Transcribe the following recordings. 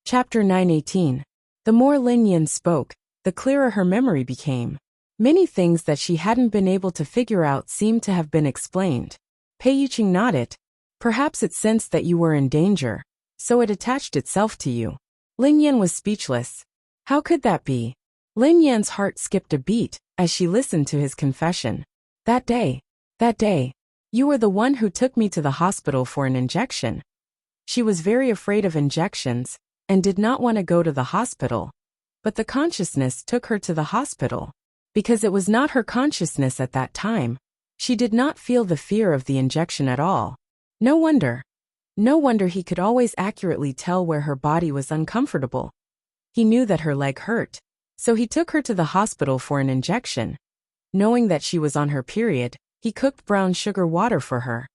Chapter 918. The more Lin Yin spoke, the clearer her memory became. Many things that she hadn't been able to figure out seemed to have been explained. Pei Yuqing nodded. Perhaps it sensed that you were in danger, so it attached itself to you. Lin Yin was speechless. How could that be? Lin Yan's heart skipped a beat as she listened to his confession. That day, you were the one who took me to the hospital for an injection. She was very afraid of injections and did not want to go to the hospital. But the consciousness took her to the hospital. Because it was not her consciousness at that time, she did not feel the fear of the injection at all. No wonder he could always accurately tell where her body was uncomfortable. He knew that her leg hurt, so he took her to the hospital for an injection. Knowing that she was on her period, he cooked brown sugar water for her.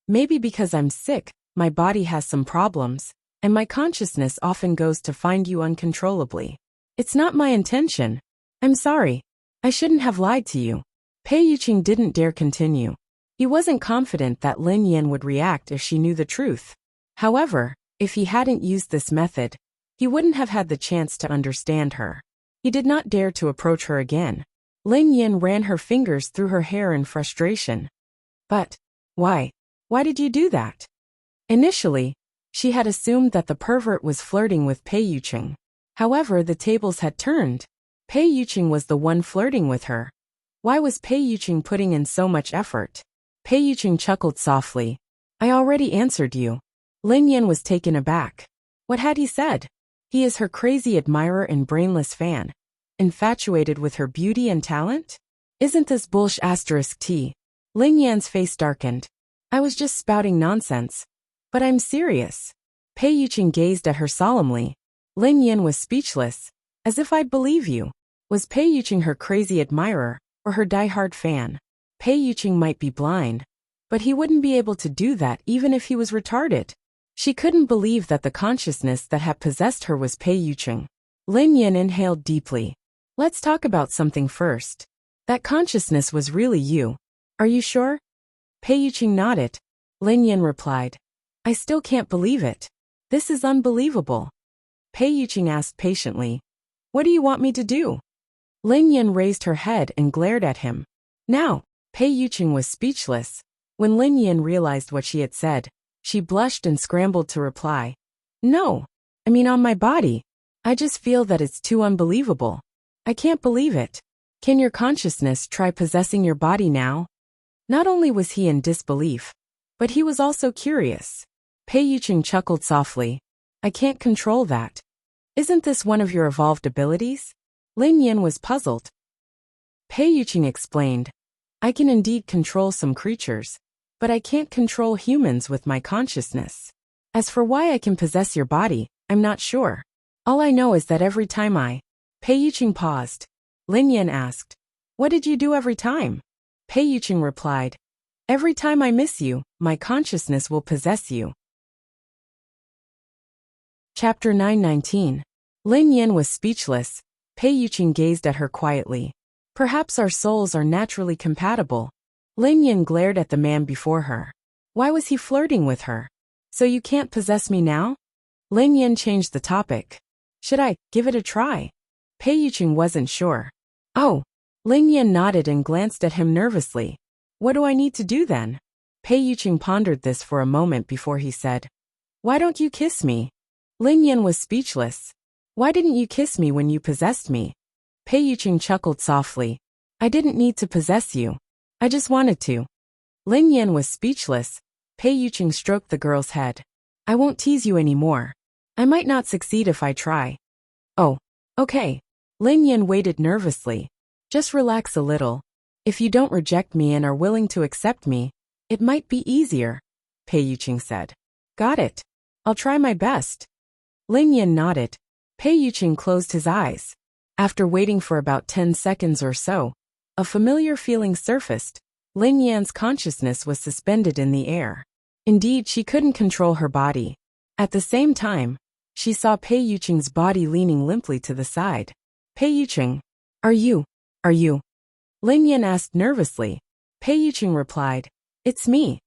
Maybe because I'm sick, my body has some problems, and my consciousness often goes to find you uncontrollably. It's not my intention. I'm sorry. I shouldn't have lied to you. Pei Yuqing didn't dare continue. He wasn't confident that Lin Yin would react if she knew the truth. However, if he hadn't used this method, he wouldn't have had the chance to understand her. He did not dare to approach her again. Lin Yin ran her fingers through her hair in frustration. But, why? Why did you do that? Initially, she had assumed that the pervert was flirting with Pei Yuqing. However, the tables had turned. Pei Yuqing was the one flirting with her. Why was Pei Yuqing putting in so much effort? Pei Yuqing chuckled softly. I already answered you. Lin Yin was taken aback. What had he said? He is her crazy admirer and brainless fan. Infatuated with her beauty and talent? Isn't this bullsh*t? Lin Yan's face darkened. I was just spouting nonsense. But I'm serious. Pei Yuqing gazed at her solemnly. Lin Yin was speechless. As if I'd believe you. Was Pei Yuqing her crazy admirer, or her die-hard fan? Pei Yuqing might be blind, but he wouldn't be able to do that even if he was retarded. She couldn't believe that the consciousness that had possessed her was Pei Yuqing. Lin Yin inhaled deeply. Let's talk about something first. That consciousness was really you. Are you sure? Pei Yuqing nodded. Lin Yin replied. I still can't believe it. This is unbelievable. Pei Yuqing asked patiently. What do you want me to do? Lin Yin raised her head and glared at him. Now, Pei Yuqing was speechless. When Lin Yin realized what she had said, she blushed and scrambled to reply. No, I mean on my body. I just feel that it's too unbelievable. I can't believe it. Can your consciousness try possessing your body now? Not only was he in disbelief, but he was also curious. Pei Yuqing chuckled softly. I can't control that. Isn't this one of your evolved abilities? Lin Yin was puzzled. Pei Yuqing explained. I can indeed control some creatures, but I can't control humans with my consciousness. As for why I can possess your body, I'm not sure. All I know is that every time Pei Yuqing paused. Lin Yin asked. What did you do every time? Pei Yuqing replied. Every time I miss you, my consciousness will possess you. Chapter 919. Lin Yin was speechless. Pei Yuqing gazed at her quietly. Perhaps our souls are naturally compatible. Lin Yin glared at the man before her. Why was he flirting with her? So you can't possess me now? Lin Yin changed the topic. Should I give it a try? Pei Yuqing wasn't sure. Oh. Lin Yin nodded and glanced at him nervously. What do I need to do then? Pei Yuqing pondered this for a moment before he said. Why don't you kiss me? Lin Yin was speechless. Why didn't you kiss me when you possessed me? Pei Yuqing chuckled softly. I didn't need to possess you. I just wanted to. Lin Yin was speechless. Pei Yuqing stroked the girl's head. I won't tease you anymore. I might not succeed if I try. Oh, okay. Lin Yin waited nervously. Just relax a little. If you don't reject me and are willing to accept me, it might be easier, Pei Yuqing said. Got it. I'll try my best. Lin Yin nodded. Pei Yuqing closed his eyes. After waiting for about 10 seconds or so, a familiar feeling surfaced. Lin Yan's consciousness was suspended in the air. Indeed, she couldn't control her body. At the same time, she saw Pei Yuqing's body leaning limply to the side. Pei Yuqing, are you? Lin Yin asked nervously. Pei Yuqing replied, it's me.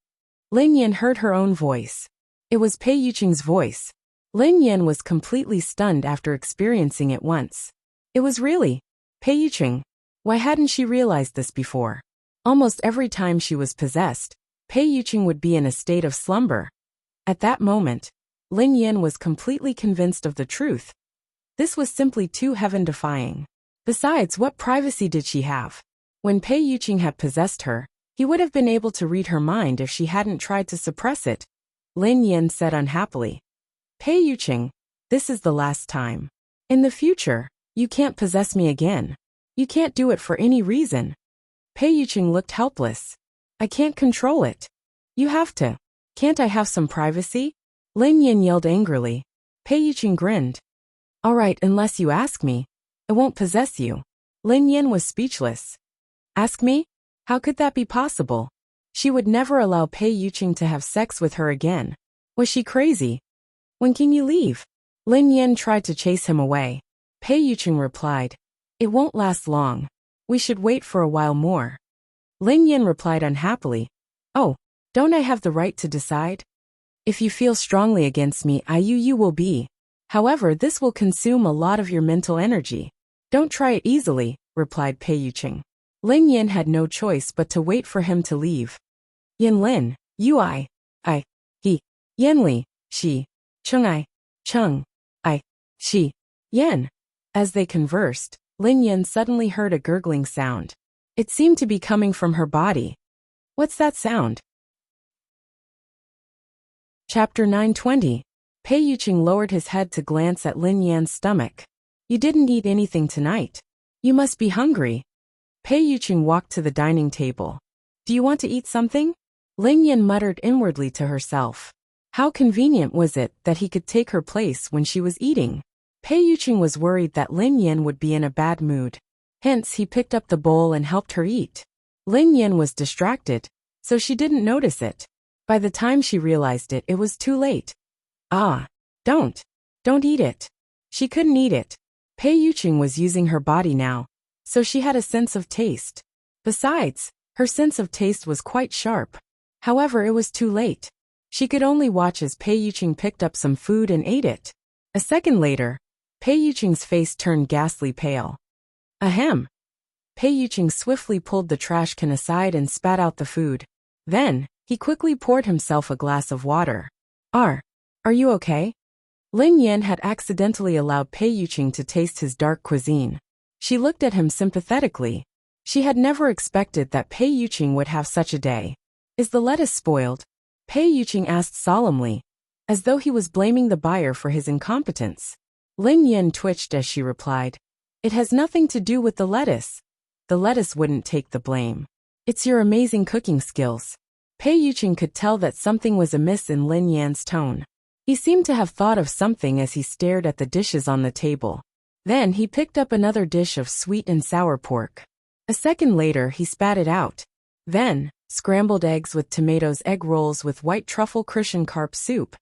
Lin Yin heard her own voice. It was Pei Yuqing's voice. Lin Yan was completely stunned after experiencing it once. It was really Pei Yuqing. Why hadn't she realized this before? Almost every time she was possessed, Pei Yuqing would be in a state of slumber. At that moment, Lin Yan was completely convinced of the truth. This was simply too heaven-defying. Besides, what privacy did she have? When Pei Yuqing had possessed her, he would have been able to read her mind if she hadn't tried to suppress it. Lin Yan said unhappily. Pei Yuqing, this is the last time. In the future, you can't possess me again. You can't do it for any reason. Pei Yuqing looked helpless. I can't control it. You have to. Can't I have some privacy? Lin Yan yelled angrily. Pei Yuqing grinned. All right, unless you ask me, I won't possess you. Lin Yan was speechless. Ask me? How could that be possible? She would never allow Pei Yuqing to have sex with her again. Was she crazy? When can you leave? Lin Yan tried to chase him away. Pei Yuqing replied. It won't last long. We should wait for a while more. Lin Yan replied unhappily. Oh, don't I have the right to decide? If you feel strongly against me, you will be. However, this will consume a lot of your mental energy. Don't try it easily, replied Pei Yuqing. Lin Yan had no choice but to wait for him to leave. Yan Lin, you I, he, Yan Li, she, Chung, I, she, Yan. As they conversed, Lin Yan suddenly heard a gurgling sound. It seemed to be coming from her body. What's that sound? Chapter 920. Pei Yuqing lowered his head to glance at Lin Yan's stomach. You didn't eat anything tonight. You must be hungry. Pei Yuqing walked to the dining table. Do you want to eat something? Lin Yan muttered inwardly to herself. How convenient was it that he could take her place when she was eating? Pei Yuqing was worried that Lin Yan would be in a bad mood. Hence, he picked up the bowl and helped her eat. Lin Yan was distracted, so she didn't notice it. By the time she realized it, it was too late. Ah, don't eat it. She couldn't eat it. Pei Yuqing was using her body now, so she had a sense of taste. Besides, her sense of taste was quite sharp. However, it was too late. She could only watch as Pei Yuqing picked up some food and ate it. A second later, Pei Yuqing's face turned ghastly pale. Ahem. Pei Yuqing swiftly pulled the trash can aside and spat out the food. Then, he quickly poured himself a glass of water. Are you okay? Lin Yan had accidentally allowed Pei Yuqing to taste his dark cuisine. She looked at him sympathetically. She had never expected that Pei Yuqing would have such a day. Is the lettuce spoiled? Pei Yuqing asked solemnly, as though he was blaming the buyer for his incompetence. Lin Yan twitched as she replied. It has nothing to do with the lettuce. The lettuce wouldn't take the blame. It's your amazing cooking skills. Pei Yuqing could tell that something was amiss in Lin Yan's tone. He seemed to have thought of something as he stared at the dishes on the table. Then he picked up another dish of sweet and sour pork. A second later, he spat it out. Then, scrambled eggs with tomatoes, egg rolls with white truffle Christian carp soup.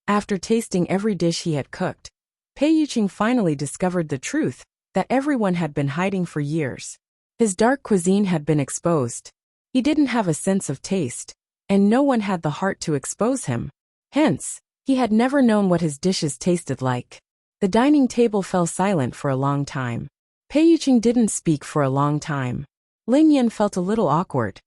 After tasting every dish he had cooked, Pei Yuqing finally discovered the truth that everyone had been hiding for years. His dark cuisine had been exposed. He didn't have a sense of taste, and no one had the heart to expose him. Hence, he had never known what his dishes tasted like. The dining table fell silent for a long time. Pei Yuqing didn't speak for a long time. Lin Yan felt a little awkward.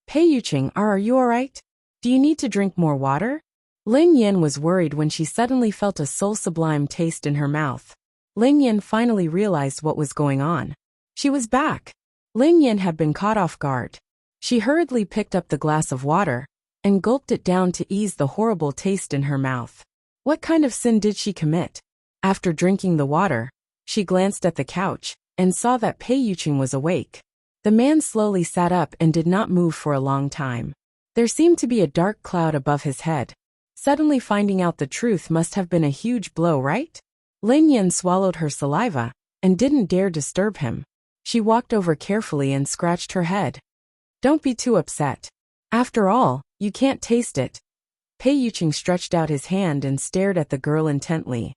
Pei Yuqing, are you alright? Do you need to drink more water? Lin Yan was worried when she suddenly felt a soul-sublime taste in her mouth. Lin Yan finally realized what was going on. She was back. Lin Yan had been caught off guard. She hurriedly picked up the glass of water and gulped it down to ease the horrible taste in her mouth. What kind of sin did she commit? After drinking the water, she glanced at the couch and saw that Pei Yuqing was awake. The man slowly sat up and did not move for a long time. There seemed to be a dark cloud above his head. Suddenly finding out the truth must have been a huge blow, right? Lin Yan swallowed her saliva and didn't dare disturb him. She walked over carefully and scratched her head. Don't be too upset. After all, you can't taste it. Pei Yuqing stretched out his hand and stared at the girl intently.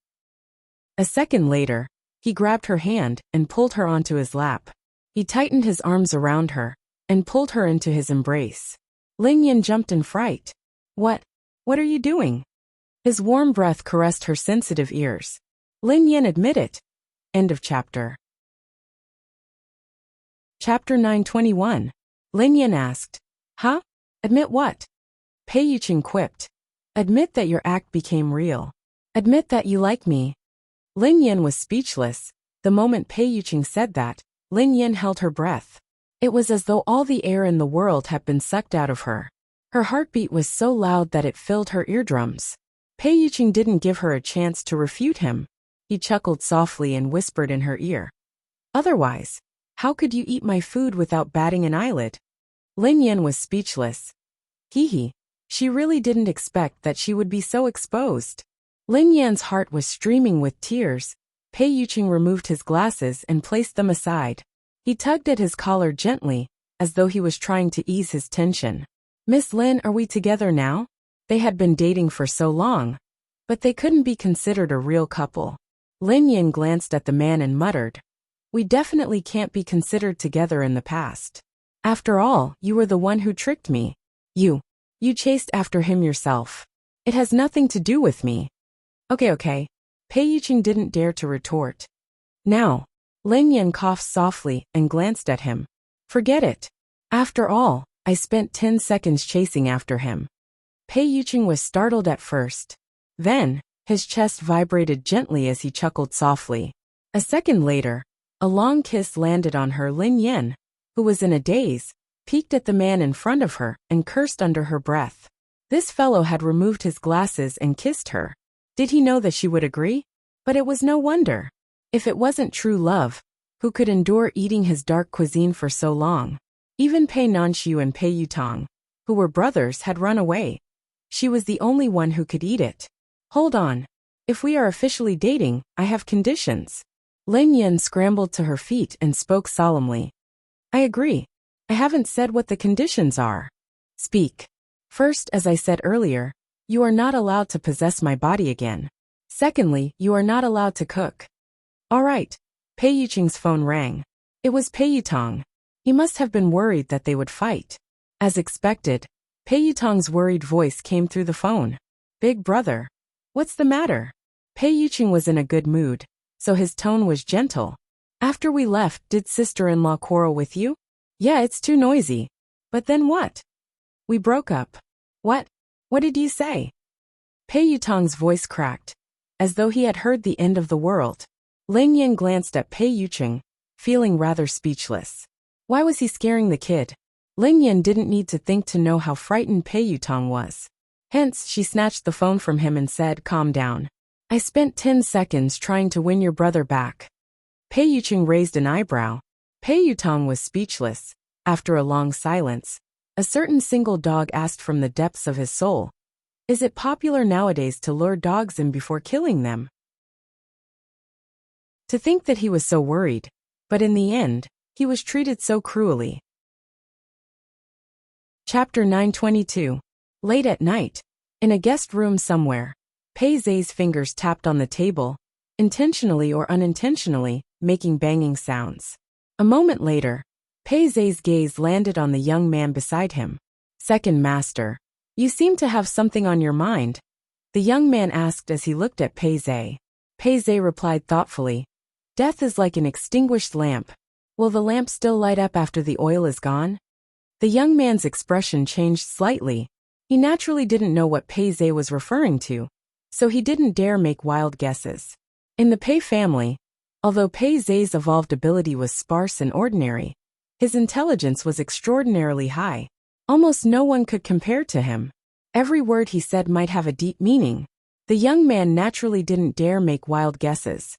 A second later, he grabbed her hand and pulled her onto his lap. He tightened his arms around her and pulled her into his embrace. Lin Yan jumped in fright. What are you doing? His warm breath caressed her sensitive ears. Lin Yin admit it. End of chapter. Chapter 921. Lin Yin asked, "Huh? Admit what?" Pei Yuqing quipped, "Admit that your act became real. Admit that you like me." Lin Yin was speechless. The moment Pei Yuqing said that, Lin Yin held her breath. It was as though all the air in the world had been sucked out of her. Her heartbeat was so loud that it filled her eardrums. Pei Yuqing didn't give her a chance to refute him. He chuckled softly and whispered in her ear, "Otherwise, how could you eat my food without batting an eyelid?" Lin Yin was speechless. Hee. She really didn't expect that she would be so exposed. Lin Yan's heart was streaming with tears. Pei Yuqing removed his glasses and placed them aside. He tugged at his collar gently, as though he was trying to ease his tension. "Miss Lin, are we together now?" They had been dating for so long, but they couldn't be considered a real couple. Lin Yin glanced at the man and muttered, "We definitely can't be considered together in the past. After all, you were the one who tricked me. You chased after him yourself. It has nothing to do with me." Okay. Pei Yuqing didn't dare to retort. "Now." Lin Yin coughed softly and glanced at him. "Forget it. After all, I spent 10 seconds chasing after him." Pei Yuqing was startled at first. Then, his chest vibrated gently as he chuckled softly. A second later, a long kiss landed on her. Lin Yin, who was in a daze, peeked at the man in front of her and cursed under her breath. This fellow had removed his glasses and kissed her. Did he know that she would agree? But it was no wonder. If it wasn't true love, who could endure eating his dark cuisine for so long? Even Pei Nanxiu and Pei Yutong, who were brothers, had run away. She was the only one who could eat it. "Hold on. If we are officially dating, I have conditions." Lin Yin scrambled to her feet and spoke solemnly. "I agree. I haven't said what the conditions are." "Speak." "First, as I said earlier, you are not allowed to possess my body again. Secondly, you are not allowed to cook." "All right." Pei Yuqing's phone rang. It was Pei Yutong. He must have been worried that they would fight. As expected, Pei Yutong's worried voice came through the phone. "Big brother. What's the matter?" Pei Yuqing was in a good mood, so his tone was gentle. "After we left, did sister-in-law quarrel with you?" "Yeah, it's too noisy." "But then what?" "We broke up." "What? What did you say?" Pei Yutong's voice cracked, as though he had heard the end of the world. Lin Yin glanced at Pei Yuqing, feeling rather speechless. Why was he scaring the kid? Lin Yin didn't need to think to know how frightened Pei Yutong was. Hence, she snatched the phone from him and said, "Calm down. I spent 10 seconds trying to win your brother back." Pei Yuqing raised an eyebrow. Pei Yutong was speechless. After a long silence, a certain single dog asked from the depths of his soul, "Is it popular nowadays to lure dogs in before killing them?" To think that he was so worried, but in the end, he was treated so cruelly. Chapter 922. Late at night, in a guest room somewhere, Pei Zai's fingers tapped on the table, intentionally or unintentionally, making banging sounds. A moment later, Pei Zai's gaze landed on the young man beside him. "Second master, you seem to have something on your mind," the young man asked as he looked at Pei Zai. Pei Zai replied thoughtfully, "Death is like an extinguished lamp. Will the lamp still light up after the oil is gone?" The young man's expression changed slightly. He naturally didn't know what Pei Zai was referring to, so he didn't dare make wild guesses. In the Pei family, although Pei Zai's evolved ability was sparse and ordinary, his intelligence was extraordinarily high. Almost no one could compare to him. Every word he said might have a deep meaning. The young man naturally didn't dare make wild guesses.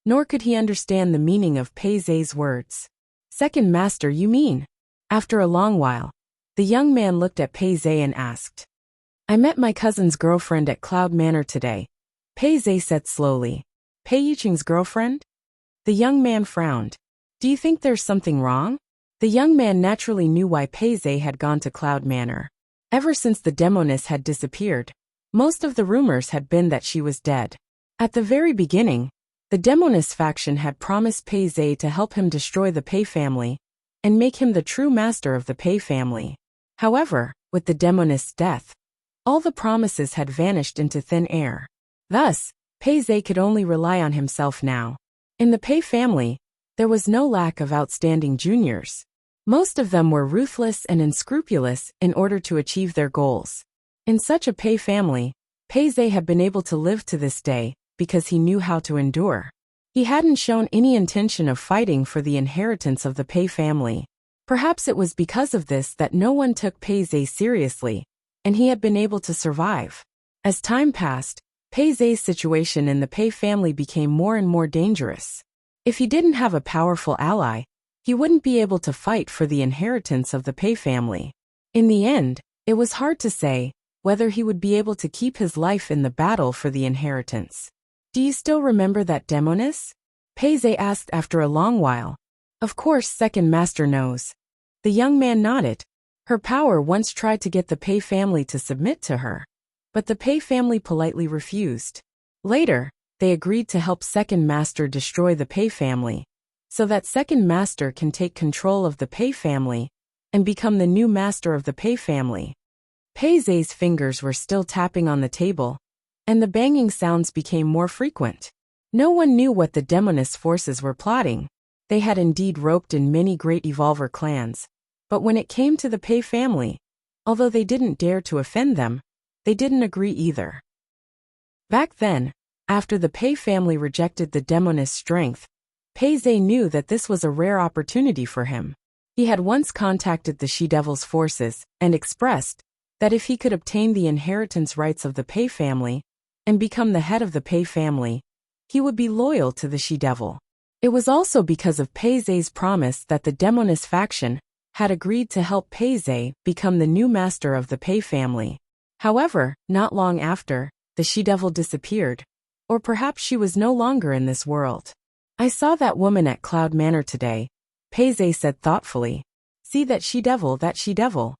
Nor could he understand the meaning of Pei Zai's words. "Second master, you mean?" After a long while, the young man looked at Pei Zai and asked, "I met my cousin's girlfriend at Cloud Manor today," Pei Zai said slowly. "Pei Yuqing's girlfriend?" The young man frowned. "Do you think there's something wrong?" The young man naturally knew why Pei Zai had gone to Cloud Manor. Ever since the demoness had disappeared, most of the rumors had been that she was dead. At the very beginning, the demoness faction had promised Pei Zai to help him destroy the Pei family and make him the true master of the Pei family. However, with the demoness' death, All the promises had vanished into thin air. Thus, Pei Zhe could only rely on himself now. In the Pei family, there was no lack of outstanding juniors. Most of them were ruthless and unscrupulous in order to achieve their goals. In such a Pei family, Pei Zhe had been able to live to this day because he knew how to endure. He hadn't shown any intention of fighting for the inheritance of the Pei family. Perhaps it was because of this that no one took Pei Zhe seriously, and he had been able to survive. As time passed, Pei Zhe's situation in the Pei family became more and more dangerous. If he didn't have a powerful ally, he wouldn't be able to fight for the inheritance of the Pei family. In the end, it was hard to say whether he would be able to keep his life in the battle for the inheritance. "Do you still remember that demoness?" Pei Zhe asked after a long while. "Of course, second master knows." The young man nodded. Her power once tried to get the Pei family to submit to her, but the Pei family politely refused. Later, they agreed to help second master destroy the Pei family, so that second master can take control of the Pei family and become the new master of the Pei family. Pei Zhe's fingers were still tapping on the table, and the banging sounds became more frequent. No one knew what the demoness forces were plotting. They had indeed roped in many great evolver clans, but when it came to the Pei family, although they didn't dare to offend them, they didn't agree either. Back then, after the Pei family rejected the demoness' strength, Pei Zhe knew that this was a rare opportunity for him. He had once contacted the She-Devil's forces and expressed that if he could obtain the inheritance rights of the Pei family and become the head of the Pei family, he would be loyal to the She-Devil. It was also because of Pei Zhe's promise that the demoness faction had agreed to help Pei Zhe become the new master of the Pei family. However, not long after, the She-Devil disappeared, or perhaps she was no longer in this world. "I saw that woman at Cloud Manor today," Pei Zhe said thoughtfully. "See that She-Devil, that She-Devil."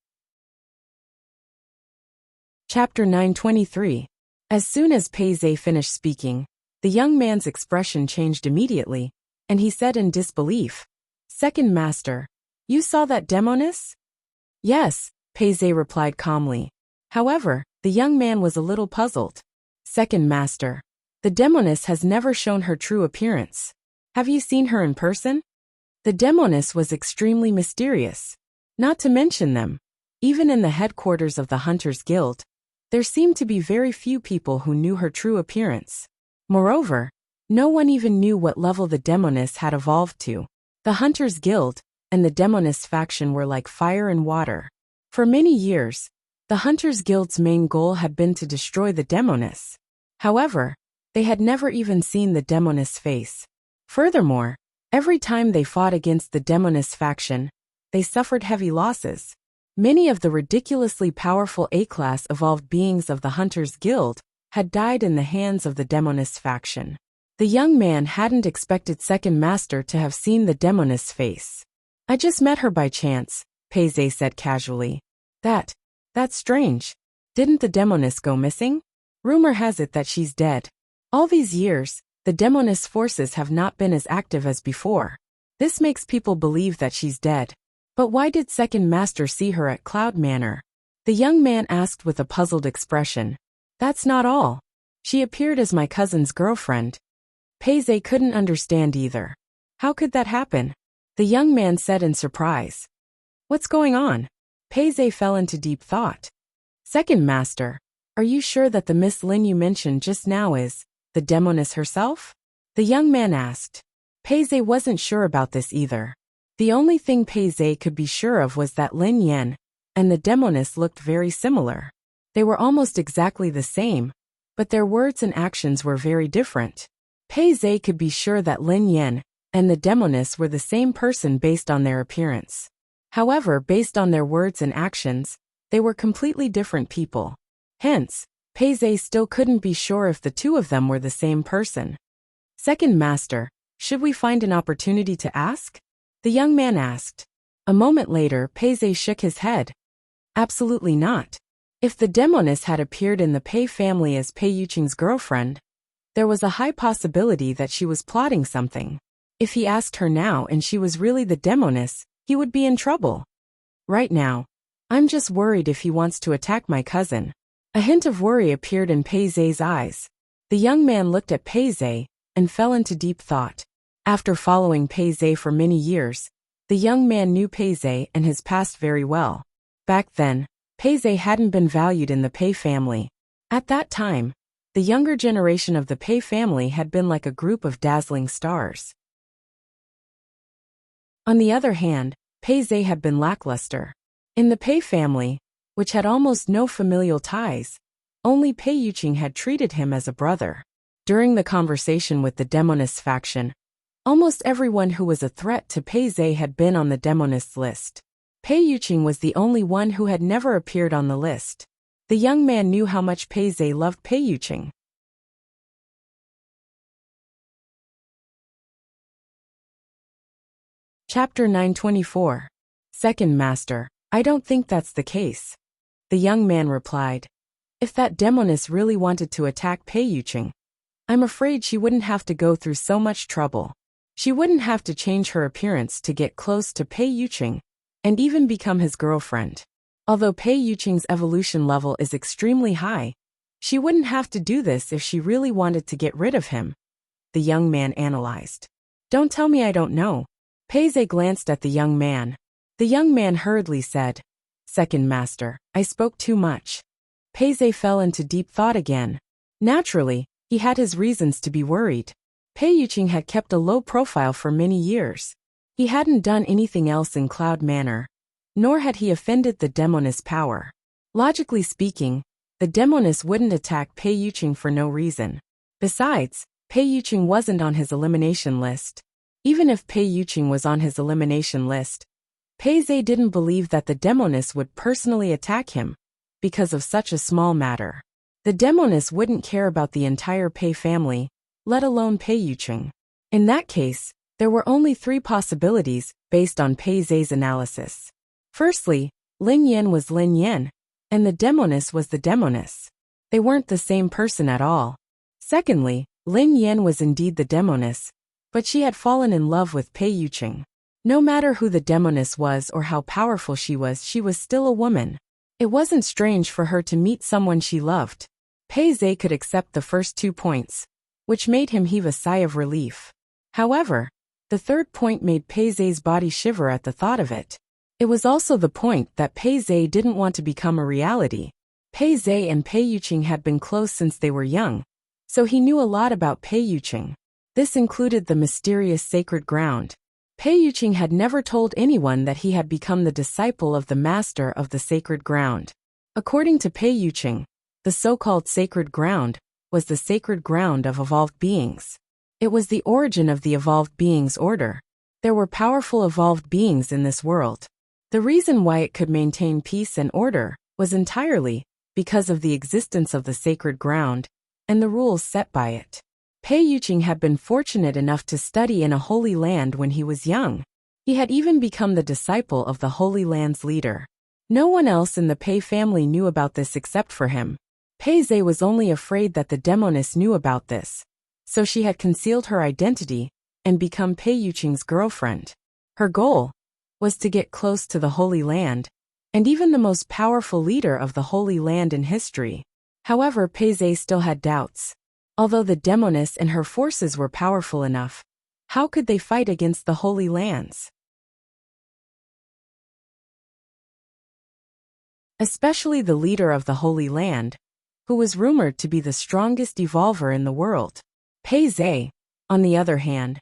Chapter 923. As soon as Pei Zhe finished speaking, the young man's expression changed immediately, and he said in disbelief, "Second master, you saw that demoness?" "Yes," Pei Zhe replied calmly. However, the young man was a little puzzled. "Second master, the demoness has never shown her true appearance. Have you seen her in person?" The demoness was extremely mysterious. Not to mention them, even in the headquarters of the Hunters Guild, there seemed to be very few people who knew her true appearance. Moreover, no one even knew what level the demoness had evolved to. The Hunters Guild and the demoness faction were like fire and water. For many years, the Hunters Guild's main goal had been to destroy the demoness. However, they had never even seen the demoness face. Furthermore, every time they fought against the demoness faction, they suffered heavy losses. Many of the ridiculously powerful A-class evolved beings of the Hunters Guild had died in the hands of the demoness faction. The young man hadn't expected second master to have seen the demoness face. "I just met her by chance," Pei Zhe said casually. That's strange. Didn't the demoness go missing? Rumor has it that she's dead. All these years, the demoness forces have not been as active as before. This makes people believe that she's dead. But why did second master see her at Cloud Manor?" The young man asked with a puzzled expression. "That's not all. She appeared as my cousin's girlfriend." Pei Zhe couldn't understand either. How could that happen? The young man said in surprise. "What's going on?" Pei Zhe fell into deep thought. "Second master, are you sure that the Miss Lin you mentioned just now is the demoness herself?" The young man asked. Pei Zhe wasn't sure about this either. The only thing Pei Zhe could be sure of was that Lin Yan and the demoness looked very similar. They were almost exactly the same, but their words and actions were very different. Pei Zhe could be sure that Lin Yan and the demoness were the same person based on their appearance. However, based on their words and actions, they were completely different people. Hence, Pei Zhe still couldn't be sure if the two of them were the same person. "Second master, should we find an opportunity to ask?" the young man asked. A moment later, Pei Zhe shook his head. "Absolutely not. If the demoness had appeared in the Pei family as Pei Yuqing's girlfriend, there was a high possibility that she was plotting something. If he asked her now and she was really the demoness, he would be in trouble. Right now, I'm just worried if he wants to attack my cousin. A hint of worry appeared in Pei Zhe's eyes. The young man looked at Pei Zhe and fell into deep thought. After following Pei Zhe for many years, the young man knew Pei Zhe and his past very well. Back then, Pei Zhe hadn't been valued in the Pei family. At that time, the younger generation of the Pei family had been like a group of dazzling stars. On the other hand, Pei Zhe had been lackluster. In the Pei family, which had almost no familial ties, only Pei Yuqing had treated him as a brother. During the conversation with the Demonist faction, almost everyone who was a threat to Pei Zhe had been on the Demonist list. Pei Yuqing was the only one who had never appeared on the list. The young man knew how much Pei Zhe loved Pei Yuqing. Chapter 924. Second Master, I don't think that's the case. The young man replied. If that demoness really wanted to attack Pei Yuqing, I'm afraid she wouldn't have to go through so much trouble. She wouldn't have to change her appearance to get close to Pei Yuqing, and even become his girlfriend. Although Pei Yuqing's evolution level is extremely high, she wouldn't have to do this if she really wanted to get rid of him. The young man analyzed. Don't tell me I don't know. Pei Zhe glanced at the young man. The young man hurriedly said, Second Master, I spoke too much. Pei Zhe fell into deep thought again. Naturally, he had his reasons to be worried. Pei Yuqing had kept a low profile for many years. He hadn't done anything else in Cloud Manor, nor had he offended the Demoness power. Logically speaking, the Demoness wouldn't attack Pei Yuqing for no reason. Besides, Pei Yuqing wasn't on his elimination list. Even if Pei Yuqing was on his elimination list, Pei Zhe didn't believe that the Demoness would personally attack him because of such a small matter. The Demoness wouldn't care about the entire Pei family, let alone Pei Yuqing. In that case, there were only 3 possibilities based on Pei Zhe's analysis. Firstly, Lin Yan was Lin Yan, and the Demoness was the Demoness. They weren't the same person at all. Secondly, Lin Yan was indeed the Demoness, but she had fallen in love with Pei Yuqing. No matter who the Demoness was or how powerful she was still a woman. It wasn't strange for her to meet someone she loved. Pei Zhe could accept the first 2 points, which made him heave a sigh of relief. However, the third point made Pei Zhe's body shiver at the thought of it. It was also the point that Pei Zhe didn't want to become a reality. Pei Zhe and Pei Yuqing had been close since they were young, so he knew a lot about Pei Yuqing. This included the mysterious sacred ground. Pei Yuqing had never told anyone that he had become the disciple of the master of the sacred ground. According to Pei Yuqing, the so-called sacred ground was the sacred ground of evolved beings. It was the origin of the evolved beings order. There were powerful evolved beings in this world. The reason why it could maintain peace and order was entirely because of the existence of the sacred ground and the rules set by it. Pei Yuqing had been fortunate enough to study in a holy land when he was young. He had even become the disciple of the holy land's leader. No one else in the Pei family knew about this except for him. Pei Zhe was only afraid that the Demoness knew about this, so she had concealed her identity and become Pei Yuqing's girlfriend. Her goal was to get close to the Holy Land, and even the most powerful leader of the Holy Land in history. However, Pei Zhe still had doubts. Although the Demoness and her forces were powerful enough, how could they fight against the Holy Lands? Especially the leader of the Holy Land, who was rumored to be the strongest evolver in the world. Pei Zhe, on the other hand,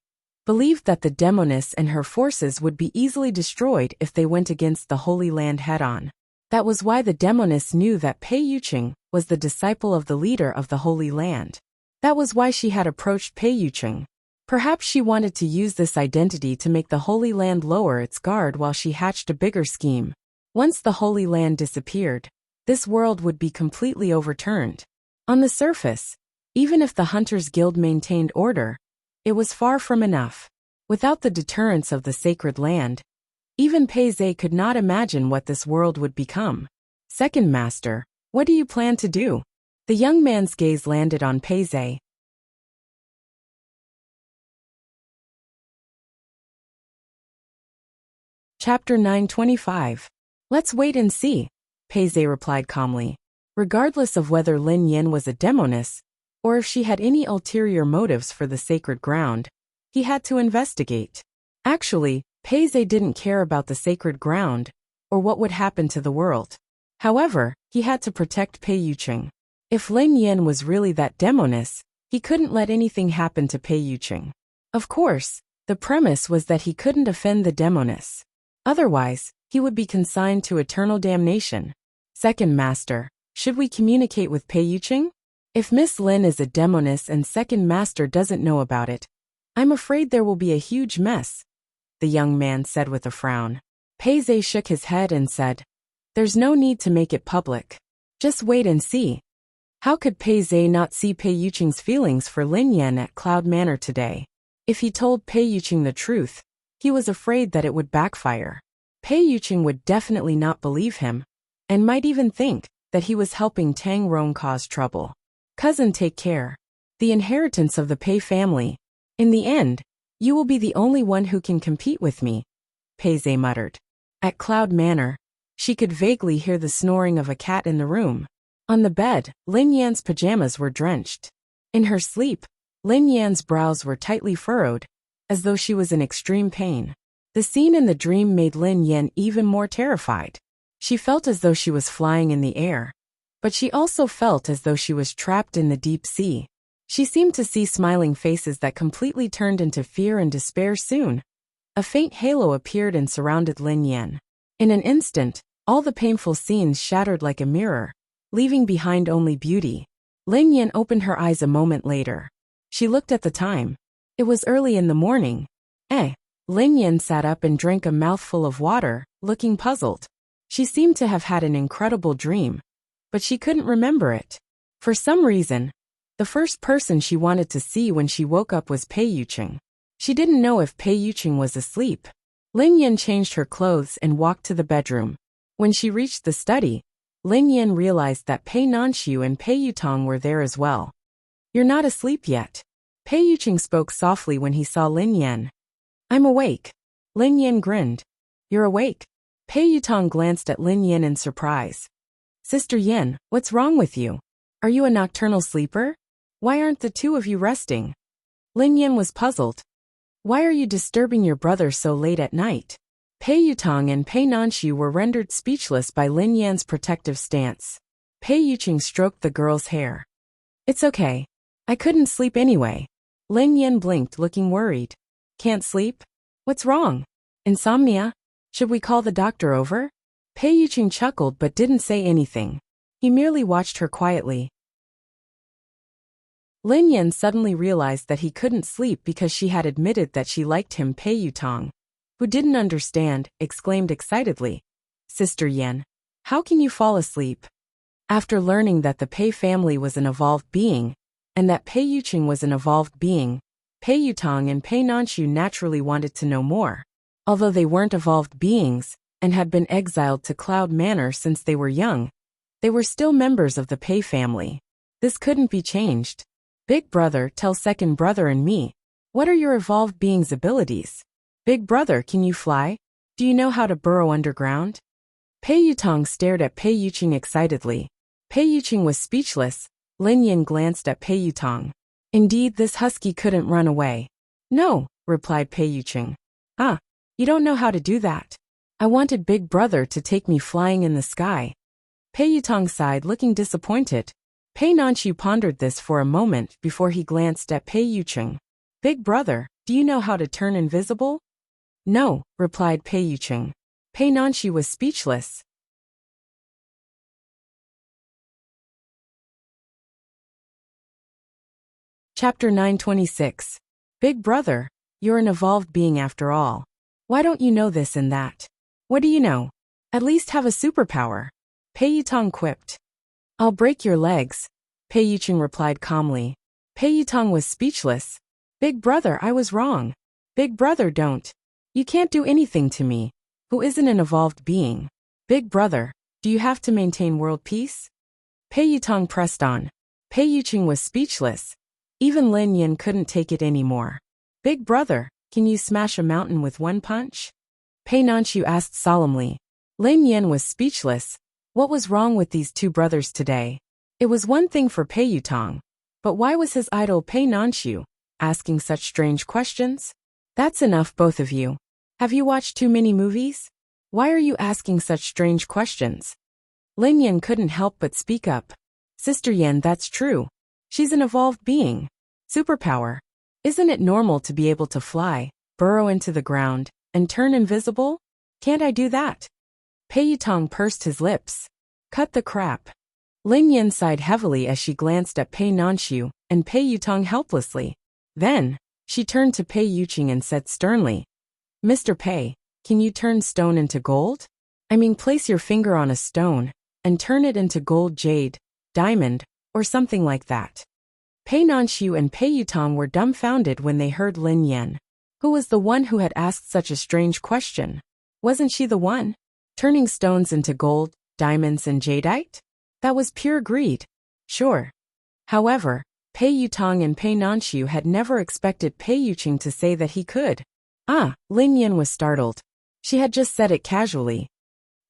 believed that the Demoness and her forces would be easily destroyed if they went against the Holy Land head-on. That was why the Demoness knew that Pei Yuqing was the disciple of the leader of the Holy Land. That was why she had approached Pei Yuqing. Perhaps she wanted to use this identity to make the Holy Land lower its guard while she hatched a bigger scheme. Once the Holy Land disappeared, this world would be completely overturned. On the surface, even if the Hunters Guild maintained order, it was far from enough. Without the deterrence of the sacred land, even Pei Zhe could not imagine what this world would become. Second Master, what do you plan to do? The young man's gaze landed on Pei Zhe. Chapter 925. Let's wait and see, Pei Zhe replied calmly. Regardless of whether Lin Yin was a demoness, or if she had any ulterior motives for the sacred ground, he had to investigate. Actually, Pei Zhe didn't care about the sacred ground, or what would happen to the world. However, he had to protect Pei Yuqing. If Lin Yin was really that demoness, he couldn't let anything happen to Pei Yuqing. Of course, the premise was that he couldn't offend the demoness. Otherwise, he would be consigned to eternal damnation. Second Master, should we communicate with Pei Yuqing? If Miss Lin is a demoness and Second Master doesn't know about it, I'm afraid there will be a huge mess, the young man said with a frown. Pei Zhe shook his head and said, there's no need to make it public. Just wait and see. How could Pei Zhe not see Pei Yuqing's feelings for Lin Yan at Cloud Manor today? If he told Pei Yuqing the truth, he was afraid that it would backfire. Pei Yuqing would definitely not believe him, and might even think that he was helping Tang Rong cause trouble. Cousin, take care. The inheritance of the Pei family. In the end, you will be the only one who can compete with me, Pei Zhe muttered. At Cloud Manor, she could vaguely hear the snoring of a cat in the room. On the bed, Lin Yan's pajamas were drenched. In her sleep, Lin Yan's brows were tightly furrowed, as though she was in extreme pain. The scene in the dream made Lin Yan even more terrified. She felt as though she was flying in the air, but she also felt as though she was trapped in the deep sea. She seemed to see smiling faces that completely turned into fear and despair soon. A faint halo appeared and surrounded Lin Yan. In an instant, all the painful scenes shattered like a mirror, leaving behind only beauty. Lin Yan opened her eyes a moment later. She looked at the time. It was early in the morning. Lin Yan sat up and drank a mouthful of water, looking puzzled. She seemed to have had an incredible dream, but she couldn't remember it. For some reason, the first person she wanted to see when she woke up was Pei Yuqing. She didn't know if Pei Yuqing was asleep. Lin Yan changed her clothes and walked to the bedroom. When she reached the study, Lin Yan realized that Pei Nanxiu and Pei Yutong were there as well. You're not asleep yet. Pei Yuqing spoke softly when he saw Lin Yan. I'm awake. Lin Yan grinned. You're awake? Pei Yutong glanced at Lin Yan in surprise. Sister Yan, what's wrong with you? Are you a nocturnal sleeper? Why aren't the two of you resting? Lin Yan was puzzled. Why are you disturbing your brother so late at night? Pei Yutong and Pei Nanxiu were rendered speechless by Lin Yan's protective stance. Pei Yuqing stroked the girl's hair. It's okay. I couldn't sleep anyway. Lin Yan blinked, looking worried. Can't sleep? What's wrong? Insomnia? Should we call the doctor over? Pei Yuqing chuckled but didn't say anything. He merely watched her quietly. Lin Yan suddenly realized that he couldn't sleep because she had admitted that she liked him. Pei Yutong, who didn't understand, exclaimed excitedly. Sister Yan, how can you fall asleep? After learning that the Pei family was an evolved being, and that Pei Yuqing was an evolved being, Pei Yutong and Pei Nanxiu naturally wanted to know more. Although they weren't evolved beings, and had been exiled to Cloud Manor since they were young, they were still members of the Pei family. This couldn't be changed. Big brother, tell second brother and me. What are your evolved beings' abilities? Big brother, can you fly? Do you know how to burrow underground? Pei Yutong stared at Pei Yuqing excitedly. Pei Yuqing was speechless. Lin Yan glanced at Pei Yutong. Indeed, this husky couldn't run away. No, replied Pei Yuqing. You don't know how to do that. I wanted Big Brother to take me flying in the sky. Pei Yutong sighed, looking disappointed. Pei Nanxiu pondered this for a moment before he glanced at Pei Yuqing. Big Brother, do you know how to turn invisible? No, replied Pei Yuqing. Pei Nanxiu was speechless. Chapter 926. Big Brother, you're an evolved being after all. Why don't you know this and that? What do you know? At least have a superpower. Pei Yutong quipped. I'll break your legs, Pei Yuqing replied calmly. Pei Yutong was speechless. Big Brother, I was wrong. Big Brother, don't. You can't do anything to me, who isn't an evolved being. Big Brother, do you have to maintain world peace? Pei Yutong pressed on. Pei Yuqing was speechless. Even Lin Yan couldn't take it anymore. Big Brother, can you smash a mountain with one punch? Pei Nanxiu asked solemnly. Lin Yan was speechless. What was wrong with these two brothers today? It was one thing for Pei Yutong, but why was his idol Pei Nanshu asking such strange questions? That's enough, both of you. Have you watched too many movies? Why are you asking such strange questions? Lin Yan couldn't help but speak up. Sister Yan, that's true. She's an evolved being. Superpower. Isn't it normal to be able to fly, burrow into the ground, and turn invisible? Can't I do that? Pei Yutong pursed his lips. Cut the crap. Lin Yan sighed heavily as she glanced at Pei Nanshu and Pei Yutong helplessly. Then, she turned to Pei Yuqing and said sternly, Mr. Pei, can you turn stone into gold? I mean, place your finger on a stone and turn it into gold, jade, diamond, or something like that. Pei Nanshu and Pei Yutong were dumbfounded when they heard Lin Yan. Who was the one who had asked such a strange question? Wasn't she the one? Turning stones into gold, diamonds, and jadeite? That was pure greed. Sure. However, Pei Yutong and Pei Nanshu had never expected Pei Yuqing to say that he could. Lin Yan was startled. She had just said it casually.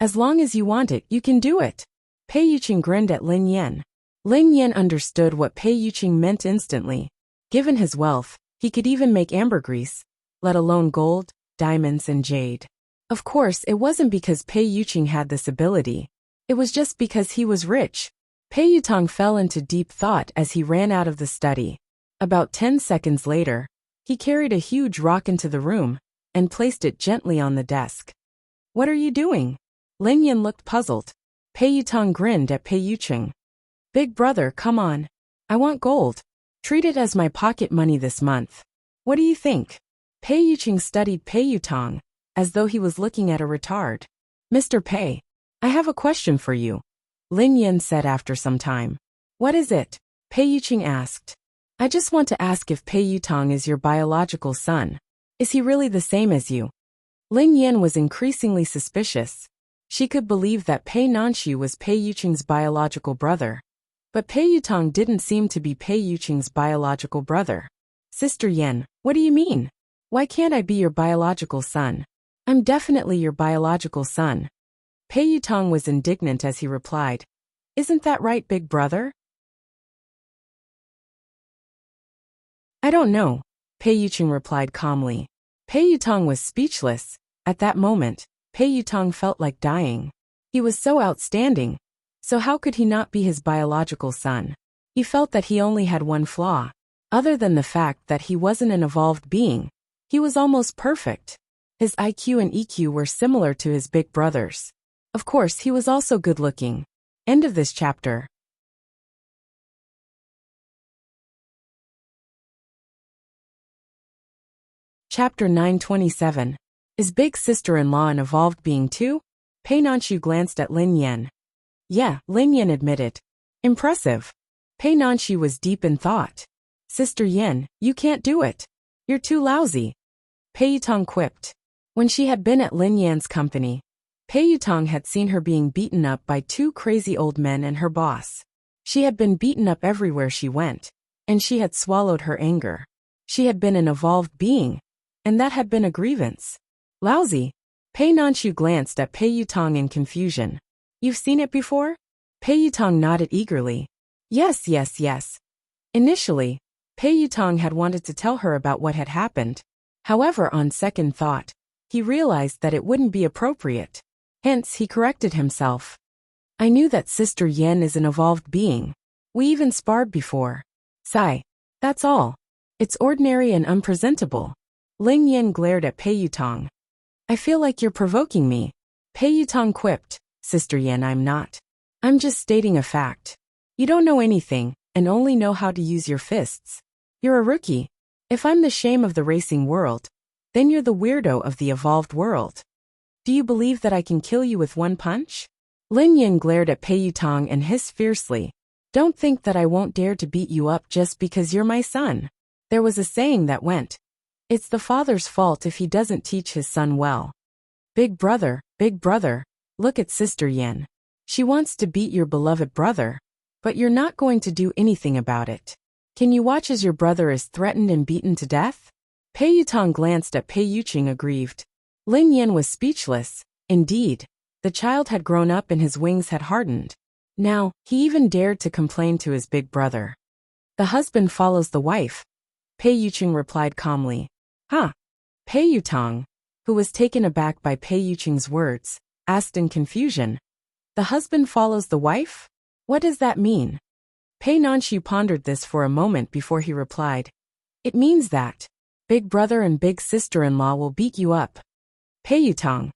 As long as you want it, you can do it. Pei Yuqing grinned at Lin Yan. Lin Yan understood what Pei Yuqing meant instantly. Given his wealth, he could even make ambergris, let alone gold, diamonds, and jade. Of course, it wasn't because Pei Yuqing had this ability. It was just because he was rich. Pei Yutong fell into deep thought as he ran out of the study. About 10 seconds later, he carried a huge rock into the room and placed it gently on the desk. What are you doing? Lin Yan looked puzzled. Pei Yutong grinned at Pei Yuqing. Big brother, come on. I want gold. Treat it as my pocket money this month. What do you think? Pei Yuqing studied Pei Yutong as though he was looking at a retard. Mr. Pei, I have a question for you, Lin Yan said after some time. What is it? Pei Yuqing asked. I just want to ask if Pei Yutong is your biological son. Is he really the same as you? Lin Yan was increasingly suspicious. She could believe that Pei Nanshu was Pei Yuqing's biological brother. But Pei Yutong didn't seem to be Pei Yuqing's biological brother. Sister Yan, what do you mean? Why can't I be your biological son? I'm definitely your biological son. Pei Yutong was indignant as he replied, Isn't that right, big brother? I don't know, Pei Yuqing replied calmly. Pei Yutong was speechless. At that moment, Pei Yutong felt like dying. He was so outstanding. So how could he not be his biological son? He felt that he only had one flaw. Other than the fact that he wasn't an evolved being, he was almost perfect. His IQ and EQ were similar to his big brother's. Of course, he was also good-looking. End of this chapter. Chapter 927. Is big sister-in-law an evolved being too? Pei Nanshu glanced at Lin Yan. Yeah, Lin Yan admitted. Impressive. Pei Nanshu was deep in thought. Sister Yan, you can't do it. You're too lousy. Pei Yutong quipped. When she had been at Lin Yan's company, Pei Yutong had seen her being beaten up by two crazy old men and her boss. She had been beaten up everywhere she went, and she had swallowed her anger. She had been an evolved being, and that had been a grievance. Lousy. Pei Nanshu glanced at Pei Yutong in confusion. You've seen it before? Pei Yutong nodded eagerly. Yes. Initially, Pei Yutong had wanted to tell her about what had happened. However, on second thought, he realized that it wouldn't be appropriate. Hence, he corrected himself. I knew that Sister Yan is an evolved being. We even sparred before. Sigh. That's all. It's ordinary and unpresentable. Lin Yan glared at Pei Yutong. I feel like you're provoking me. Pei Yutong quipped. Sister Yan, I'm not. I'm just stating a fact. You don't know anything, and only know how to use your fists. You're a rookie. If I'm the shame of the racing world, then you're the weirdo of the evolved world. Do you believe that I can kill you with one punch? Lin Yan glared at Pei Yutong and hissed fiercely. Don't think that I won't dare to beat you up just because you're my son. There was a saying that went, it's the father's fault if he doesn't teach his son well. Big brother, look at Sister Yan. She wants to beat your beloved brother, but you're not going to do anything about it. Can you watch as your brother is threatened and beaten to death? Pei Yutong glanced at Pei Yuqing aggrieved. Lin Yan was speechless. Indeed, The child had grown up and his wings had hardened. Now, he even dared to complain to his big brother. The husband follows the wife, Pei Yuqing replied calmly. Huh? Pei Yutong, who was taken aback by Pei Yuqing's words, asked in confusion. The husband follows the wife? What does that mean? Pei Nanshu pondered this for a moment before he replied. It means that big brother and big sister-in-law will beat you up. Pei Yutong.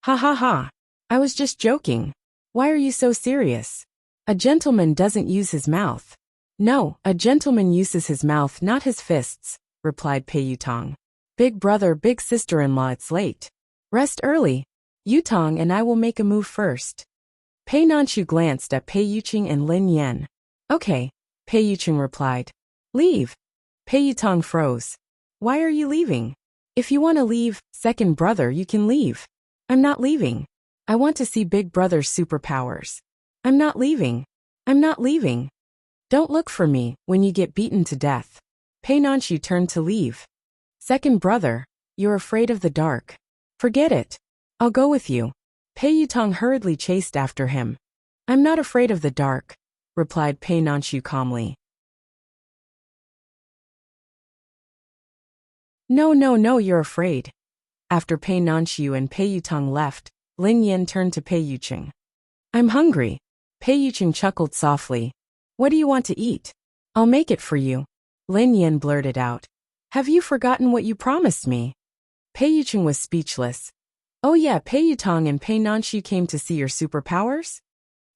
Ha ha ha. I was just joking. Why are you so serious? A gentleman doesn't use his mouth. No, a gentleman uses his mouth, not his fists, replied Pei Yutong. Big brother, big sister-in-law, it's late. Rest early. Yutong and I will make a move first. Pei Nanshu glanced at Pei Yuqing and Lin Yan. Okay, Pei Yuqing replied. Leave. Pei Yutong froze. Why are you leaving? If you want to leave, second brother, you can leave. I'm not leaving. I want to see big brother's superpowers. I'm not leaving. I'm not leaving. Don't look for me when you get beaten to death. Pei Nanshu turned to leave. Second brother, you're afraid of the dark. Forget it. I'll go with you. Pei Yutong hurriedly chased after him. I'm not afraid of the dark, replied Pei Nanshu calmly. No, you're afraid. After Pei Nanshu and Pei Yutong left, Lin Yin turned to Pei Yuqing. I'm hungry. Pei Yuqing chuckled softly. What do you want to eat? I'll make it for you. Lin Yin blurted out. Have you forgotten what you promised me? Pei Yuqing was speechless. Oh yeah, Pei Yutong and Pei Nanshu came to see your superpowers?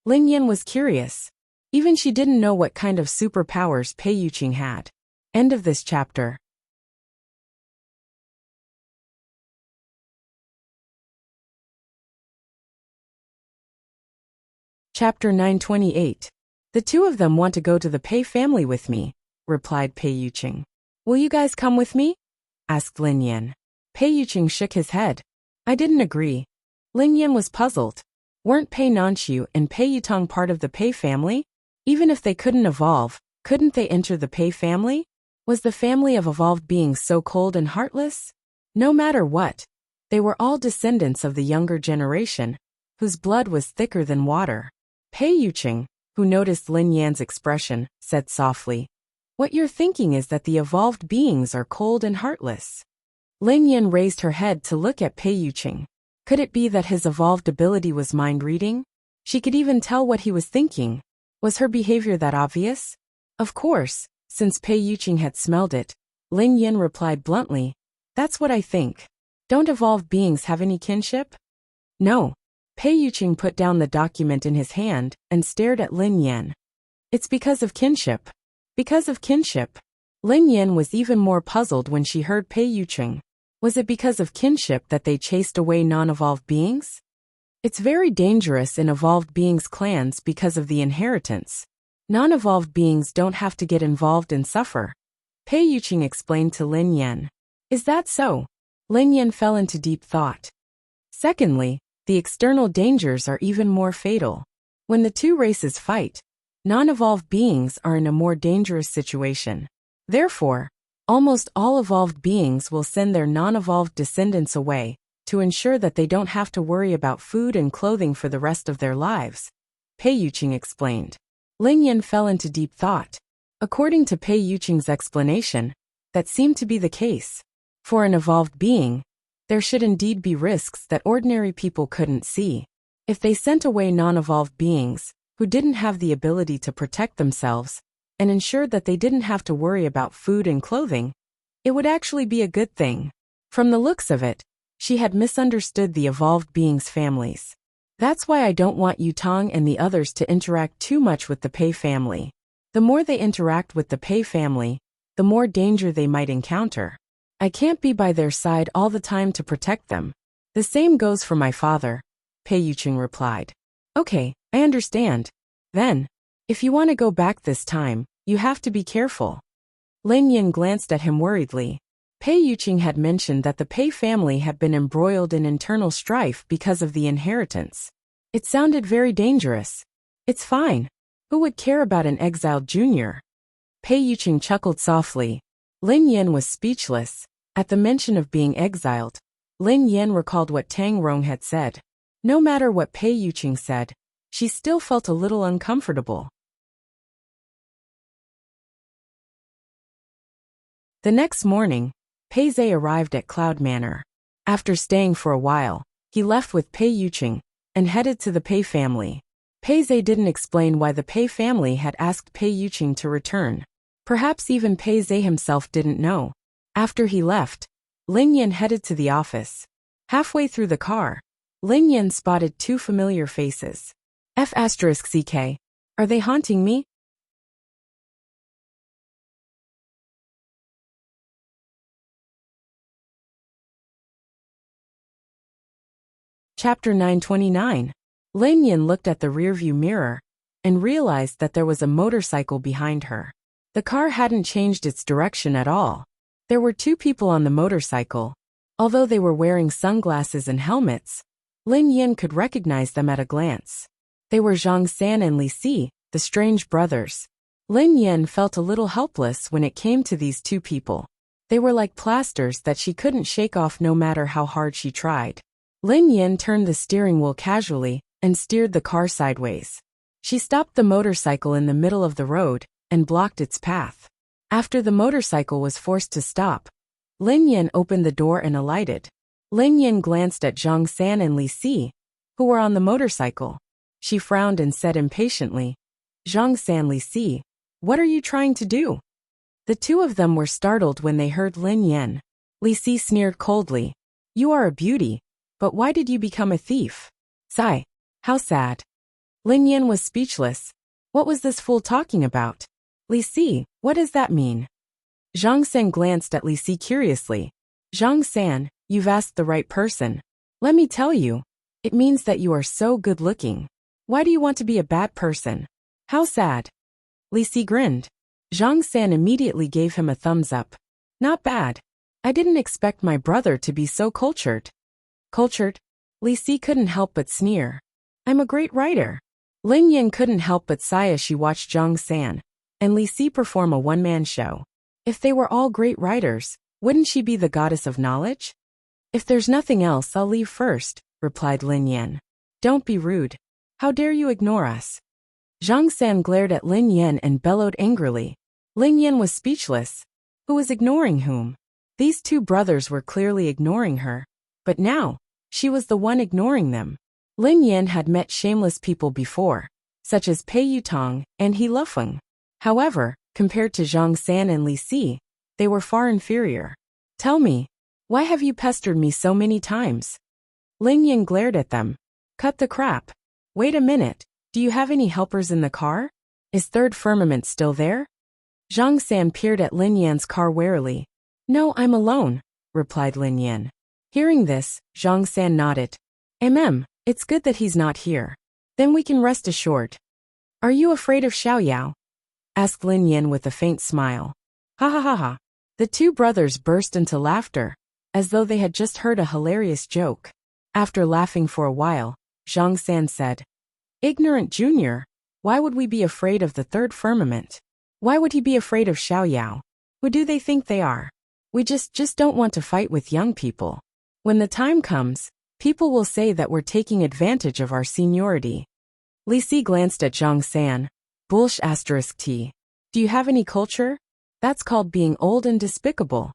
Lin Yin was curious. Even she didn't know what kind of superpowers Pei Yuqing had. End of this chapter. Chapter 928. The two of them want to go to the Pei family with me, replied Pei Yuqing. Will you guys come with me? Asked Lin Yin. Pei Yuqing shook his head. I didn't agree. Lin Yin was puzzled. Weren't Pei Nanshu and Pei Yutong part of the Pei family? Even if they couldn't evolve, couldn't they enter the Pei family? Was the family of evolved beings so cold and heartless? No matter what, they were all descendants of the younger generation, whose blood was thicker than water. Pei Yuqing, who noticed Lin Yan's expression, said softly, What you're thinking is that the evolved beings are cold and heartless. Lin Yan raised her head to look at Pei Yuqing. Could it be that his evolved ability was mind-reading? She could even tell what he was thinking. Was her behavior that obvious? Of course, since Pei Yuqing had smelled it, Lin Yan replied bluntly, That's what I think. Don't evolved beings have any kinship? No. Pei Yuqing put down the document in his hand and stared at Lin Yan. It's because of kinship. Because of kinship. Lin Yan was even more puzzled when she heard Pei Yuqing. Was it because of kinship that they chased away non-evolved beings? It's very dangerous in evolved beings' clans because of the inheritance. Non-evolved beings don't have to get involved and suffer. Pei Yuqing explained to Lin Yan. Is that so? Lin Yan fell into deep thought. Secondly, the external dangers are even more fatal. When the two races fight, non-evolved beings are in a more dangerous situation. Therefore, almost all evolved beings will send their non-evolved descendants away to ensure that they don't have to worry about food and clothing for the rest of their lives, Pei Yuqing explained. Lin Yan fell into deep thought. According to Pei Yuqing's explanation, that seemed to be the case. For an evolved being, there should indeed be risks that ordinary people couldn't see. If they sent away non-evolved beings, who didn't have the ability to protect themselves, and ensured that they didn't have to worry about food and clothing, it would actually be a good thing. From the looks of it, she had misunderstood the evolved beings' families. That's why I don't want Yutong and the others to interact too much with the Pei family. The more they interact with the Pei family, the more danger they might encounter. I can't be by their side all the time to protect them. The same goes for my father, Pei Yuqing replied. Okay, I understand. Then, if you want to go back this time, you have to be careful. Lin Yan glanced at him worriedly. Pei Yuqing had mentioned that the Pei family had been embroiled in internal strife because of the inheritance. It sounded very dangerous. It's fine. Who would care about an exiled junior? Pei Yuqing chuckled softly. Lin Yan was speechless. At the mention of being exiled, Lin Yan recalled what Tang Rong had said. No matter what Pei Yuqing said, she still felt a little uncomfortable. The next morning, Pei Zhe arrived at Cloud Manor. After staying for a while, he left with Pei Yuqing and headed to the Pei family. Pei Zhe didn't explain why the Pei family had asked Pei Yuqing to return. Perhaps even Pei Zhe himself didn't know. After he left, Lin Yan headed to the office. Halfway through the car, Lin Yan spotted two familiar faces. F***CK. Are they haunting me? Chapter 929. Lin Yan looked at the rearview mirror and realized that there was a motorcycle behind her. The car hadn't changed its direction at all. There were two people on the motorcycle. Although they were wearing sunglasses and helmets, Lin Yan could recognize them at a glance. They were Zhang San and Li Si, the strange brothers. Lin Yan felt a little helpless when it came to these two people. They were like plasters that she couldn't shake off no matter how hard she tried. Lin Yan turned the steering wheel casually and steered the car sideways. She stopped the motorcycle in the middle of the road and blocked its path. After the motorcycle was forced to stop, Lin Yan opened the door and alighted. Lin Yan glanced at Zhang San and Li Si, who were on the motorcycle. She frowned and said impatiently, "Zhang San, Li Si, what are you trying to do?" The two of them were startled when they heard Lin Yan. Li Si sneered coldly, "You are a beauty, but why did you become a thief?" Sigh. How sad. Lin Yan was speechless. What was this fool talking about? Li Si, what does that mean? Zhang San glanced at Li Si curiously. Zhang San, you've asked the right person. Let me tell you, it means that you are so good looking. Why do you want to be a bad person? How sad. Li Si grinned. Zhang San immediately gave him a thumbs up. Not bad. I didn't expect my brother to be so cultured. Cultured? Li Si couldn't help but sneer. I'm a great writer. Lin Yan couldn't help but sigh as she watched Zhang San and Li Si perform a one-man show. If they were all great writers, wouldn't she be the goddess of knowledge? If there's nothing else, I'll leave first, replied Lin Yan. Don't be rude. How dare you ignore us? Zhang San glared at Lin Yan and bellowed angrily. Lin Yan was speechless. Who was ignoring whom? These two brothers were clearly ignoring her. But now, she was the one ignoring them. Lin Yan had met shameless people before, such as Pei Yutong and He Lufeng. However, compared to Zhang San and Li Si, they were far inferior. Tell me, why have you pestered me so many times? Lin Yan glared at them. Cut the crap. Wait a minute, do you have any helpers in the car? Is Third Firmament still there? Zhang San peered at Lin Yan's car warily. No, I'm alone, replied Lin Yan. Hearing this, Zhang San nodded. It's good that he's not here. Then we can rest assured. Are you afraid of Xiao Yao? Asked Lin Yan with a faint smile. Ha ha ha ha. The two brothers burst into laughter, as though they had just heard a hilarious joke. After laughing for a while, Zhang San said, Ignorant junior, why would we be afraid of the Third Firmament? Why would he be afraid of Xiao Yao? Who do they think they are? We just don't want to fight with young people. When the time comes, people will say that we're taking advantage of our seniority. Li Si glanced at Zhang San. Bullsh *T. Do you have any culture? That's called being old and despicable.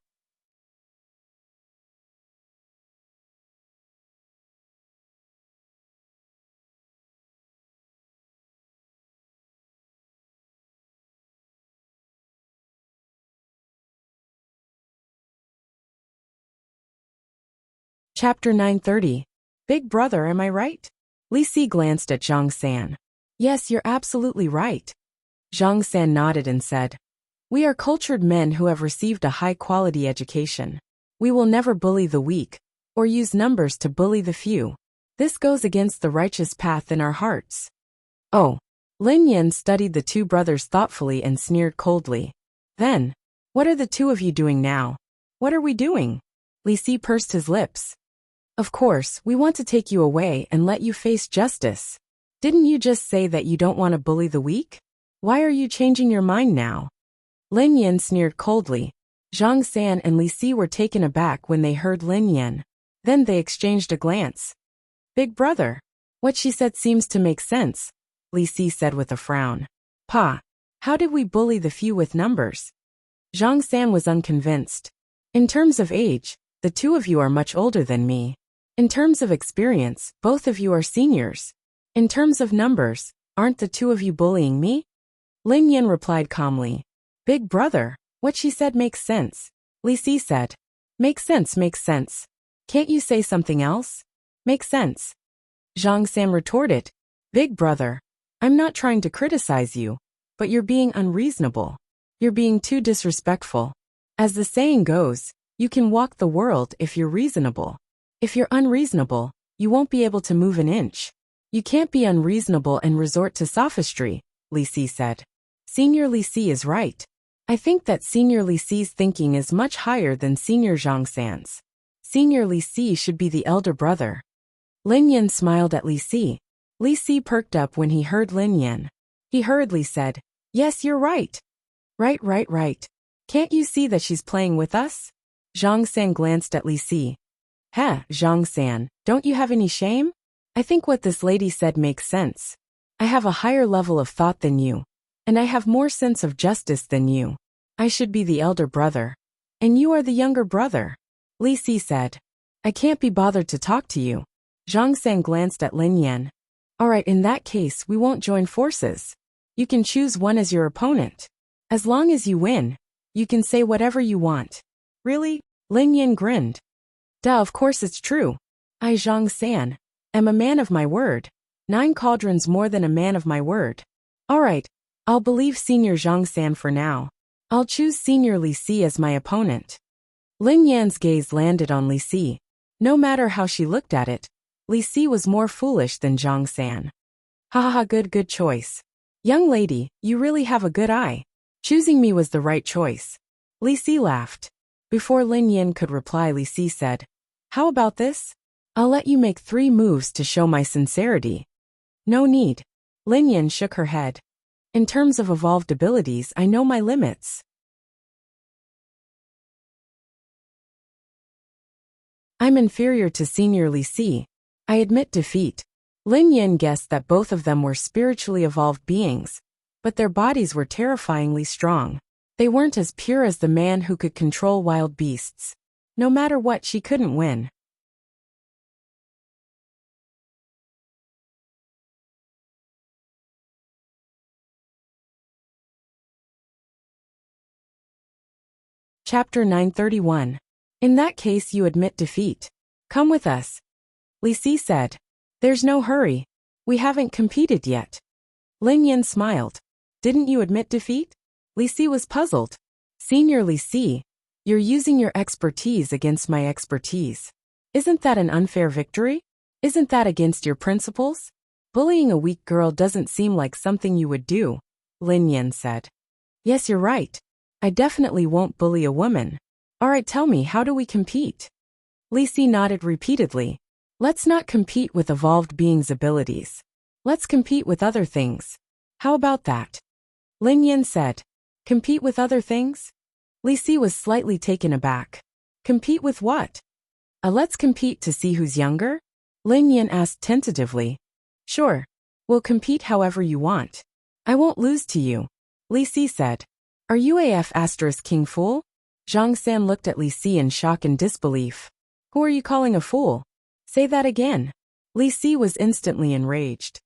Chapter 930. Big brother, am I right? Li Si glanced at Zhang San. Yes, you're absolutely right. Zhang San nodded and said, We are cultured men who have received a high-quality education. We will never bully the weak, or use numbers to bully the few. This goes against the righteous path in our hearts. Oh. Lin Yan studied the two brothers thoughtfully and sneered coldly. Then, what are the two of you doing now? What are we doing? Li Si pursed his lips. Of course, we want to take you away and let you face justice. Didn't you just say that you don't want to bully the weak? Why are you changing your mind now? Lin Yan sneered coldly. Zhang San and Li Si were taken aback when they heard Lin Yan. Then they exchanged a glance. Big brother. What she said seems to make sense, Li Si said with a frown. Pa, how did we bully the few with numbers? Zhang San was unconvinced. In terms of age, the two of you are much older than me. In terms of experience, both of you are seniors. In terms of numbers, aren't the two of you bullying me? Lin Yin replied calmly. Big brother, what she said makes sense. Li Si said. Makes sense, makes sense. Can't you say something else? Makes sense. Zhang San retorted. Big brother, I'm not trying to criticize you, but you're being unreasonable. You're being too disrespectful. As the saying goes, you can walk the world if you're reasonable. If you're unreasonable, you won't be able to move an inch. You can't be unreasonable and resort to sophistry, Li Si said. Senior Li Si is right. I think that Senior Li Si's thinking is much higher than Senior Zhang San's. Senior Li Si should be the elder brother. Lin Yin smiled at Li Si. Li Si perked up when he heard Lin Yin. He hurriedly said, Yes, you're right. Right. Can't you see that she's playing with us? Zhang San glanced at Li Si. Zhang San, don't you have any shame? I think what this lady said makes sense. I have a higher level of thought than you. And I have more sense of justice than you. I should be the elder brother. And you are the younger brother. Li Si said. I can't be bothered to talk to you. Zhang San glanced at Lin Yin. Alright, in that case, we won't join forces. You can choose one as your opponent. As long as you win, you can say whatever you want. Really? Lin Yin grinned. Duh, of course it's true. I, Zhang San, am a man of my word. 9 cauldrons more than a man of my word. Alright, I'll believe Senior Zhang San for now. I'll choose Senior Li Si as my opponent. Lin Yan's gaze landed on Li Si. No matter how she looked at it, Li Si was more foolish than Zhang San. Ha, good choice. Young lady, you really have a good eye. Choosing me was the right choice. Li Si laughed. Before Lin Yin could reply, Li Si said, How about this? I'll let you make 3 moves to show my sincerity. No need. Lin Yin shook her head. In terms of evolved abilities, I know my limits. I'm inferior to Senior Li Si. I admit defeat. Lin Yin guessed that both of them were spiritually evolved beings, but their bodies were terrifyingly strong. They weren't as pure as the man who could control wild beasts. No matter what, she couldn't win. Chapter 931. In that case, you admit defeat. Come with us. Li Si said. There's no hurry. We haven't competed yet. Lin Yin smiled. Didn't you admit defeat? Li Si was puzzled. Senior Li Si, you're using your expertise against my expertise. Isn't that an unfair victory? Isn't that against your principles? Bullying a weak girl doesn't seem like something you would do, Lin Yin said. Yes, you're right. I definitely won't bully a woman. Alright, tell me, how do we compete? Li Si nodded repeatedly. Let's not compete with evolved beings' abilities. Let's compete with other things. How about that? Lin Yin said. Compete with other things? Li Si was slightly taken aback. Compete with what? Let's compete to see who's younger? Lin Yin asked tentatively. Sure. We'll compete however you want. I won't lose to you. Li Si said. Are you AF * king fool? Zhang San looked at Li Si in shock and disbelief. Who are you calling a fool? Say that again. Li Si was instantly enraged.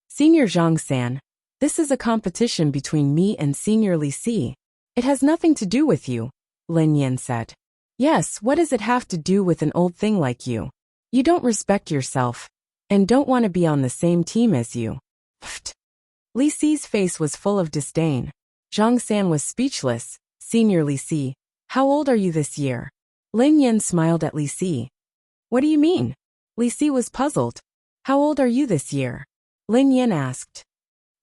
Senior Zhang San, this is a competition between me and Senior Li Si. It has nothing to do with you, Lin Yin said. Yes, what does it have to do with an old thing like you? You don't respect yourself, and don't want to be on the same team as you. Pfft. Li Si's face was full of disdain. Zhang San was speechless. Senior Li Si, how old are you this year? Lin Yin smiled at Li Si. What do you mean? Li Si was puzzled. How old are you this year? Lin Yin asked.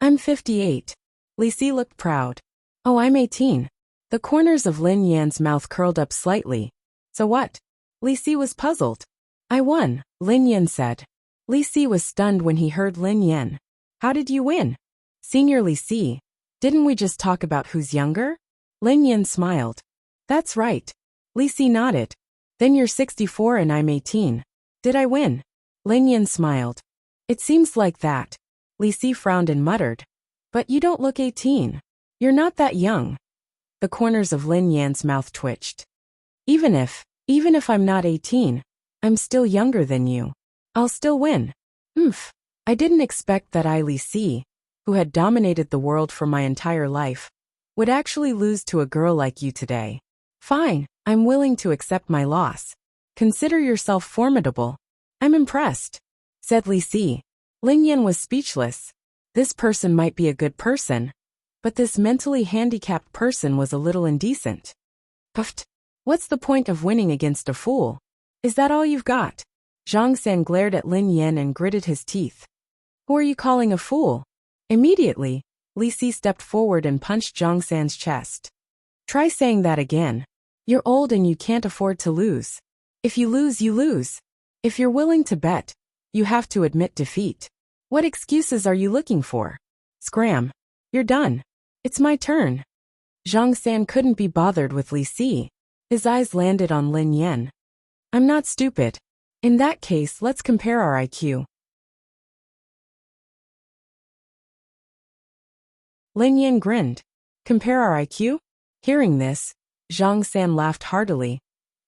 I'm 58. Li Si looked proud. Oh, I'm 18. The corners of Lin Yan's mouth curled up slightly. So what? Li Si was puzzled. I won, Lin Yin said. Li Si was stunned when he heard Lin Yin. How did you win? Senior Li Si, didn't we just talk about who's younger? Lin Yin smiled. That's right. Li Si nodded. Then you're 64 and I'm 18. Did I win? Lin Yan smiled. It seems like that. Li Si frowned and muttered. But you don't look 18. You're not that young. The corners of Lin Yan's mouth twitched. Even if I'm not 18, I'm still younger than you. I'll still win. Oomph. I didn't expect that I, Li Si, who had dominated the world for my entire life, would actually lose to a girl like you today. Fine, I'm willing to accept my loss. Consider yourself formidable. I'm impressed, said Li Si. Lin Yan was speechless. This person might be a good person, but this mentally handicapped person was a little indecent. Puffed. What's the point of winning against a fool? Is that all you've got? Zhang San glared at Lin Yan and gritted his teeth. Who are you calling a fool? Immediately, Li Si stepped forward and punched Zhang San's chest. Try saying that again. You're old and you can't afford to lose. If you lose, you lose. If you're willing to bet, you have to admit defeat. What excuses are you looking for? Scram. You're done. It's my turn. Zhang San couldn't be bothered with Li Si. His eyes landed on Lin Yan. I'm not stupid. In that case, let's compare our IQ. Lin Yan grinned. Compare our IQ? Hearing this, Zhang San laughed heartily.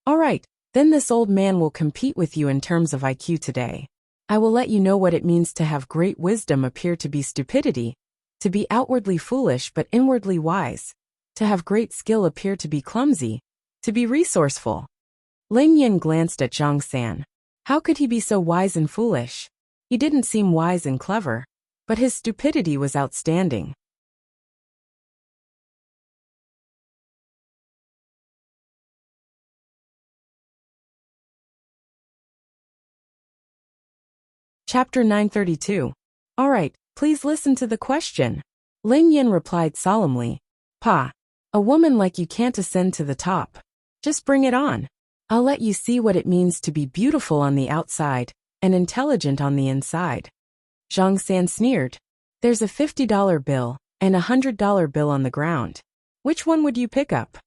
All right, then this old man will compete with you in terms of IQ today. I will let you know what it means to have great wisdom appear to be stupidity, to be outwardly foolish but inwardly wise, to have great skill appear to be clumsy, to be resourceful. Lin Yan glanced at Zhang San. How could he be so wise and foolish? He didn't seem wise and clever, but his stupidity was outstanding. Chapter 932. All right, please listen to the question. Lin Yan replied solemnly. Pa, a woman like you can't ascend to the top. Just bring it on. I'll let you see what it means to be beautiful on the outside and intelligent on the inside. Zhang San sneered. There's a $50 bill and a $100 bill on the ground. Which one would you pick up?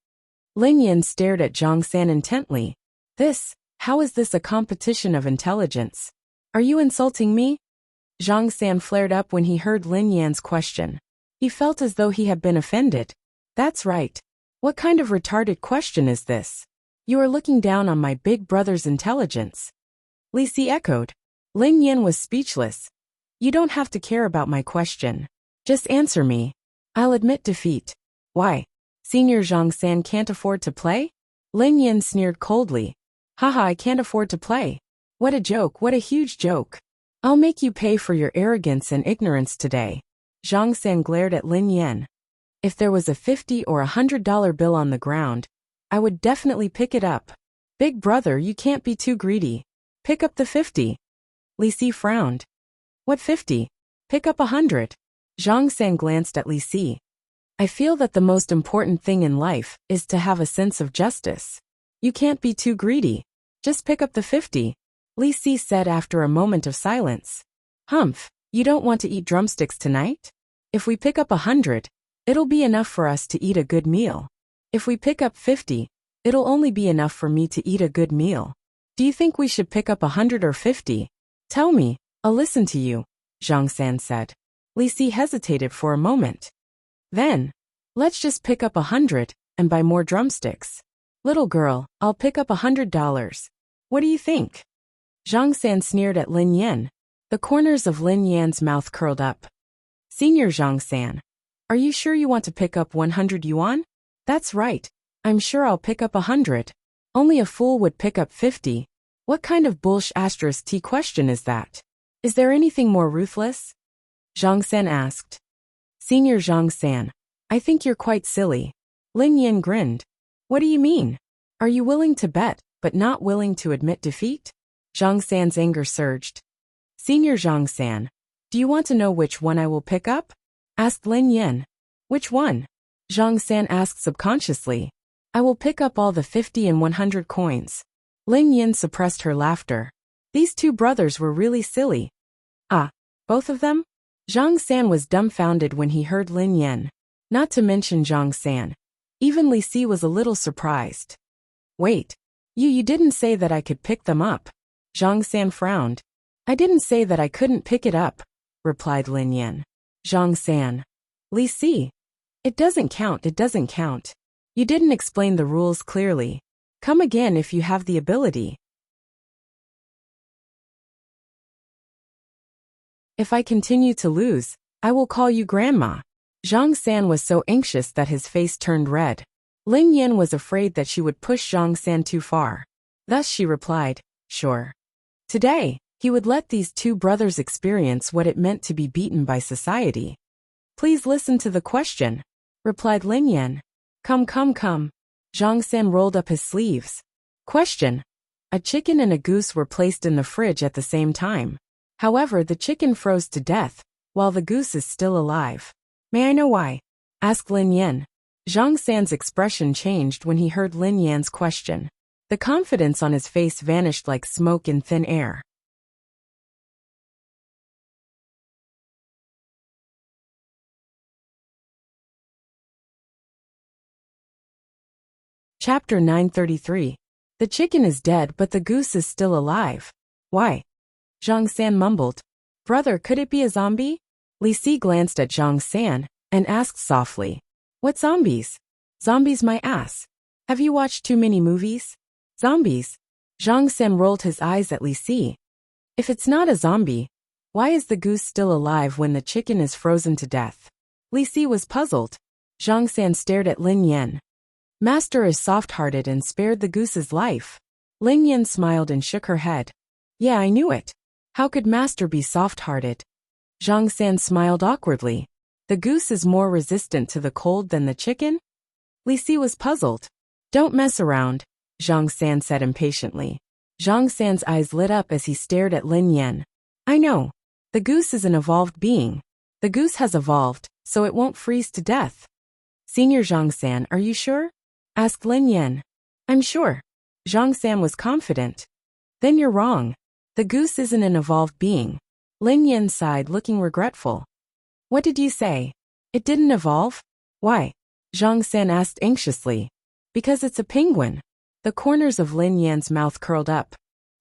Lin Yan stared at Zhang San intently. How is this a competition of intelligence? Are you insulting me? Zhang San flared up when he heard Lin Yan's question. He felt as though he had been offended. That's right. What kind of retarded question is this? You are looking down on my big brother's intelligence. Li Si echoed. Lin Yan was speechless. You don't have to care about my question. Just answer me. I'll admit defeat. Why? Senior Zhang San can't afford to play? Lin Yan sneered coldly. Haha, I can't afford to play. What a joke, what a huge joke. I'll make you pay for your arrogance and ignorance today. Zhang San glared at Lin Yan. If there was a $50 or $100 bill on the ground, I would definitely pick it up. Big brother, you can't be too greedy. Pick up the 50. Li Si frowned. What 50? Pick up 100. Zhang San glanced at Li Si. I feel that the most important thing in life is to have a sense of justice. You can't be too greedy. Just pick up the 50. Li Si said after a moment of silence. Humph, you don't want to eat drumsticks tonight? If we pick up 100, it'll be enough for us to eat a good meal. If we pick up 50, it'll only be enough for me to eat a good meal. Do you think we should pick up 100 or 50? Tell me, I'll listen to you, Zhang San said. Li Si hesitated for a moment. Then, let's just pick up 100 and buy more drumsticks. Little girl, I'll pick up $100. What do you think? Zhang San sneered at Lin Yan. The corners of Lin Yan's mouth curled up. Senior Zhang San, are you sure you want to pick up 100 yuan? That's right. I'm sure I'll pick up 100. Only a fool would pick up 50. What kind of bullsh*t question is that? Is there anything more ruthless? Zhang San asked. Senior Zhang San, I think you're quite silly. Lin Yan grinned. What do you mean? Are you willing to bet, but not willing to admit defeat? Zhang San's anger surged. Senior Zhang San, do you want to know which one I will pick up? Asked Lin Yan. Which one? Zhang San asked subconsciously. I will pick up all the 50 and 100 coins. Lin Yan suppressed her laughter. These two brothers were really silly. Ah, both of them? Zhang San was dumbfounded when he heard Lin Yan. Not to mention Zhang San. Even Li Si was a little surprised. Wait. You didn't say that I could pick them up. Zhang San frowned. I didn't say that I couldn't pick it up, replied Lin Yan. Zhang San. Li Si. It doesn't count, it doesn't count. You didn't explain the rules clearly. Come again if you have the ability. If I continue to lose, I will call you grandma. Zhang San was so anxious that his face turned red. Lin Yan was afraid that she would push Zhang San too far. Thus she replied, sure. Today, he would let these two brothers experience what it meant to be beaten by society. Please listen to the question, replied Lin Yan. Come. Zhang San rolled up his sleeves. Question. A chicken and a goose were placed in the fridge at the same time. However, the chicken froze to death, while the goose is still alive. May I know why? Asked Lin Yan. Zhang San's expression changed when he heard Lin Yan's question. The confidence on his face vanished like smoke in thin air. Chapter 933. The chicken is dead but the goose is still alive. Why? Zhang San mumbled. Brother, could it be a zombie? Li Si glanced at Zhang San and asked softly. What zombies? Zombies my ass. Have you watched too many movies? Zombies. Zhang San rolled his eyes at Li Si. If it's not a zombie, why is the goose still alive when the chicken is frozen to death? Li Si was puzzled. Zhang San stared at Lin Yan. Master is soft-hearted and spared the goose's life. Lin Yan smiled and shook her head. Yeah, I knew it. How could Master be soft-hearted? Zhang San smiled awkwardly. The goose is more resistant to the cold than the chicken? Li Si was puzzled. Don't mess around, Zhang San said impatiently. Zhang San's eyes lit up as he stared at Lin Yan. I know. The goose is an evolved being. The goose has evolved, so it won't freeze to death. Senior Zhang San, are you sure? Asked Lin Yan. I'm sure. Zhang San was confident. Then you're wrong. The goose isn't an evolved being. Lin Yan sighed, looking regretful. What did you say? It didn't evolve? Why? Zhang San asked anxiously. Because it's a penguin. The corners of Lin Yan's mouth curled up.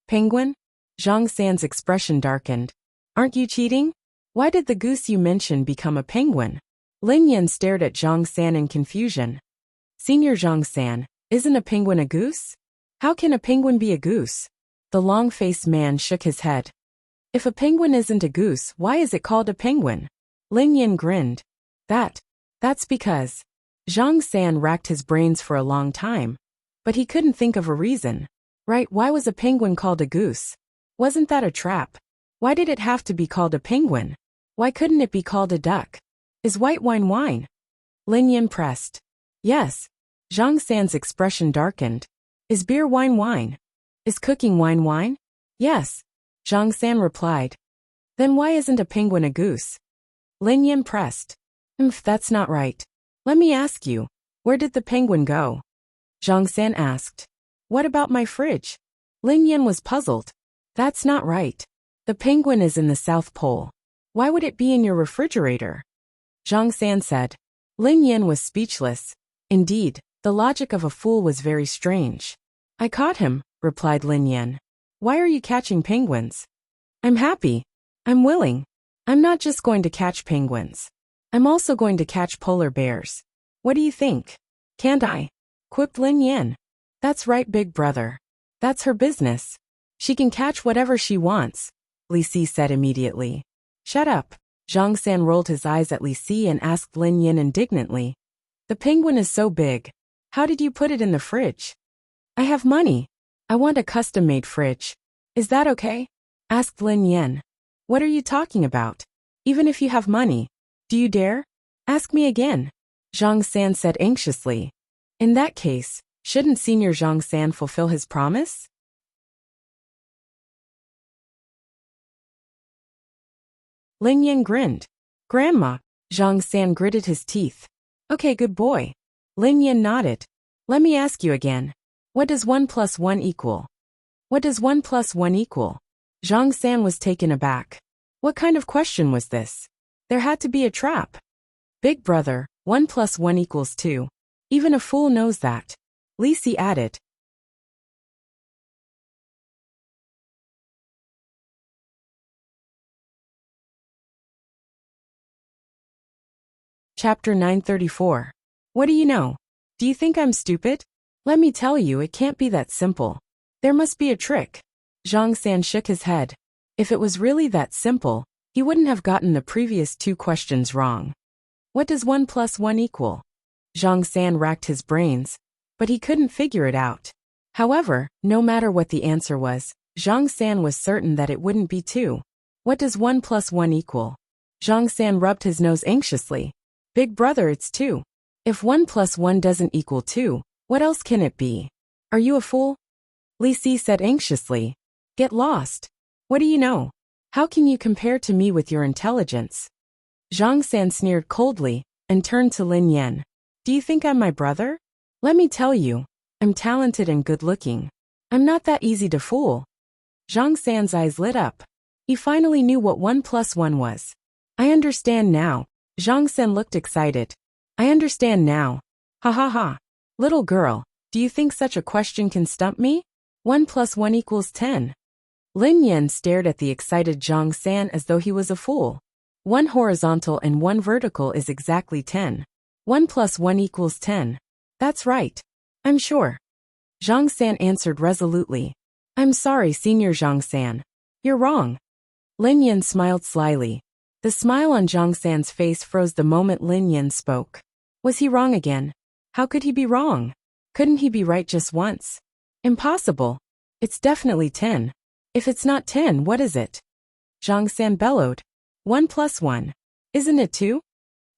Penguin? Zhang San's expression darkened. Aren't you cheating? Why did the goose you mentioned become a penguin? Lin Yan stared at Zhang San in confusion. Senior Zhang San, isn't a penguin a goose? How can a penguin be a goose? The long-faced man shook his head. If a penguin isn't a goose, why is it called a penguin? Lin Yan grinned. That's because. Zhang San racked his brains for a long time, but he couldn't think of a reason. Right, why was a penguin called a goose? Wasn't that a trap? Why did it have to be called a penguin? Why couldn't it be called a duck? Is white wine wine? Lin Yan pressed. Yes. Zhang San's expression darkened. Is beer wine wine? Is cooking wine wine? Yes. Zhang San replied. Then why isn't a penguin a goose? Lin Yan pressed. That's not right. Let me ask you, where did the penguin go? Zhang San asked. What about my fridge? Lin Yan was puzzled. That's not right. The penguin is in the South Pole. Why would it be in your refrigerator? Zhang San said. Lin Yan was speechless. Indeed, the logic of a fool was very strange. I caught him, replied Lin Yan. Why are you catching penguins? I'm happy. I'm willing. I'm not just going to catch penguins. I'm also going to catch polar bears. What do you think? Can't I? Quipped Lin Yan. That's right, big brother. That's her business. She can catch whatever she wants, Li Si said immediately. Shut up. Zhang San rolled his eyes at Li Si and asked Lin Yan indignantly. The penguin is so big. How did you put it in the fridge? I have money. I want a custom-made fridge. Is that okay? Asked Lin Yan. What are you talking about? Even if you have money, do you dare? Ask me again. Zhang San said anxiously. In that case, shouldn't Senior Zhang San fulfill his promise? Lin Yan grinned. Grandma. Zhang San gritted his teeth. Okay, good boy. Lin Yan nodded. Let me ask you again. What does 1 + 1 equal? What does 1 + 1 equal? Zhang San was taken aback. What kind of question was this? There had to be a trap. Big brother, 1 + 1 equals 2. Even a fool knows that. Li Si added. Chapter 934. What do you know? Do you think I'm stupid? Let me tell you, it can't be that simple. There must be a trick. Zhang San shook his head. If it was really that simple, he wouldn't have gotten the previous 2 questions wrong. What does 1 plus 1 equal? Zhang San racked his brains, but he couldn't figure it out. However, no matter what the answer was, Zhang San was certain that it wouldn't be 2. What does 1 plus 1 equal? Zhang San rubbed his nose anxiously. Big brother, it's 2. If 1 plus 1 doesn't equal 2, what else can it be? Are you a fool? Li Si said anxiously. Get lost. What do you know? How can you compare to me with your intelligence? Zhang San sneered coldly and turned to Lin Yan. Do you think I'm my brother? Let me tell you, I'm talented and good-looking. I'm not that easy to fool. Zhang San's eyes lit up. He finally knew what 1 plus 1 was. I understand now. Zhang San looked excited. I understand now. Ha ha ha. Little girl, do you think such a question can stump me? 1 plus 1 equals 10. Lin Yan stared at the excited Zhang San as though he was a fool. 1 horizontal and 1 vertical is exactly 10. 1 plus 1 equals 10. That's right. I'm sure. Zhang San answered resolutely. I'm sorry, Senior Zhang San. You're wrong. Lin Yan smiled slyly. The smile on Zhang San's face froze the moment Lin Yan spoke. Was he wrong again? How could he be wrong? Couldn't he be right just once? Impossible. It's definitely 10. If it's not 10, what is it? Zhang San bellowed. 1 plus 1. Isn't it 2?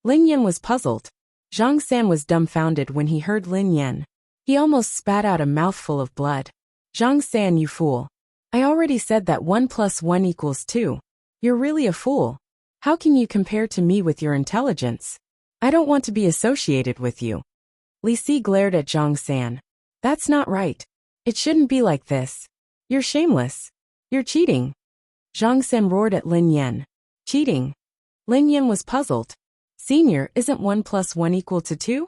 Lin Yan was puzzled. Zhang San was dumbfounded when he heard Lin Yan. He almost spat out a mouthful of blood. Zhang San, you fool. I already said that 1 plus 1 equals 2. You're really a fool. How can you compare to me with your intelligence? I don't want to be associated with you. Li Si glared at Zhang San. That's not right. It shouldn't be like this. You're shameless. You're cheating. Zhang San roared at Lin Yan. Cheating? Lin Yan was puzzled. Senior, isn't 1 plus 1 equal to 2?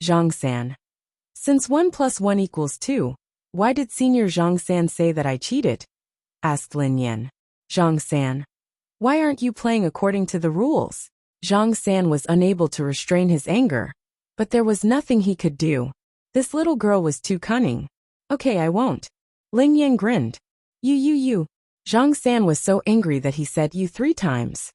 Zhang San. Since 1 plus 1 equals 2, why did Senior Zhang San say that I cheated? Asked Lin Yan. Zhang San. Why aren't you playing according to the rules? Zhang San was unable to restrain his anger. But there was nothing he could do. This little girl was too cunning. Okay, I won't. Lin Yan grinned. You. Zhang San was so angry that he said you 3 times.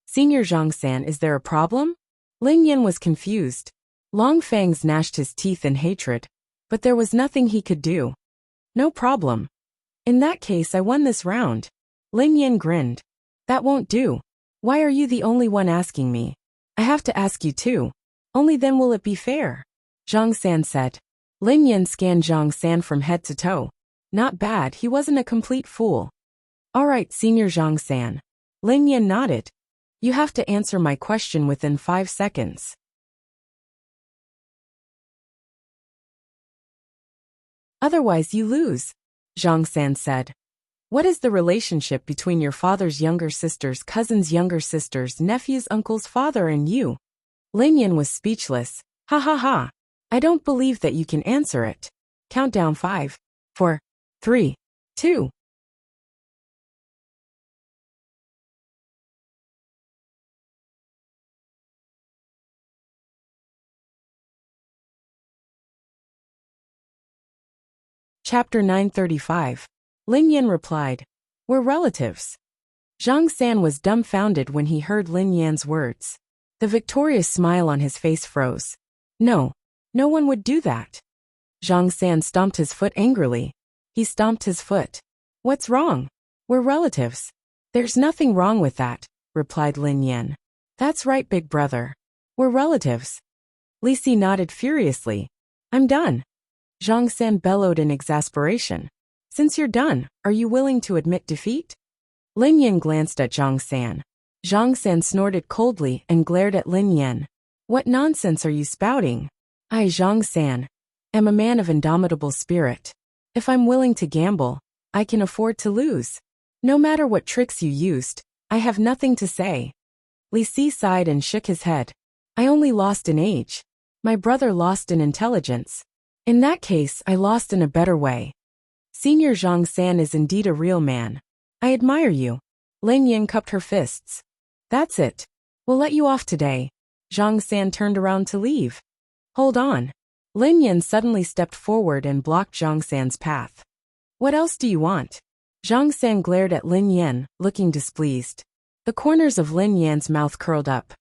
Senior Zhang San, is there a problem? Lin Yan was confused. Long Fangs gnashed his teeth in hatred. But there was nothing he could do. No problem. In that case, I won this round. Lin Yan grinned. That won't do. Why are you the only one asking me? I have to ask you too. Only then will it be fair. Zhang San said. Lin Yan scanned Zhang San from head to toe. Not bad, he wasn't a complete fool. All right, Senior Zhang San. Lin Yan nodded. You have to answer my question within 5 seconds. Otherwise you lose, Zhang San said. What is the relationship between your father's younger sister's cousin's younger sister's nephew's uncle's father and you? Lin Yan was speechless. Ha ha ha. I don't believe that you can answer it. Countdown 5, 4, 3, 2. Chapter 935. Lin Yan replied. We're relatives. Zhang San was dumbfounded when he heard Lin Yan's words. The victorious smile on his face froze. No one would do that. Zhang San stomped his foot angrily. He stomped his foot. What's wrong? We're relatives. There's nothing wrong with that, replied Lin Yan. That's right, big brother. We're relatives. Li Si nodded furiously. I'm done. Zhang San bellowed in exasperation. Since you're done, are you willing to admit defeat? Lin Yan glanced at Zhang San. Zhang San snorted coldly and glared at Lin Yan. What nonsense are you spouting? I, Zhang San, am a man of indomitable spirit. If I'm willing to gamble, I can afford to lose. No matter what tricks you used, I have nothing to say. Li Si sighed and shook his head. I only lost in age. My brother lost in intelligence. In that case, I lost in a better way. Senior Zhang San is indeed a real man. I admire you. Lin Yan cupped her fists. That's it. We'll let you off today. Zhang San turned around to leave. Hold on. Lin Yan suddenly stepped forward and blocked Zhang San's path. What else do you want? Zhang San glared at Lin Yan, looking displeased. The corners of Lin Yan's mouth curled up.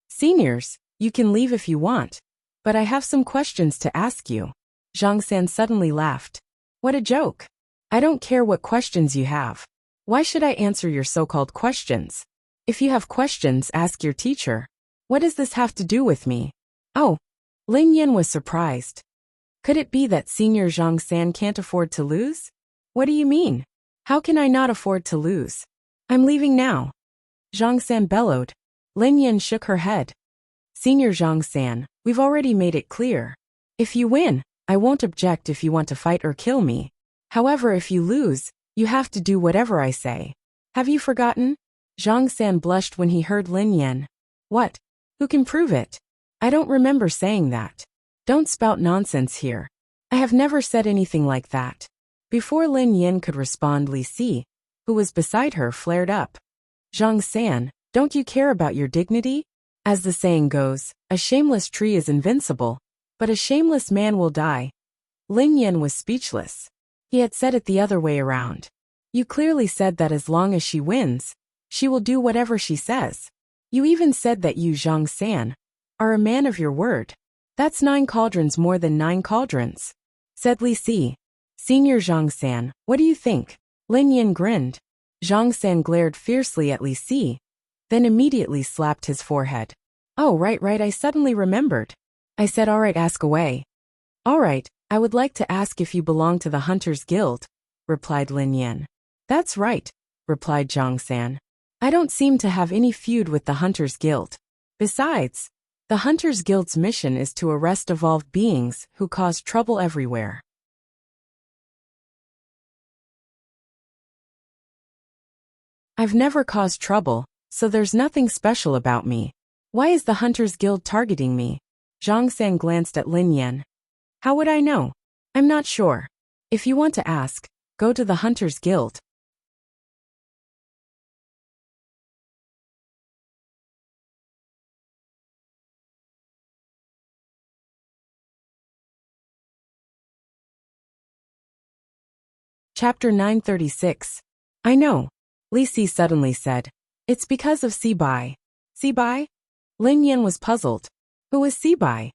Seniors, you can leave if you want, but I have some questions to ask you. Zhang San suddenly laughed. What a joke. I don't care what questions you have. Why should I answer your so-called questions? If you have questions, ask your teacher. What does this have to do with me? Oh. Lin Yan was surprised. Could it be that Senior Zhang San can't afford to lose? What do you mean? How can I not afford to lose? I'm leaving now. Zhang San bellowed. Lin Yan shook her head. Senior Zhang San, we've already made it clear. If you win, I won't object if you want to fight or kill me. However, if you lose, you have to do whatever I say. Have you forgotten? Zhang San blushed when he heard Lin Yan. What? Who can prove it? I don't remember saying that. Don't spout nonsense here. I have never said anything like that. Before Lin Yan could respond, Li Si, who was beside her, flared up. Zhang San, don't you care about your dignity? As the saying goes, a shameless tree is invincible, but a shameless man will die. Lin Yan was speechless. He had said it the other way around. You clearly said that as long as she wins, she will do whatever she says. You even said that you, Zhang San, are a man of your word. That's 9 cauldrons more than 9 cauldrons, said Li Si. Senior Zhang San, what do you think? Lin Yan grinned. Zhang San glared fiercely at Li Si, then immediately slapped his forehead. Oh, right, I suddenly remembered. I said all right, ask away. All right, I would like to ask if you belong to the Hunters Guild, replied Lin Yan. That's right, replied Zhang San. I don't seem to have any feud with the Hunters Guild. Besides, the Hunters Guild's mission is to arrest evolved beings who cause trouble everywhere. I've never caused trouble, so there's nothing special about me. Why is the Hunters Guild targeting me? Zhang San glanced at Lin Yan. How would I know? I'm not sure. If you want to ask, go to the Hunters Guild. Chapter 936. I know. Li Si suddenly said. It's because of Sibai. Sibai? Lin Yan was puzzled. Who is Sibai?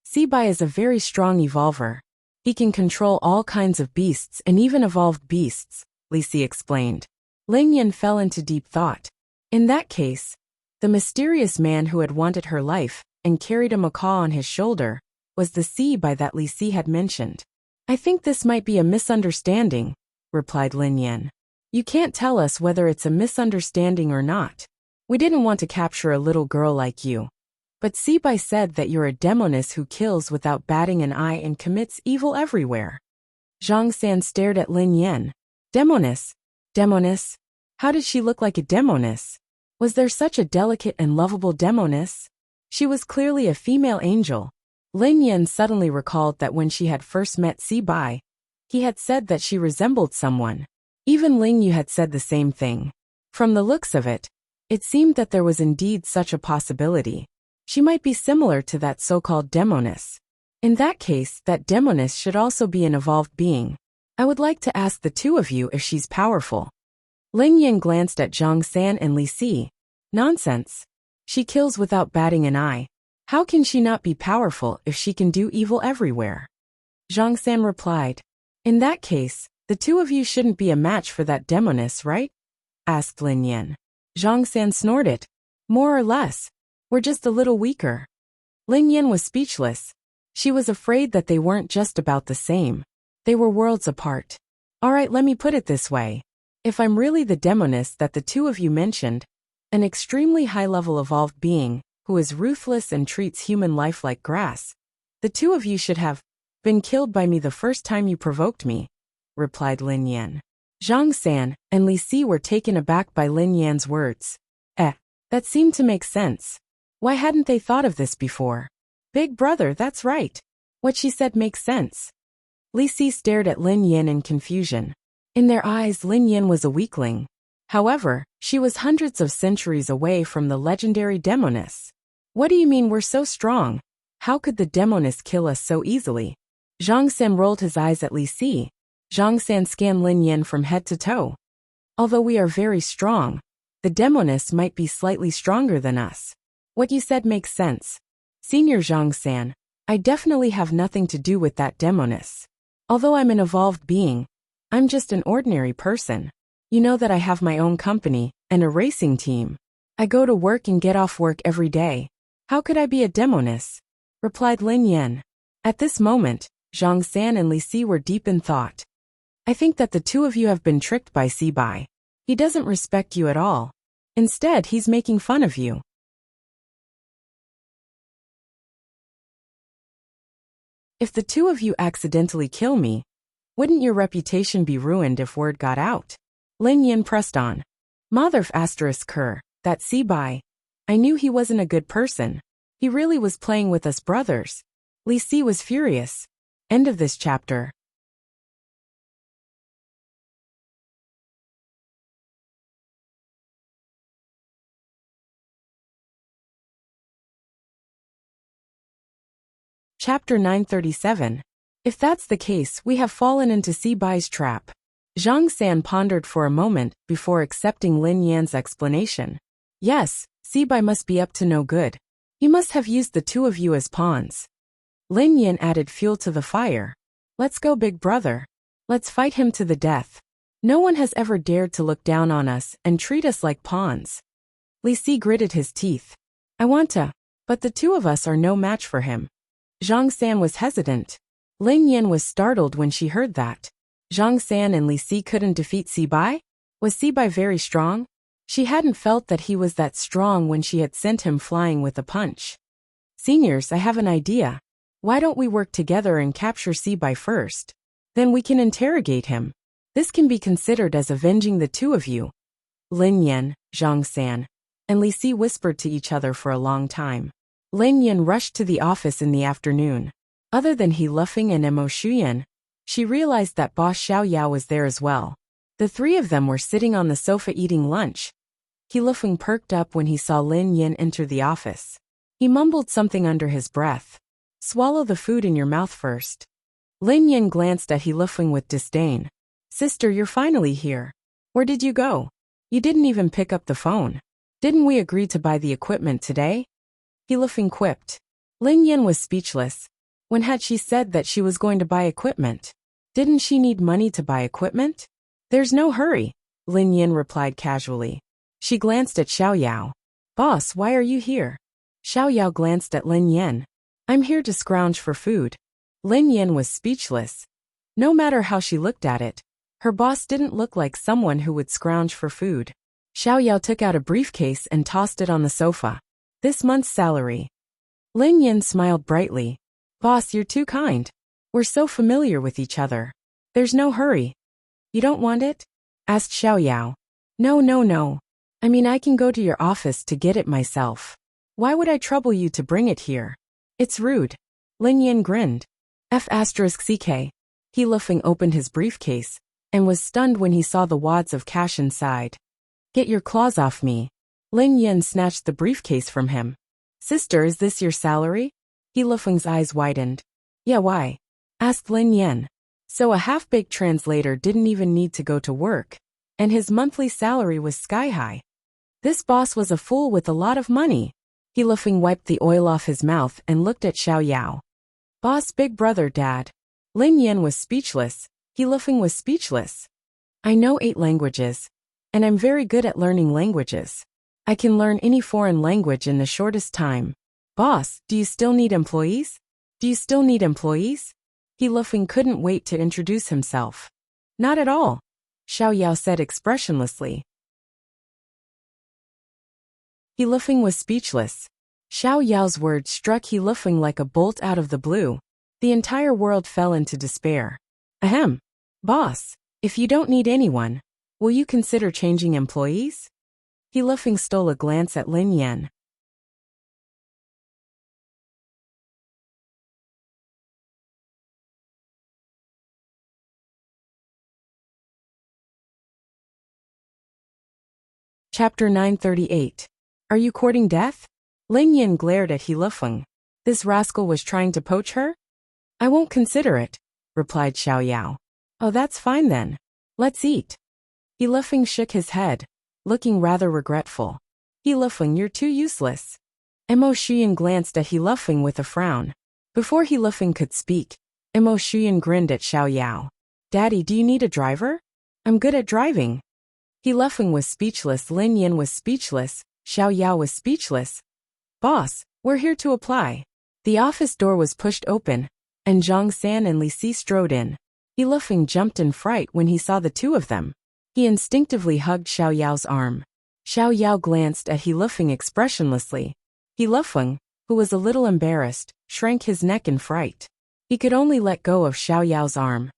Sibai is a very strong evolver. He can control all kinds of beasts and even evolved beasts, Li Si explained. Lin Yan fell into deep thought. In that case, the mysterious man who had wanted her life and carried a macaw on his shoulder was the Sibai that Li Si had mentioned. I think this might be a misunderstanding, replied Lin Yan. You can't tell us whether it's a misunderstanding or not. We didn't want to capture a little girl like you. But Sibai said that you're a demoness who kills without batting an eye and commits evil everywhere. Zhang San stared at Lin Yan. Demoness? Demoness? How did she look like a demoness? Was there such a delicate and lovable demoness? She was clearly a female angel. Lin Yan suddenly recalled that when she had first met Sibai, he had said that she resembled someone. Even Ling Yu had said the same thing. From the looks of it, it seemed that there was indeed such a possibility. She might be similar to that so-called demoness. In that case, that demoness should also be an evolved being. I would like to ask the two of you if she's powerful. Ling Yan glanced at Zhang San and Li Si. Nonsense. She kills without batting an eye. How can she not be powerful if she can do evil everywhere? Zhang San replied. In that case, the two of you shouldn't be a match for that demoness, right? Asked Lin Yan. Zhang San snorted. More or less. We're just a little weaker. Lin Yan was speechless. She was afraid that they weren't just about the same. They were worlds apart. All right, let me put it this way. If I'm really the demoness that the two of you mentioned, an extremely high-level evolved being who is ruthless and treats human life like grass, the two of you should have been killed by me the first time you provoked me, replied Lin Yan. Zhang San and Li Si were taken aback by Lin Yan's words. That seemed to make sense. Why hadn't they thought of this before? Big brother, that's right. What she said makes sense. Li Si stared at Lin Yan in confusion. In their eyes, Lin Yan was a weakling. However, she was hundreds of centuries away from the legendary demoness. What do you mean we're so strong? How could the demoness kill us so easily? Zhang San rolled his eyes at Li Si. Zhang San scanned Lin Yan from head to toe. Although we are very strong, the demoness might be slightly stronger than us. What you said makes sense. Senior Zhang San, I definitely have nothing to do with that demoness. Although I'm an evolved being, I'm just an ordinary person. You know that I have my own company and a racing team. I go to work and get off work every day. How could I be a demoness? Replied Lin Yan. At this moment, Zhang San and Li Si were deep in thought. I think that the two of you have been tricked by Si Bai. He doesn't respect you at all. Instead, he's making fun of you. If the two of you accidentally kill me, wouldn't your reputation be ruined if word got out? Lin Yan pressed on. Motherf asterisk her, that Si Bai. I knew he wasn't a good person. He really was playing with us brothers. Li Si was furious. End of this chapter. Chapter 937. If that's the case, we have fallen into Si Bai's trap. Zhang San pondered for a moment before accepting Lin Yan's explanation. Yes, Si Bai must be up to no good. He must have used the two of you as pawns. Lin Yan added fuel to the fire. Let's go, big brother. Let's fight him to the death. No one has ever dared to look down on us and treat us like pawns. Li Si gritted his teeth. I want to, but the two of us are no match for him. Zhang San was hesitant. Lin Yan was startled when she heard that. Zhang San and Li Si couldn't defeat Si Bai? Was Si Bai very strong? She hadn't felt that he was that strong when she had sent him flying with a punch. Seniors, I have an idea. Why don't we work together and capture Si Bai first? Then we can interrogate him. This can be considered as avenging the two of you. Lin Yan, Zhang San, and Li Si whispered to each other for a long time. Lin Yan rushed to the office in the afternoon. Other than He Lufeng and Mo Shuyan, she realized that boss Xiao Yao was there as well. The three of them were sitting on the sofa eating lunch. He Lufeng perked up when he saw Lin Yan enter the office. He mumbled something under his breath. Swallow the food in your mouth first. Lin Yan glanced at He Lufeng with disdain. Sister, you're finally here. Where did you go? You didn't even pick up the phone. Didn't we agree to buy the equipment today? He Lufeng quipped. Lin Yan was speechless. When had she said that she was going to buy equipment? Didn't she need money to buy equipment? There's no hurry, Lin Yan replied casually. She glanced at Xiao Yao. Boss, why are you here? Xiao Yao glanced at Lin Yan. I'm here to scrounge for food. Lin Yan was speechless. No matter how she looked at it, her boss didn't look like someone who would scrounge for food. Xiao Yao took out a briefcase and tossed it on the sofa. This month's salary. Lin Yan smiled brightly. Boss, you're too kind. We're so familiar with each other. There's no hurry. You don't want it? Asked Xiao Yao. No. I mean, I can go to your office to get it myself. Why would I trouble you to bring it here? It's rude. Lin Yan grinned. F***ck. He Lufeng opened his briefcase and was stunned when he saw the wads of cash inside. Get your claws off me. Lin Yan snatched the briefcase from him. Sister, is this your salary? He Lufeng's eyes widened. Yeah, why? Asked Lin Yan. So a half-baked translator didn't even need to go to work, and his monthly salary was sky-high. This boss was a fool with a lot of money. He Lufeng wiped the oil off his mouth and looked at Xiao Yao. Boss, big brother, dad. Lin Yan was speechless. He Lufeng was speechless. I know 8 languages, and I'm very good at learning languages. I can learn any foreign language in the shortest time. Boss, do you still need employees? He Lufeng couldn't wait to introduce himself. Not at all, Xiao Yao said expressionlessly. He Lufeng was speechless. Xiao Yao's words struck He Lufeng like a bolt out of the blue. The entire world fell into despair. Ahem. Boss, if you don't need anyone, will you consider changing employees? He Lufeng stole a glance at Lin Yan. Chapter 938. Are you courting death? Lin Yin glared at He Lifeng. This rascal was trying to poach her? I won't consider it, replied Xiao Yao. Oh, that's fine then. Let's eat. He Lifeng shook his head, looking rather regretful. He Lifeng, you're too useless. Mo Shuyan glanced at He Lifeng with a frown. Before He Lifeng could speak, Mo Shuyan grinned at Xiao Yao. Daddy, do you need a driver? I'm good at driving. He Lifeng was speechless, Lin Yin was speechless, Xiao Yao was speechless. Boss, we're here to apply. The office door was pushed open, and Zhang San and Li Si strode in. He Lifeng jumped in fright when he saw the two of them. He instinctively hugged Xiao Yao's arm. Xiao Yao glanced at He Lifeng expressionlessly. He Lifeng, who was a little embarrassed, shrank his neck in fright. He could only let go of Xiao Yao's arm.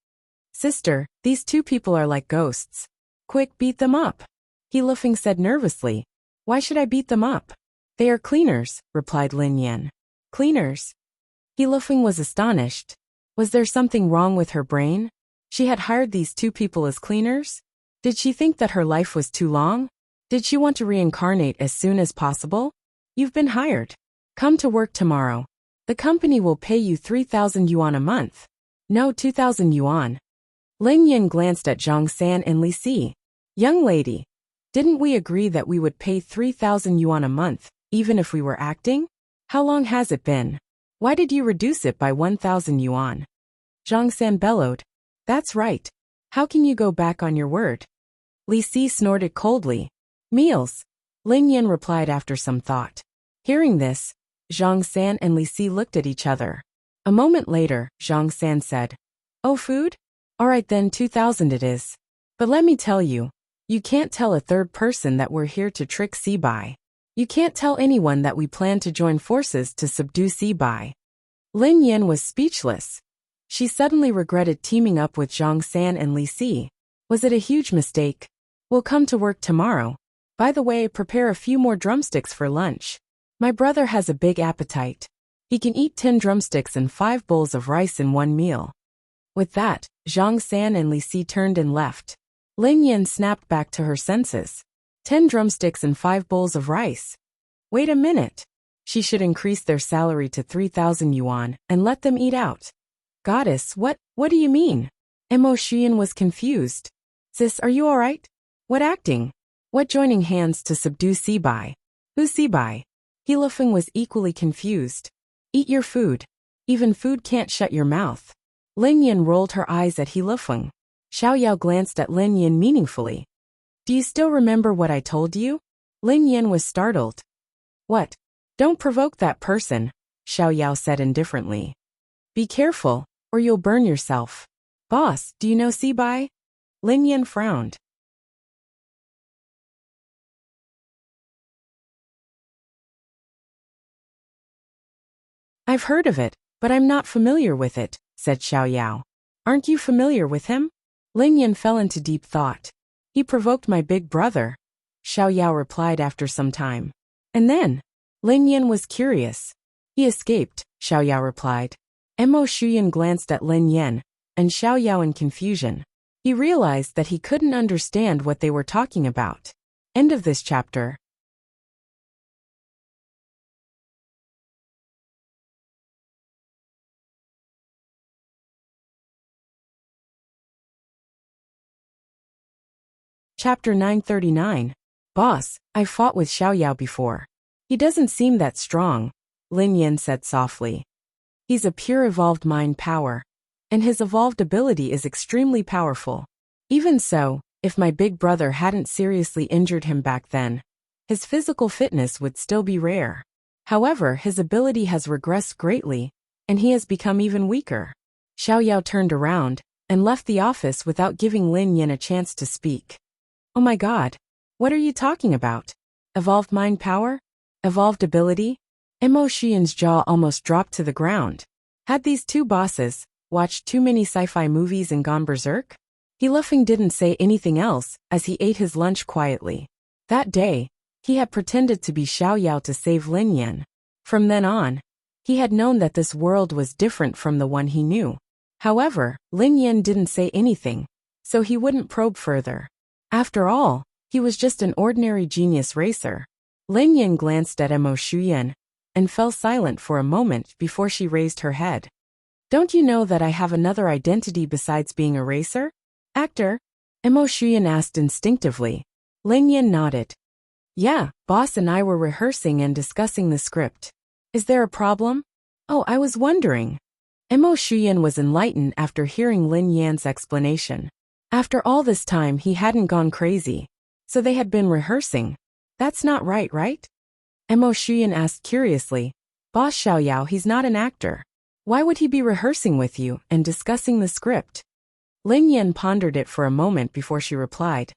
Sister, these two people are like ghosts. Quick, beat them up. He Lifeng said nervously. Why should I beat them up? They are cleaners, replied Lin Yin. Cleaners? He Lifeng was astonished. Was there something wrong with her brain? She had hired these two people as cleaners? Did she think that her life was too long? Did she want to reincarnate as soon as possible? You've been hired. Come to work tomorrow. The company will pay you 3,000 yuan a month. No, 2,000 yuan. Lin Yin glanced at Zhang San and Li Si. Young lady, didn't we agree that we would pay 3,000 yuan a month, even if we were acting? How long has it been? Why did you reduce it by 1,000 yuan? Zhang San bellowed. That's right. How can you go back on your word? Li Si snorted coldly. Meals. Lin Yin replied after some thought. Hearing this, Zhang San and Li Si looked at each other. A moment later, Zhang San said, Oh, food? All right then, 2,000 it is. But let me tell you, you can't tell a third person that we're here to trick Sibai. You can't tell anyone that we plan to join forces to subdue Sibai. Lin Yin was speechless. She suddenly regretted teaming up with Zhang San and Li Si. Was it a huge mistake? We'll come to work tomorrow. By the way, prepare a few more drumsticks for lunch. My brother has a big appetite. He can eat 10 drumsticks and 5 bowls of rice in one meal. With that, Zhang San and Li Si turned and left. Lin Yin snapped back to her senses. 10 drumsticks and 5 bowls of rice. Wait a minute. She should increase their salary to 3,000 yuan and let them eat out. Goddess, what do you mean? Mo Shuyan was confused. Sis, are you alright? What acting? What joining hands to subdue Sibai? Who's Sibai? He Lifeng was equally confused. Eat your food. Even food can't shut your mouth. Lin Yin rolled her eyes at He Lifeng. Xiao Yao glanced at Lin Yin meaningfully. Do you still remember what I told you? Lin Yin was startled. What? Don't provoke that person, Xiao Yao said indifferently. Be careful, or you'll burn yourself. Boss, do you know Sibai? Lin Yin frowned. I've heard of it, but I'm not familiar with it, said Xiao Yao. Aren't you familiar with him? Lin Yin fell into deep thought. He provoked my big brother, Xiao Yao replied after some time. And then? Lin Yin was curious. He escaped, Xiao Yao replied. Mo Shuyan glanced at Lin Yin, and Xiao Yao in confusion. He realized that he couldn't understand what they were talking about. End of this chapter. Chapter 939. Boss, I fought with Xiao Yao before. He doesn't seem that strong, Lin Yin said softly. He's a pure evolved mind power, and his evolved ability is extremely powerful. Even so, if my big brother hadn't seriously injured him back then, his physical fitness would still be rare. However, his ability has regressed greatly, and he has become even weaker. Xiao Yao turned around and left the office without giving Lin Yin a chance to speak. Oh my god. What are you talking about? Evolved mind power? Evolved ability? Mo Shuyan's jaw almost dropped to the ground. Had these two bosses watched too many sci-fi movies and gone berserk? He Lifeng didn't say anything else as he ate his lunch quietly. That day, he had pretended to be Xiao Yao to save Lin Yin. From then on, he had known that this world was different from the one he knew. However, Lin Yin didn't say anything, so he wouldn't probe further. After all, he was just an ordinary genius racer. Lin Yin glanced at Mo Shuyan and fell silent for a moment before she raised her head. Don't you know that I have another identity besides being a racer? Actor? Emo Shuyan asked instinctively. Lin Yin nodded. Yeah, boss and I were rehearsing and discussing the script. Is there a problem? Oh, I was wondering. Emo Shuyan was enlightened after hearing Lin Yan's explanation. After all this time he hadn't gone crazy. So they had been rehearsing. That's not right, right? Emo Shuyan asked curiously. Boss Xiaoyao, he's not an actor. Why would he be rehearsing with you and discussing the script? Lin Yan pondered it for a moment before she replied.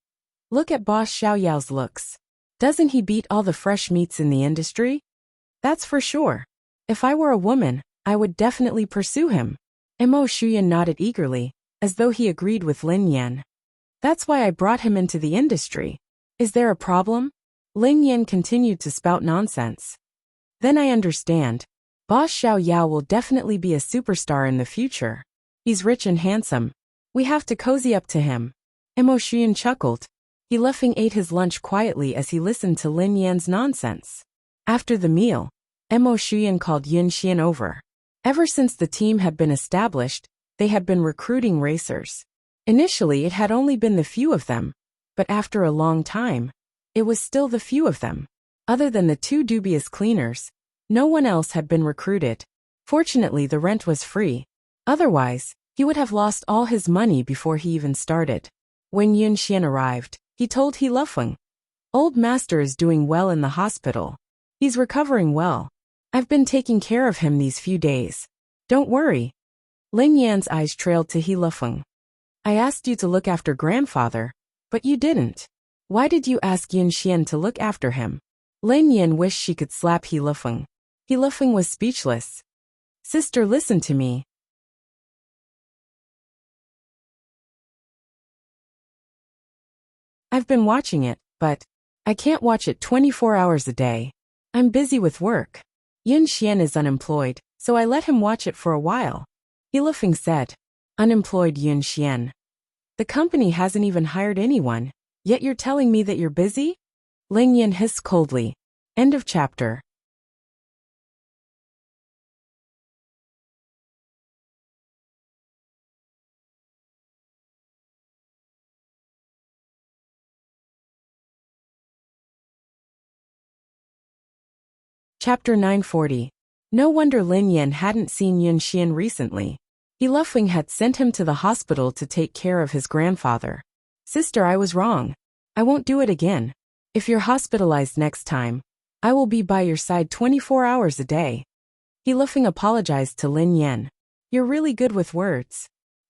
Look at Boss Xiaoyao's looks. Doesn't he beat all the fresh meats in the industry? That's for sure. If I were a woman, I would definitely pursue him. Emo Shuyan nodded eagerly, as though he agreed with Lin Yan. That's why I brought him into the industry. Is there a problem? Lin Yan continued to spout nonsense. Then I understand. Boss Xiaoyao will definitely be a superstar in the future. He's rich and handsome. We have to cozy up to him. Emo Shuyan chuckled. He Lefeng ate his lunch quietly as he listened to Lin Yan's nonsense. After the meal, Emo Shuyan called Yun Xian over. Ever since the team had been established, they had been recruiting racers. Initially it had only been the few of them, but after a long time, it was still the few of them. Other than the two dubious cleaners, no one else had been recruited. Fortunately the rent was free. Otherwise, he would have lost all his money before he even started. When Yun Xian arrived, he told He Lefeng, Old Master is doing well in the hospital. He's recovering well. I've been taking care of him these few days. Don't worry. Lin Yan's eyes trailed to He Lefeng. I asked you to look after grandfather, but you didn't. Why did you ask Yun Xian to look after him? Lin Yan wished she could slap He Lefeng. He Lefeng was speechless. Sister, listen to me. I've been watching it, but I can't watch it 24 hours a day. I'm busy with work. Yun Xian is unemployed, so I let him watch it for a while. He Lefeng said. Unemployed Yun Xian. The company hasn't even hired anyone, yet you're telling me that you're busy? Lin Yan hissed coldly. End of chapter. Chapter 940. No wonder Lin Yan hadn't seen Yun Xian recently. He Lefeng had sent him to the hospital to take care of his grandfather. Sister, I was wrong. I won't do it again. If you're hospitalized next time, I will be by your side 24 hours a day. He Lefeng apologized to Lin Yan. You're really good with words.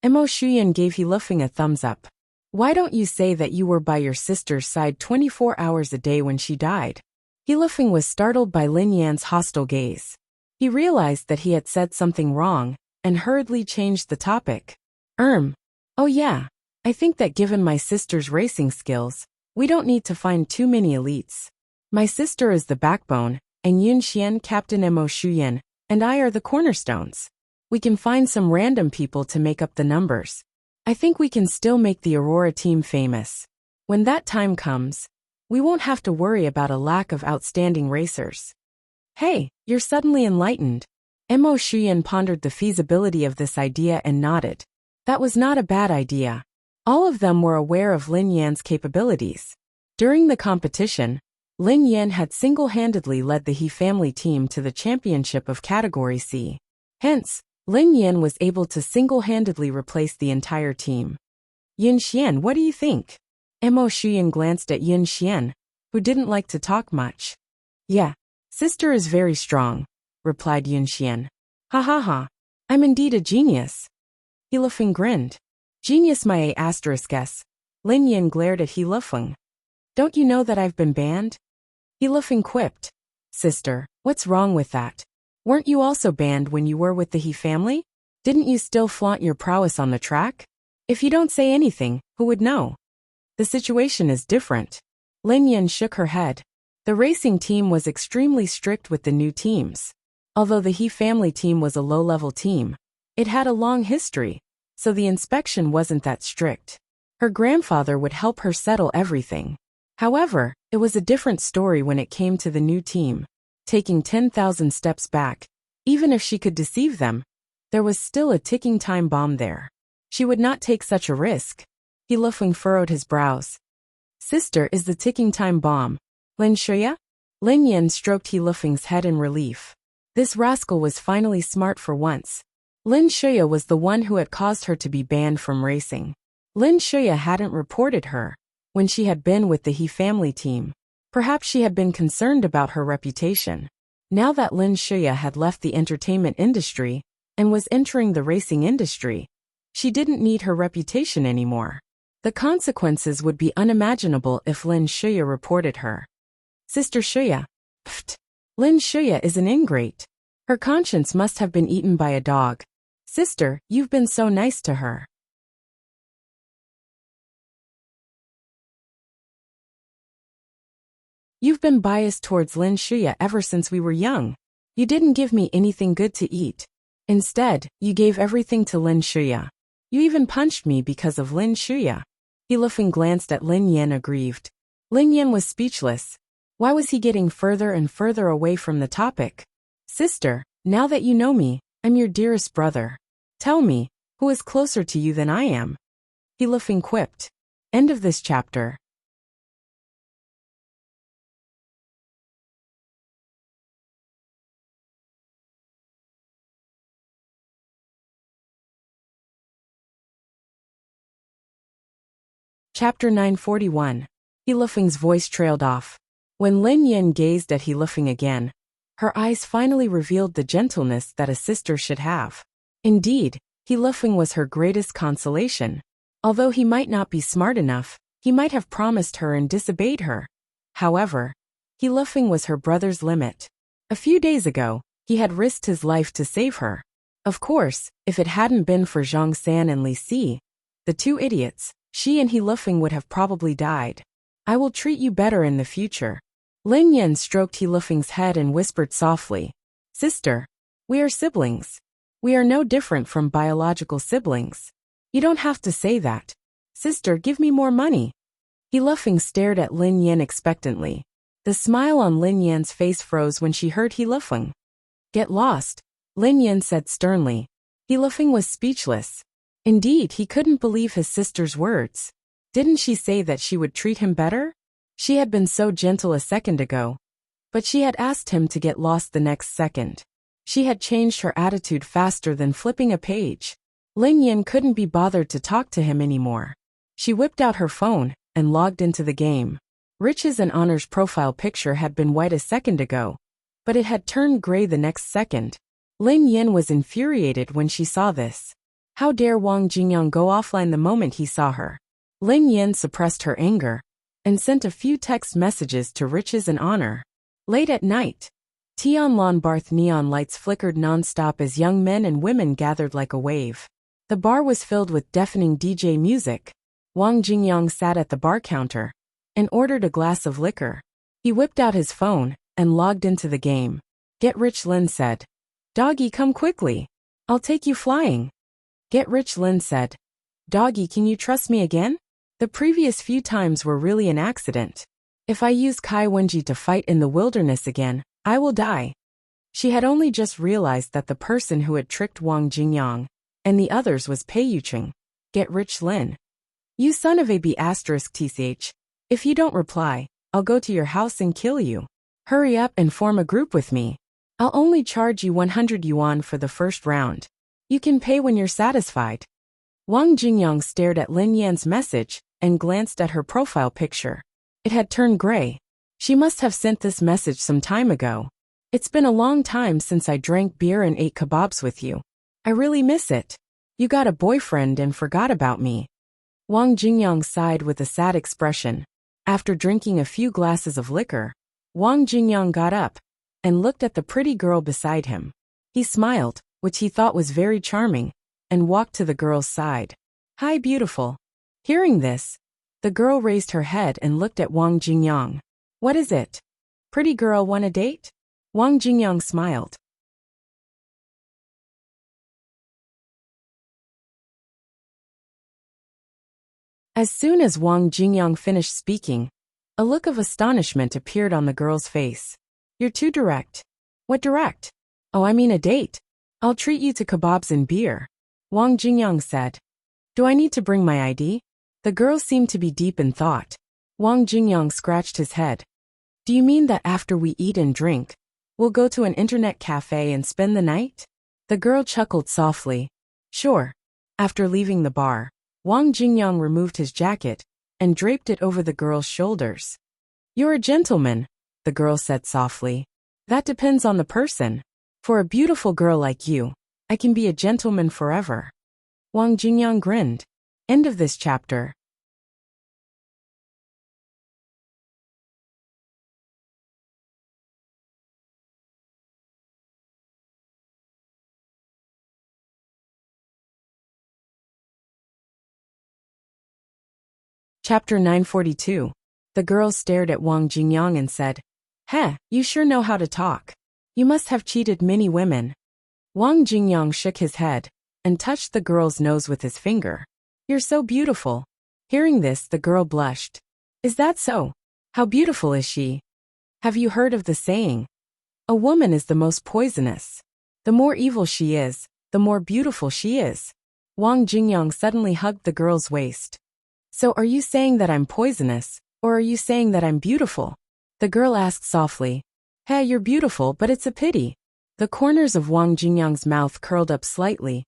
Emo Shuyan gave He Lefeng a thumbs up. Why don't you say that you were by your sister's side 24 hours a day when she died? He Lefeng was startled by Lin Yan's hostile gaze. He realized that he had said something wrong, and hurriedly changed the topic. Oh yeah, I think that given my sister's racing skills, we don't need to find too many elites. My sister is the backbone, and Yun Xian, Captain Emo Shuyan, and I are the cornerstones. We can find some random people to make up the numbers. I think we can still make the Aurora team famous. When that time comes, we won't have to worry about a lack of outstanding racers. Hey, you're suddenly enlightened. Emo Shuyan pondered the feasibility of this idea and nodded. That was not a bad idea. All of them were aware of Lin Yan's capabilities. During the competition, Lin Yan had single-handedly led the He family team to the championship of Category C. Hence, Lin Yan was able to single-handedly replace the entire team. Yun Xian, what do you think? Emo Shuyan glanced at Yun Xian, who didn't like to talk much. Yeah, sister is very strong, replied Yun Xian. Ha ha ha, I'm indeed a genius. He Lefeng grinned. Genius my A**s. Lin Yan glared at He Lefeng. Don't you know that I've been banned? He Lefeng quipped. Sister, what's wrong with that? Weren't you also banned when you were with the He family? Didn't you still flaunt your prowess on the track? If you don't say anything, who would know? The situation is different. Lin Yan shook her head. The racing team was extremely strict with the new teams. Although the He family team was a low-level team, it had a long history, so the inspection wasn't that strict. Her grandfather would help her settle everything. However, it was a different story when it came to the new team. taking 10,000 steps back. Even if she could deceive them, there was still a ticking time bomb there. She would not take such a risk. He Lifeng furrowed his brows. Sister is the ticking time bomb. Lin Shuya? Lin Yan stroked He Lifeng's head in relief. This rascal was finally smart for once. Lin Shuya was the one who had caused her to be banned from racing. Lin Shuya hadn't reported her when she had been with the He family team. Perhaps she had been concerned about her reputation. Now that Lin Shuya had left the entertainment industry and was entering the racing industry, she didn't need her reputation anymore. The consequences would be unimaginable if Lin Shuya reported her. Sister Shuya. Pfft. Lin Shuya is an ingrate. Her conscience must have been eaten by a dog. Sister, you've been so nice to her. You've been biased towards Lin Shuya ever since we were young. You didn't give me anything good to eat. Instead, you gave everything to Lin Shuya. You even punched me because of Lin Shuya. He Lifeng glanced at Lin Yan aggrieved. Lin Yan was speechless. Why was he getting further and further away from the topic? Sister, now that you know me, I'm your dearest brother. Tell me, who is closer to you than I am? He Lifeng quipped. End of this chapter. Chapter 941. He Lifeng's voice trailed off. When Lin Yan gazed at He Lifeng again, her eyes finally revealed the gentleness that a sister should have. Indeed, He Lifeng was her greatest consolation. Although he might not be smart enough, he might have promised her and disobeyed her. However, He Lifeng was her brother's limit. A few days ago, he had risked his life to save her. Of course, if it hadn't been for Zhang San and Li Si, the two idiots, she and He Lifeng would have probably died. I will treat you better in the future. Lin Yan stroked He Lifeng's head and whispered softly. Sister, we are siblings. We are no different from biological siblings. You don't have to say that. Sister, give me more money. He Lifeng stared at Lin Yan expectantly. The smile on Lin Yan's face froze when she heard He Lifeng. Get lost, Lin Yan said sternly. He Lifeng was speechless. Indeed, he couldn't believe his sister's words. Didn't she say that she would treat him better? She had been so gentle a second ago. But she had asked him to get lost the next second. She had changed her attitude faster than flipping a page. Lin Yan couldn't be bothered to talk to him anymore. She whipped out her phone and logged into the game. Riches and Honor's profile picture had been white a second ago, but it had turned gray the next second. Lin Yan was infuriated when she saw this. How dare Wang Jingyang go offline the moment he saw her? Lin Yan suppressed her anger and sent a few text messages to Riches and Honor. Late at night, Tianlon Barth neon lights flickered non-stop as young men and women gathered like a wave. The bar was filled with deafening DJ music. Wang Jingyang sat at the bar counter and ordered a glass of liquor. He whipped out his phone and logged into the game. Get Rich, Lin said. Doggy, come quickly. I'll take you flying. Get Rich, Lin said. Doggy, can you trust me again? The previous few times were really an accident. If I use Kai Wenji to fight in the wilderness again, I will die. She had only just realized that the person who had tricked Wang Jingyang and the others was Pei Yucheng. Get Rich, Lin. You son of a b*****. If you don't reply, I'll go to your house and kill you. Hurry up and form a group with me. I'll only charge you 100 yuan for the first round. You can pay when you're satisfied. Wang Jingyang stared at Lin Yan's message and glanced at her profile picture. It had turned gray. She must have sent this message some time ago. It's been a long time since I drank beer and ate kebabs with you. I really miss it. You got a boyfriend and forgot about me. Wang Jingyang sighed with a sad expression. After drinking a few glasses of liquor, Wang Jingyang got up and looked at the pretty girl beside him. He smiled, which he thought was very charming, and walked to the girl's side. Hi, beautiful. Hearing this, the girl raised her head and looked at Wang Jingyang. What is it? Pretty girl, want a date? Wang Jingyang smiled. As soon as Wang Jingyang finished speaking, a look of astonishment appeared on the girl's face. You're too direct. What direct? Oh, I mean a date. I'll treat you to kebabs and beer. Wang Jingyang said. Do I need to bring my ID? The girl seemed to be deep in thought. Wang Jingyang scratched his head. Do you mean that after we eat and drink, we'll go to an internet cafe and spend the night? The girl chuckled softly. Sure. After leaving the bar, Wang Jingyang removed his jacket and draped it over the girl's shoulders. You're a gentleman, the girl said softly. That depends on the person. For a beautiful girl like you, I can be a gentleman forever. Wang Jingyang grinned. End of this chapter. Chapter 942. The girl stared at Wang Jingyang and said, Heh, you sure know how to talk. You must have cheated many women. Wang Jingyang shook his head and touched the girl's nose with his finger. You're so beautiful. Hearing this, the girl blushed. Is that so? How beautiful is she? Have you heard of the saying? A woman is the most poisonous. The more evil she is, the more beautiful she is. Wang Jingyang suddenly hugged the girl's waist. So are you saying that I'm poisonous, or are you saying that I'm beautiful? The girl asked softly. Hey, you're beautiful, but it's a pity. The corners of Wang Jingyang's mouth curled up slightly,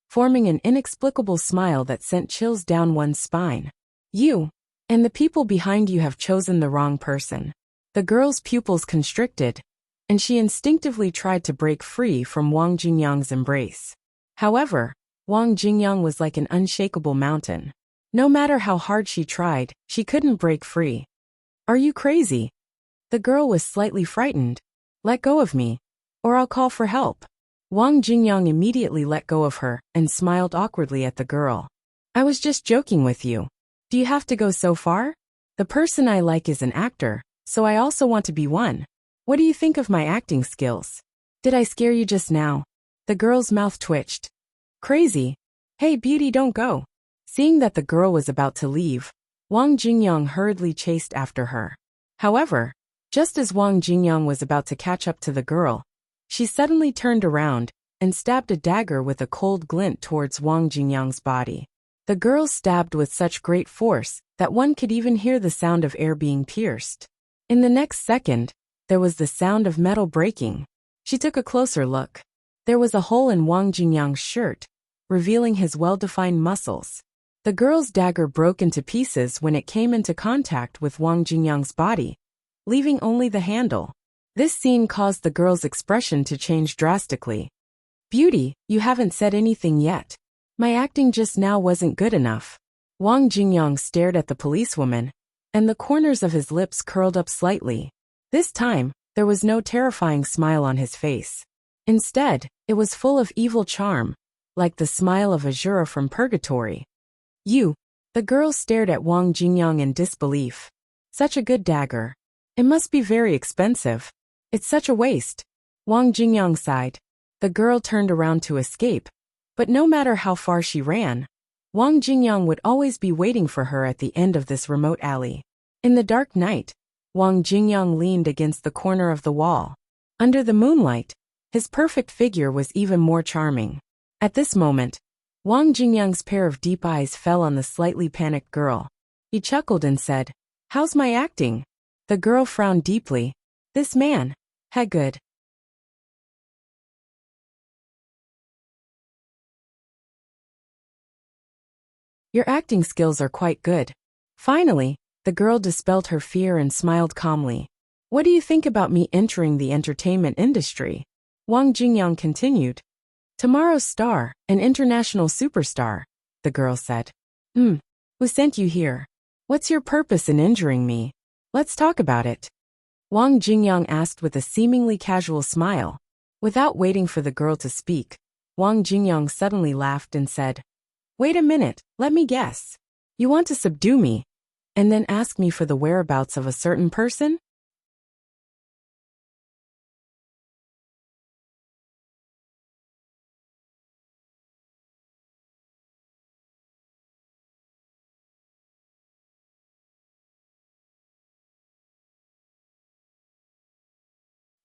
forming an inexplicable smile that sent chills down one's spine. You and the people behind you have chosen the wrong person. The girl's pupils constricted, and she instinctively tried to break free from Wang Jingyang's embrace. However, Wang Jingyang was like an unshakable mountain. No matter how hard she tried, she couldn't break free. Are you crazy? The girl was slightly frightened. Let go of me, or I'll call for help. Wang Jingyang immediately let go of her and smiled awkwardly at the girl. I was just joking with you. Do you have to go so far? The person I like is an actor, so I also want to be one. What do you think of my acting skills? Did I scare you just now? The girl's mouth twitched. Crazy. Hey, beauty, don't go. Seeing that the girl was about to leave, Wang Jingyang hurriedly chased after her. However, just as Wang Jingyang was about to catch up to the girl, she suddenly turned around and stabbed a dagger with a cold glint towards Wang Jingyang's body. The girl stabbed with such great force that one could even hear the sound of air being pierced. In the next second, there was the sound of metal breaking. She took a closer look. There was a hole in Wang Jingyang's shirt, revealing his well-defined muscles. The girl's dagger broke into pieces when it came into contact with Wang Jingyang's body, leaving only the handle. This scene caused the girl's expression to change drastically. Beauty, you haven't said anything yet. My acting just now wasn't good enough. Wang Jingyang stared at the policewoman, and the corners of his lips curled up slightly. This time, there was no terrifying smile on his face. Instead, it was full of evil charm, like the smile of Azura from purgatory. You. The girl stared at Wang Jingyang in disbelief. Such a good dagger. It must be very expensive. It's such a waste. Wang Jingyang sighed. The girl turned around to escape, but no matter how far she ran, Wang Jingyang would always be waiting for her at the end of this remote alley. In the dark night, Wang Jingyang leaned against the corner of the wall. Under the moonlight, his perfect figure was even more charming. At this moment, Wang Jingyang's pair of deep eyes fell on the slightly panicked girl. He chuckled and said, How's my acting? The girl frowned deeply. This man. Good. Your acting skills are quite good. Finally, the girl dispelled her fear and smiled calmly. What do you think about me entering the entertainment industry? Wang Jingyang continued. Tomorrow's star, an international superstar, the girl said. Who sent you here? What's your purpose in injuring me? Let's talk about it. Wang Jingyang asked with a seemingly casual smile. Without waiting for the girl to speak, Wang Jingyang suddenly laughed and said, Wait a minute, let me guess. You want to subdue me, and then ask me for the whereabouts of a certain person?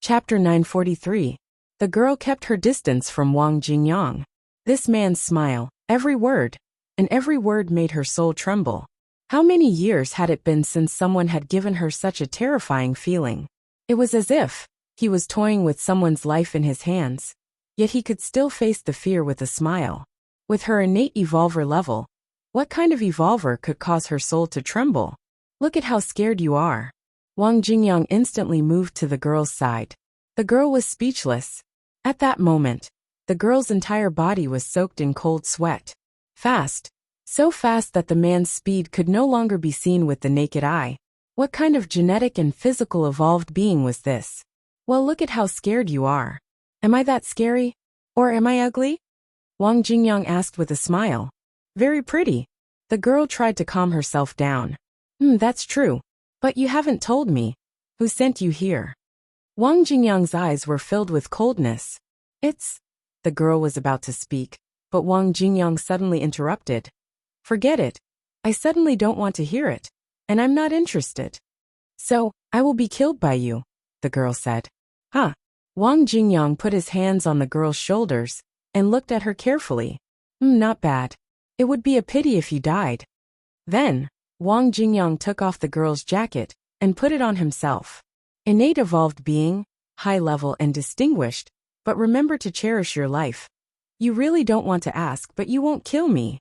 Chapter 943. The girl kept her distance from Wang Jingyang. This man's smile, every word made her soul tremble. How many years had it been since someone had given her such a terrifying feeling? It was as if he was toying with someone's life in his hands, yet he could still face the fear with a smile. With her innate evolver level, what kind of evolver could cause her soul to tremble? Look at how scared you are. Wang Jingyang instantly moved to the girl's side. The girl was speechless. At that moment, the girl's entire body was soaked in cold sweat. Fast. So fast that the man's speed could no longer be seen with the naked eye. What kind of genetic and physical evolved being was this? Well, look at how scared you are. Am I that scary? Or am I ugly? Wang Jingyang asked with a smile. Very pretty. The girl tried to calm herself down. That's true. But you haven't told me. Who sent you here? Wang Jingyang's eyes were filled with coldness. The girl was about to speak, but Wang Jingyang suddenly interrupted. Forget it. I suddenly don't want to hear it, and I'm not interested. So, I will be killed by you, the girl said. Huh? Wang Jingyang put his hands on the girl's shoulders and looked at her carefully. Not bad. It would be a pity if you died. Then, Wang Jingyang took off the girl's jacket and put it on himself. Innate evolved being, high level and distinguished, but remember to cherish your life. You really don't want to ask, but you won't kill me.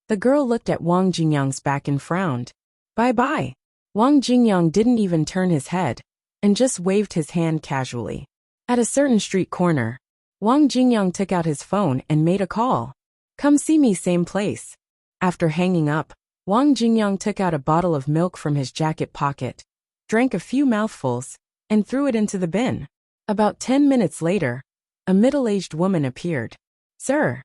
The girl looked at Wang Jingyang's back and frowned. Bye-bye. Wang Jingyang didn't even turn his head, and just waved his hand casually. At a certain street corner, Wang Jingyang took out his phone and made a call. Come see me, same place. After hanging up, Wang Jingyang took out a bottle of milk from his jacket pocket, drank a few mouthfuls, and threw it into the bin. About 10 minutes later, a middle-aged woman appeared. Sir.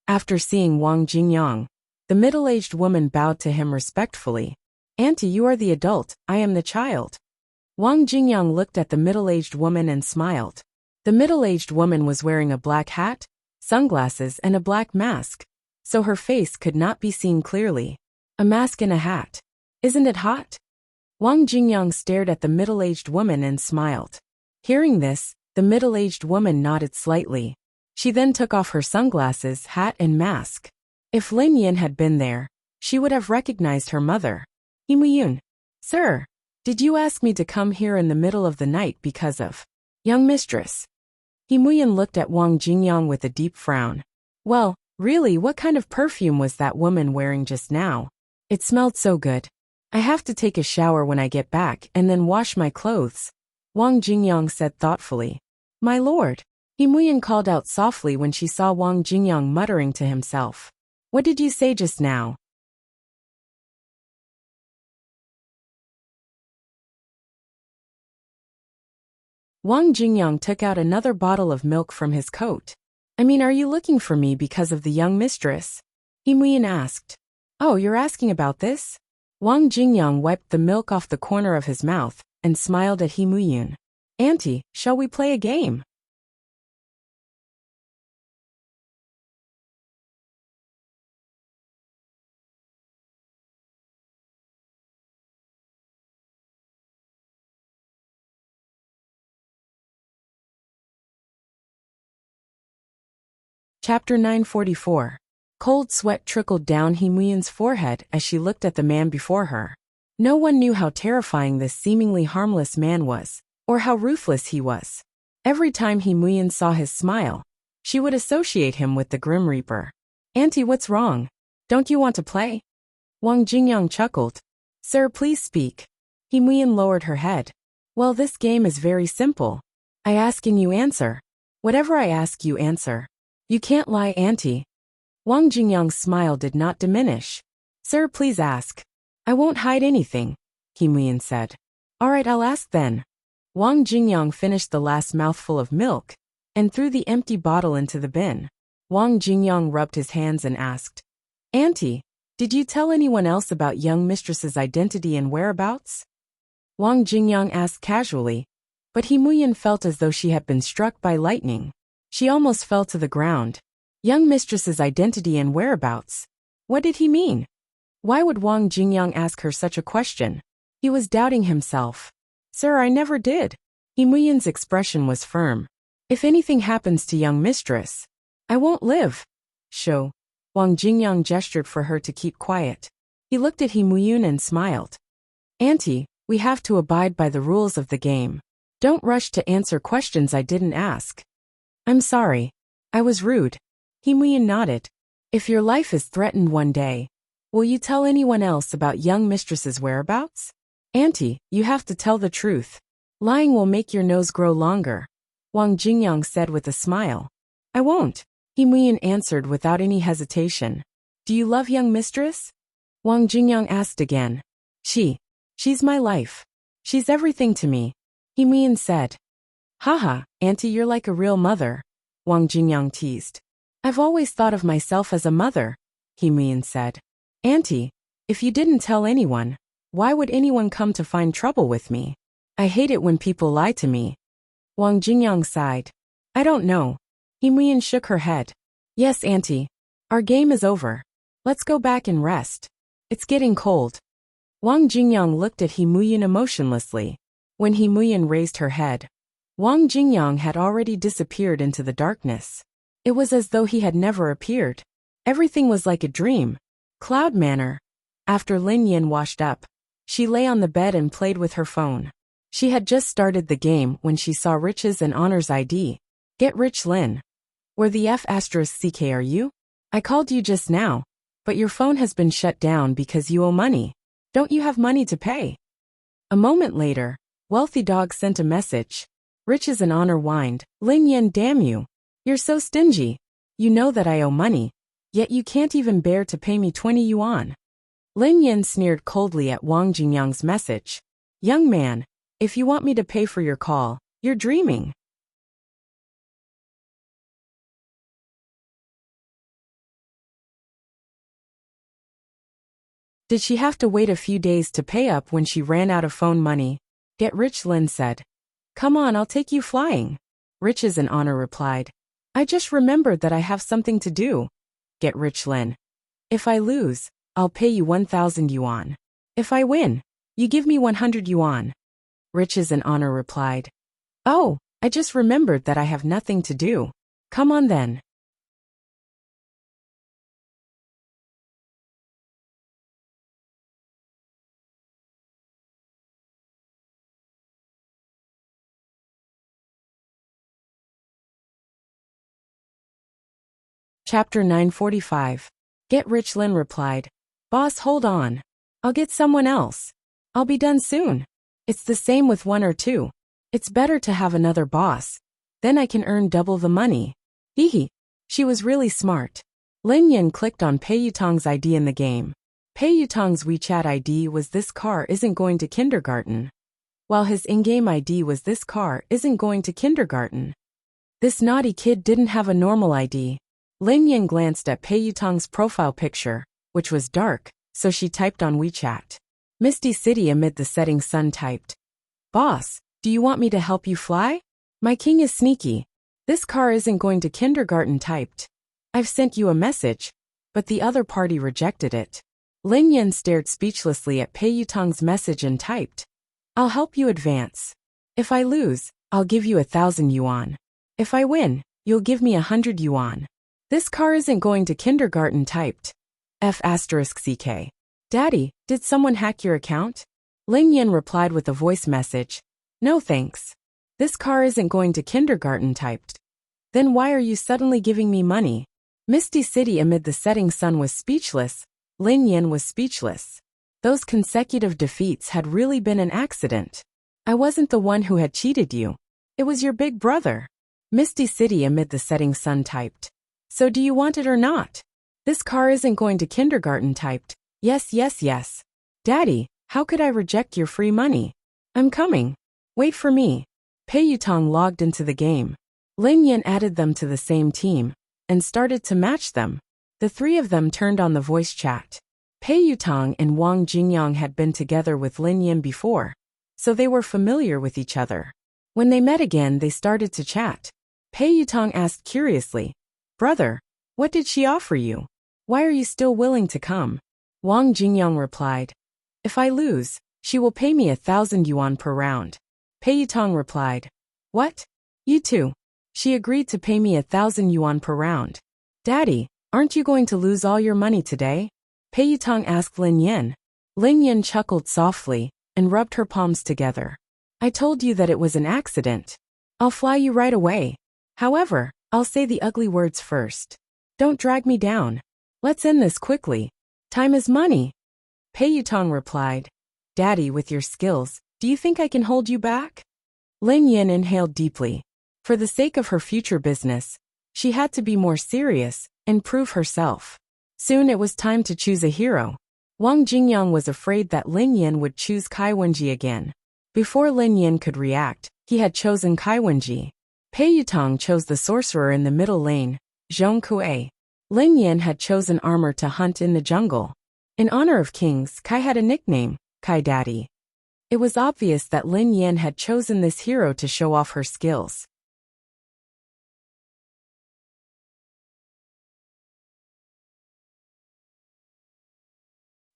After seeing Wang Jingyang, the middle-aged woman bowed to him respectfully. Auntie, you are the adult, I am the child. Wang Jingyang looked at the middle-aged woman and smiled. The middle-aged woman was wearing a black hat, sunglasses and a black mask, so her face could not be seen clearly. A mask and a hat. Isn't it hot? Wang Jingyang stared at the middle-aged woman and smiled. Hearing this, the middle-aged woman nodded slightly. She then took off her sunglasses, hat and mask. If Lin Yin had been there, she would have recognized her mother. Yun. Sir, did you ask me to come here in the middle of the night because of young mistress? Yun looked at Wang Jingyang with a deep frown. Well, really, what kind of perfume was that woman wearing just now? It smelled so good. I have to take a shower when I get back and then wash my clothes, Wang Jingyang said thoughtfully. My lord. Yun called out softly when she saw Wang Jingyang muttering to himself. What did you say just now? Wang Jingyang took out another bottle of milk from his coat. I mean, are you looking for me because of the young mistress? Yun asked. Oh, you're asking about this? Wang Jingyang wiped the milk off the corner of his mouth and smiled at Yun. Auntie, shall we play a game? Chapter 944. Cold sweat trickled down Yun's forehead as she looked at the man before her. No one knew how terrifying this seemingly harmless man was, or how ruthless he was. Every time Yun saw his smile, she would associate him with the Grim Reaper. Auntie, what's wrong? Don't you want to play? Wang Jingyang chuckled. Sir, please speak. Yun lowered her head. Well, this game is very simple. I ask and you answer. Whatever I ask you answer. You can't lie, Auntie. Wang Jingyang's smile did not diminish. Sir, please ask. I won't hide anything, Yun said. All right, I'll ask then. Wang Jingyang finished the last mouthful of milk and threw the empty bottle into the bin. Wang Jingyang rubbed his hands and asked, Auntie, did you tell anyone else about young mistress's identity and whereabouts? Wang Jingyang asked casually, but Yun felt as though she had been struck by lightning. She almost fell to the ground. Young mistress's identity and whereabouts. What did he mean? Why would Wang Jingyang ask her such a question? He was doubting himself. Sir, I never did. Him Yun's expression was firm. If anything happens to young mistress, I won't live. Show. Wang Jingyang gestured for her to keep quiet. He looked at Him Yun and smiled. Auntie, we have to abide by the rules of the game. Don't rush to answer questions I didn't ask. I'm sorry. I was rude. Him Yun nodded. If your life is threatened one day, will you tell anyone else about young mistress's whereabouts? Auntie, you have to tell the truth. Lying will make your nose grow longer. Wang Jingyang said with a smile. I won't. Him Yun answered without any hesitation. Do you love young mistress? Wang Jingyang asked again. She's my life. She's everything to me. Him Yun said. Haha, Auntie, you're like a real mother. Wang Jingyang teased. I've always thought of myself as a mother. Him Yun said. Auntie, if you didn't tell anyone, why would anyone come to find trouble with me? I hate it when people lie to me. Wang Jingyang sighed. I don't know. Him Yun shook her head. Yes, Auntie. Our game is over. Let's go back and rest. It's getting cold. Wang Jingyang looked at Him Yun emotionlessly. When Him Yun raised her head, Wang Jingyang had already disappeared into the darkness. It was as though he had never appeared. Everything was like a dream. Cloud manner. After Lin Yin washed up, she lay on the bed and played with her phone. She had just started the game when she saw Riches and Honor's ID. Get rich Lin. Where the F***ck are you? I called you just now, but your phone has been shut down because you owe money. Don't you have money to pay? A moment later, Wealthy Dog sent a message. Riches and Honor whined. Lin Yin, damn you. You're so stingy. You know that I owe money, yet you can't even bear to pay me 20 yuan. Lin Yin sneered coldly at Wang Jingyang's message. Young man, if you want me to pay for your call, you're dreaming. Did she have to wait a few days to pay up when she ran out of phone money? Get rich, Lin said. Come on, I'll take you flying. Riches and Honor replied. I just remembered that I have something to do. Get rich, Lin. If I lose, I'll pay you 1,000 yuan. If I win, you give me 100 yuan. Riches and Honor replied. Oh, I just remembered that I have nothing to do. Come on then. Chapter 945. Get rich, Lin replied. Boss, hold on. I'll get someone else. I'll be done soon. It's the same with one or two. It's better to have another boss. Then I can earn double the money. Hehe. She was really smart. Lin Yin clicked on Pei Yutong's ID in the game. Pei Yutong's WeChat ID was this car isn't going to kindergarten, while his in-game ID was this car isn't going to kindergarten. This naughty kid didn't have a normal ID. Lin Yin glanced at Pei Yutong's profile picture, which was dark, so she typed on WeChat. Misty City amid the setting sun typed. Boss, do you want me to help you fly? My king is sneaky. This car isn't going to kindergarten typed. I've sent you a message, but the other party rejected it. Lin Yin stared speechlessly at Pei Yutong's message and typed. I'll help you advance. If I lose, I'll give you 1,000 yuan. If I win, you'll give me 100 yuan. This car isn't going to kindergarten typed. F***ck. Daddy, did someone hack your account? Lin Yin replied with a voice message. No thanks. This car isn't going to kindergarten typed. Then why are you suddenly giving me money? Misty City amid the setting sun was speechless. Lin Yin was speechless. Those consecutive defeats had really been an accident. I wasn't the one who had cheated you. It was your big brother. Misty City amid the setting sun typed. So do you want it or not? This car isn't going to kindergarten typed. Yes, yes, yes. Daddy, how could I reject your free money? I'm coming. Wait for me. Pei Yutong logged into the game. Lin Yin added them to the same team and started to match them. The three of them turned on the voice chat. Pei Yutong and Wang Jingyang had been together with Lin Yin before, so they were familiar with each other. When they met again, they started to chat. Pei Yutong asked curiously, Brother, what did she offer you? Why are you still willing to come? Wang Jingyang replied, If I lose, she will pay me 1,000 yuan per round. Pei Yutong replied. What? You too. She agreed to pay me 1,000 yuan per round. Daddy, aren't you going to lose all your money today? Pei Yutong asked Lin Yin. Lin Yin chuckled softly and rubbed her palms together. I told you that it was an accident. I'll fly you right away. However, I'll say the ugly words first. Don't drag me down. Let's end this quickly. Time is money. Pei Yutong replied. Daddy, with your skills, do you think I can hold you back? Lin Yin inhaled deeply. For the sake of her future business, she had to be more serious and prove herself. Soon it was time to choose a hero. Wang Jingyang was afraid that Lin Yin would choose Kai Wenji again. Before Lin Yin could react, he had chosen Kai Wenji. Pei Yutong chose the sorcerer in the middle lane, Zhong Kuei. Lin Yin had chosen armor to hunt in the jungle. In honor of kings, Kai had a nickname, Kai Daddy. It was obvious that Lin Yin had chosen this hero to show off her skills.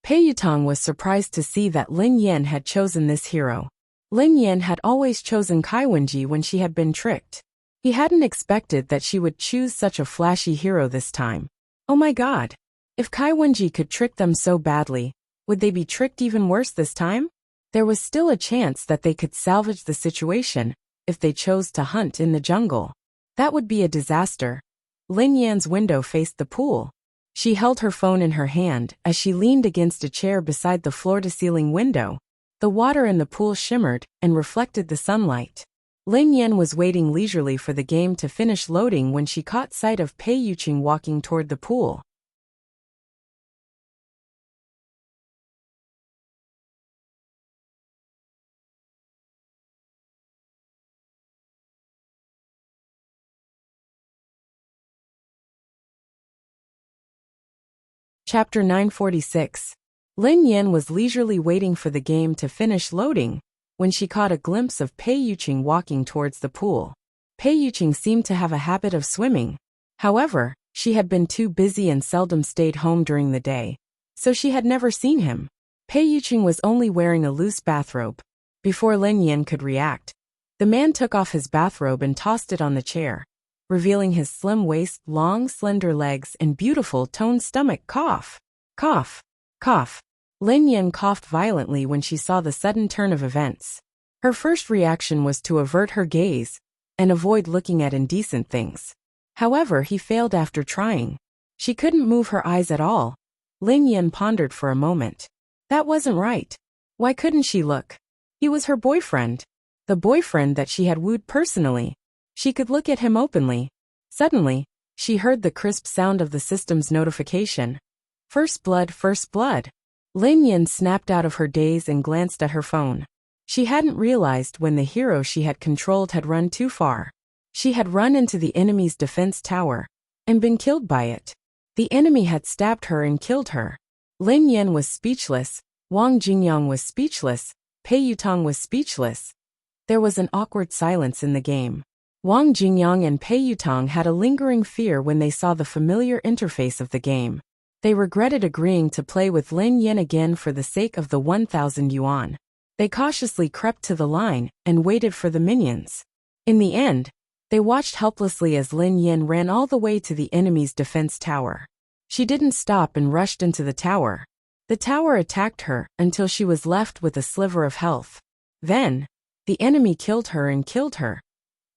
Pei Yutong was surprised to see that Lin Yin had chosen this hero. Lin Yin had always chosen Kai Wenji when she had been tricked. He hadn't expected that she would choose such a flashy hero this time. Oh my god! If Kai Wenji could trick them so badly, would they be tricked even worse this time? There was still a chance that they could salvage the situation if they chose to hunt in the jungle. That would be a disaster. Lin Yan's window faced the pool. She held her phone in her hand as she leaned against a chair beside the floor-to-ceiling window. The water in the pool shimmered and reflected the sunlight. Lin Yan was waiting leisurely for the game to finish loading when she caught sight of Pei Yuqing walking toward the pool. Chapter 946. Lin Yan was leisurely waiting for the game to finish loading when she caught a glimpse of Pei Yuqing walking towards the pool. Pei Yuqing seemed to have a habit of swimming. However, she had been too busy and seldom stayed home during the day, so she had never seen him. Pei Yuqing was only wearing a loose bathrobe. Before Lin Yan could react, the man took off his bathrobe and tossed it on the chair, revealing his slim waist, long, slender legs, and beautiful toned stomach. Cough! Cough! Cough! Lin Yan coughed violently when she saw the sudden turn of events. Her first reaction was to avert her gaze and avoid looking at indecent things. However, he failed after trying. She couldn't move her eyes at all. Lin Yan pondered for a moment. That wasn't right. Why couldn't she look? He was her boyfriend. The boyfriend that she had wooed personally. She could look at him openly. Suddenly, she heard the crisp sound of the system's notification. First blood, first blood. Lin Yan snapped out of her daze and glanced at her phone. She hadn't realized when the hero she had controlled had run too far. She had run into the enemy's defense tower and been killed by it. The enemy had stabbed her and killed her. Lin Yan was speechless, Wang Jingyang was speechless, Pei Yutong was speechless. There was an awkward silence in the game. Wang Jingyang and Pei Yutong had a lingering fear when they saw the familiar interface of the game. They regretted agreeing to play with Lin Yan again for the sake of the 1,000 yuan. They cautiously crept to the line and waited for the minions. In the end, they watched helplessly as Lin Yan ran all the way to the enemy's defense tower. She didn't stop and rushed into the tower. The tower attacked her until she was left with a sliver of health. Then, the enemy killed her and killed her.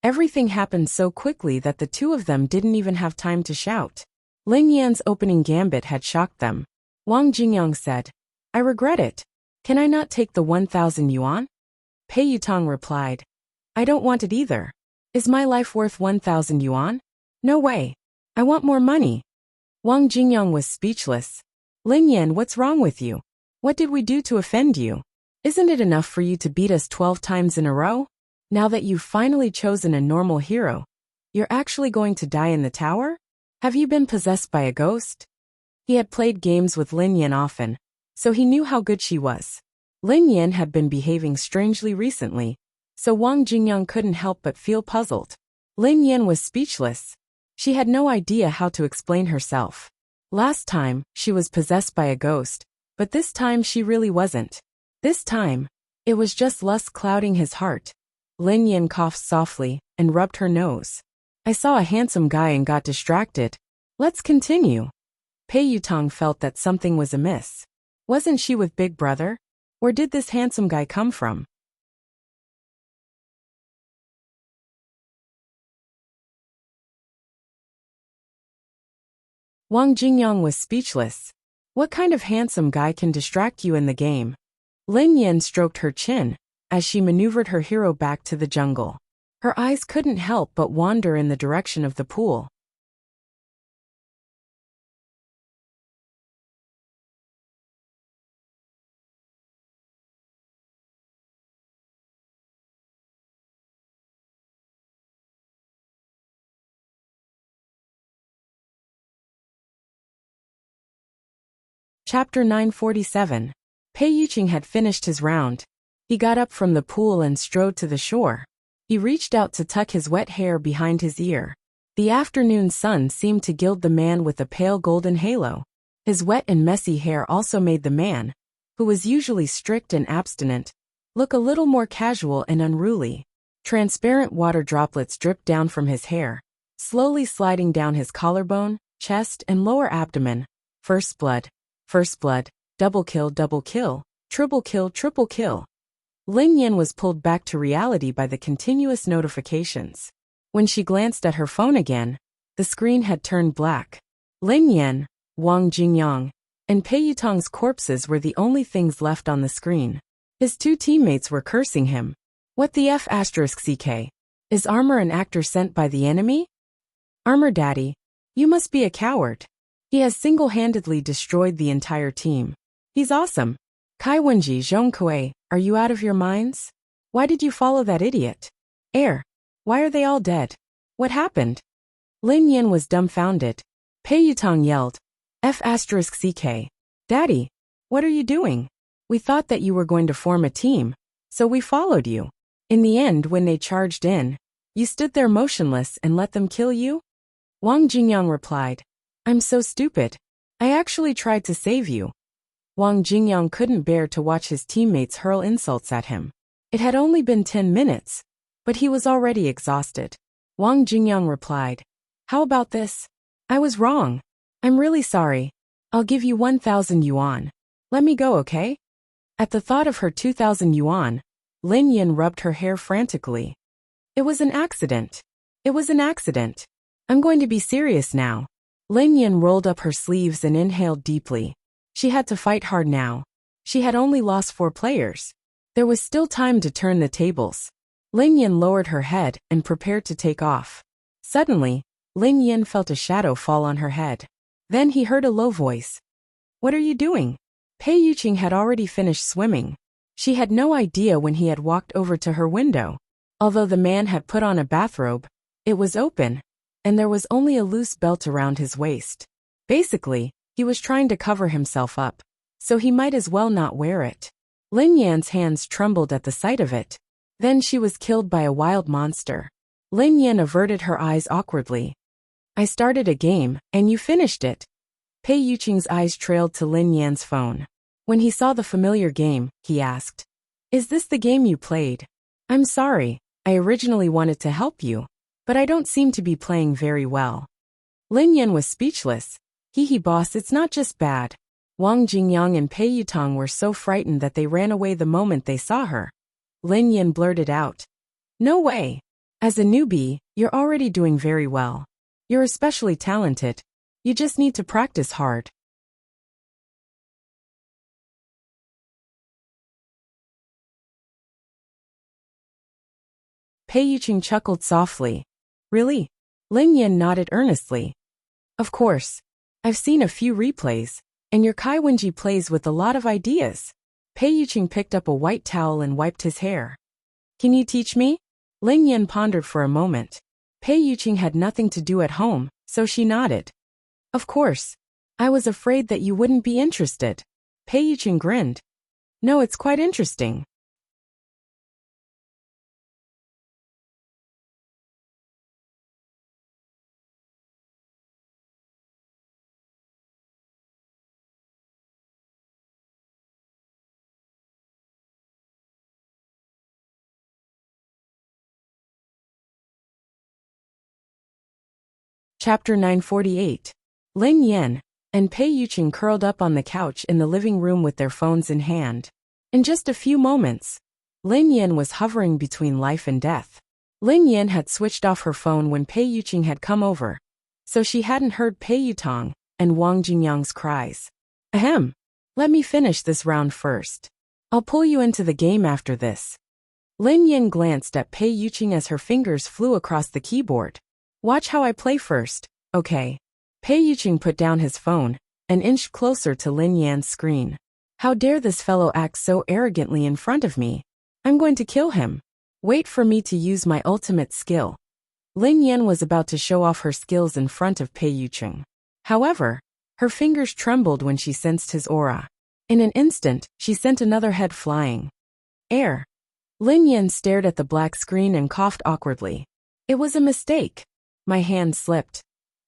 Everything happened so quickly that the two of them didn't even have time to shout. Lin Yan's opening gambit had shocked them. Wang Jingyang said, I regret it. Can I not take the 1,000 yuan? Pei Yutong replied, I don't want it either. Is my life worth 1,000 yuan? No way. I want more money. Wang Jingyang was speechless. Lin Yan, what's wrong with you? What did we do to offend you? Isn't it enough for you to beat us 12 times in a row? Now that you've finally chosen a normal hero, you're actually going to die in the tower? Have you been possessed by a ghost? He had played games with Lin Yan often, so he knew how good she was. Lin Yan had been behaving strangely recently, so Wang Jingyang couldn't help but feel puzzled. Lin Yan was speechless. She had no idea how to explain herself. Last time, she was possessed by a ghost, but this time she really wasn't. This time, it was just lust clouding his heart. Lin Yin coughed softly and rubbed her nose. I saw a handsome guy and got distracted. Let's continue. Pei Yutong felt that something was amiss. Wasn't she with Big Brother? Where did this handsome guy come from? Wang Jingyang was speechless. What kind of handsome guy can distract you in the game? Lin Yin stroked her chin as she maneuvered her hero back to the jungle. Her eyes couldn't help but wander in the direction of the pool. Chapter 947. Pei Yuqing had finished his round. He got up from the pool and strode to the shore. He reached out to tuck his wet hair behind his ear. The afternoon sun seemed to gild the man with a pale golden halo. His wet and messy hair also made the man, who was usually strict and abstinent, look a little more casual and unruly. Transparent water droplets dripped down from his hair, slowly sliding down his collarbone, chest, and lower abdomen. First blood, double kill, triple kill, triple kill. Lin Yin was pulled back to reality by the continuous notifications. When she glanced at her phone again, the screen had turned black. Lin Yin, Wang Jingyang, and Pei Yutong's corpses were the only things left on the screen. His two teammates were cursing him. What the F***? Is Armor an actor sent by the enemy? Armor Daddy, you must be a coward. He has single-handedly destroyed the entire team. He's awesome. Kai Wenji Zhongkui, are you out of your minds? Why did you follow that idiot? Why are they all dead? What happened? Lin Yin was dumbfounded. Pei Yutong yelled, F***. Daddy, what are you doing? We thought that you were going to form a team, so we followed you. In the end, when they charged in, you stood there motionless and let them kill you? Wang Jingyang replied, I'm so stupid. I actually tried to save you. Wang Jingyang couldn't bear to watch his teammates hurl insults at him. It had only been 10 minutes, but he was already exhausted. Wang Jingyang replied, how about this? I was wrong. I'm really sorry. I'll give you 1,000 yuan. Let me go, okay? At the thought of her 2,000 yuan, Lin Yin rubbed her hair frantically. It was an accident. It was an accident. I'm going to be serious now. Lin Yin rolled up her sleeves and inhaled deeply. She had to fight hard now. She had only lost 4 players. There was still time to turn the tables. Lin Yin lowered her head and prepared to take off. Suddenly, Lin Yin felt a shadow fall on her head. Then he heard a low voice. What are you doing? Pei Yuqing had already finished swimming. She had no idea when he had walked over to her window. Although the man had put on a bathrobe, it was open, and there was only a loose belt around his waist. Basically, he was trying to cover himself up, so he might as well not wear it. Lin Yan's hands trembled at the sight of it. Then she was killed by a wild monster. Lin Yan averted her eyes awkwardly. I started a game, and you finished it. Pei Yuqing's eyes trailed to Lin Yan's phone. When he saw the familiar game, he asked, Is this the game you played? I'm sorry, I originally wanted to help you, but I don't seem to be playing very well. Lin Yan was speechless. Hee boss, it's not just bad. Wang Jingyang and Pei Yutong were so frightened that they ran away the moment they saw her. Lin Yan blurted out, No way. As a newbie, you're already doing very well. You're especially talented. You just need to practice hard. Pei Yuqing chuckled softly. Really? Lin Yan nodded earnestly. Of course. I've seen a few replays, and your Kai Wenji plays with a lot of ideas. Pei Yuqing picked up a white towel and wiped his hair. Can you teach me? Lin Yan pondered for a moment. Pei Yuqing had nothing to do at home, so she nodded. Of course. I was afraid that you wouldn't be interested. Pei Yuqing grinned. No, it's quite interesting. Chapter 948. Lin Yan and Pei Yuqing curled up on the couch in the living room with their phones in hand. In just a few moments, Lin Yan was hovering between life and death. Lin Yan had switched off her phone when Pei Yuqing had come over, so she hadn't heard Pei Yutong and Wang Jingyang's cries. Ahem. Let me finish this round first. I'll pull you into the game after this. Lin Yan glanced at Pei Yuqing as her fingers flew across the keyboard. Watch how I play first, okay? Pei Yuqing put down his phone and inched closer to Lin Yan's screen. How dare this fellow act so arrogantly in front of me? I'm going to kill him. Wait for me to use my ultimate skill. Lin Yan was about to show off her skills in front of Pei Yuqing. However, her fingers trembled when she sensed his aura. In an instant, she sent another head flying. Air. Lin Yan stared at the black screen and coughed awkwardly. It was a mistake. My hand slipped.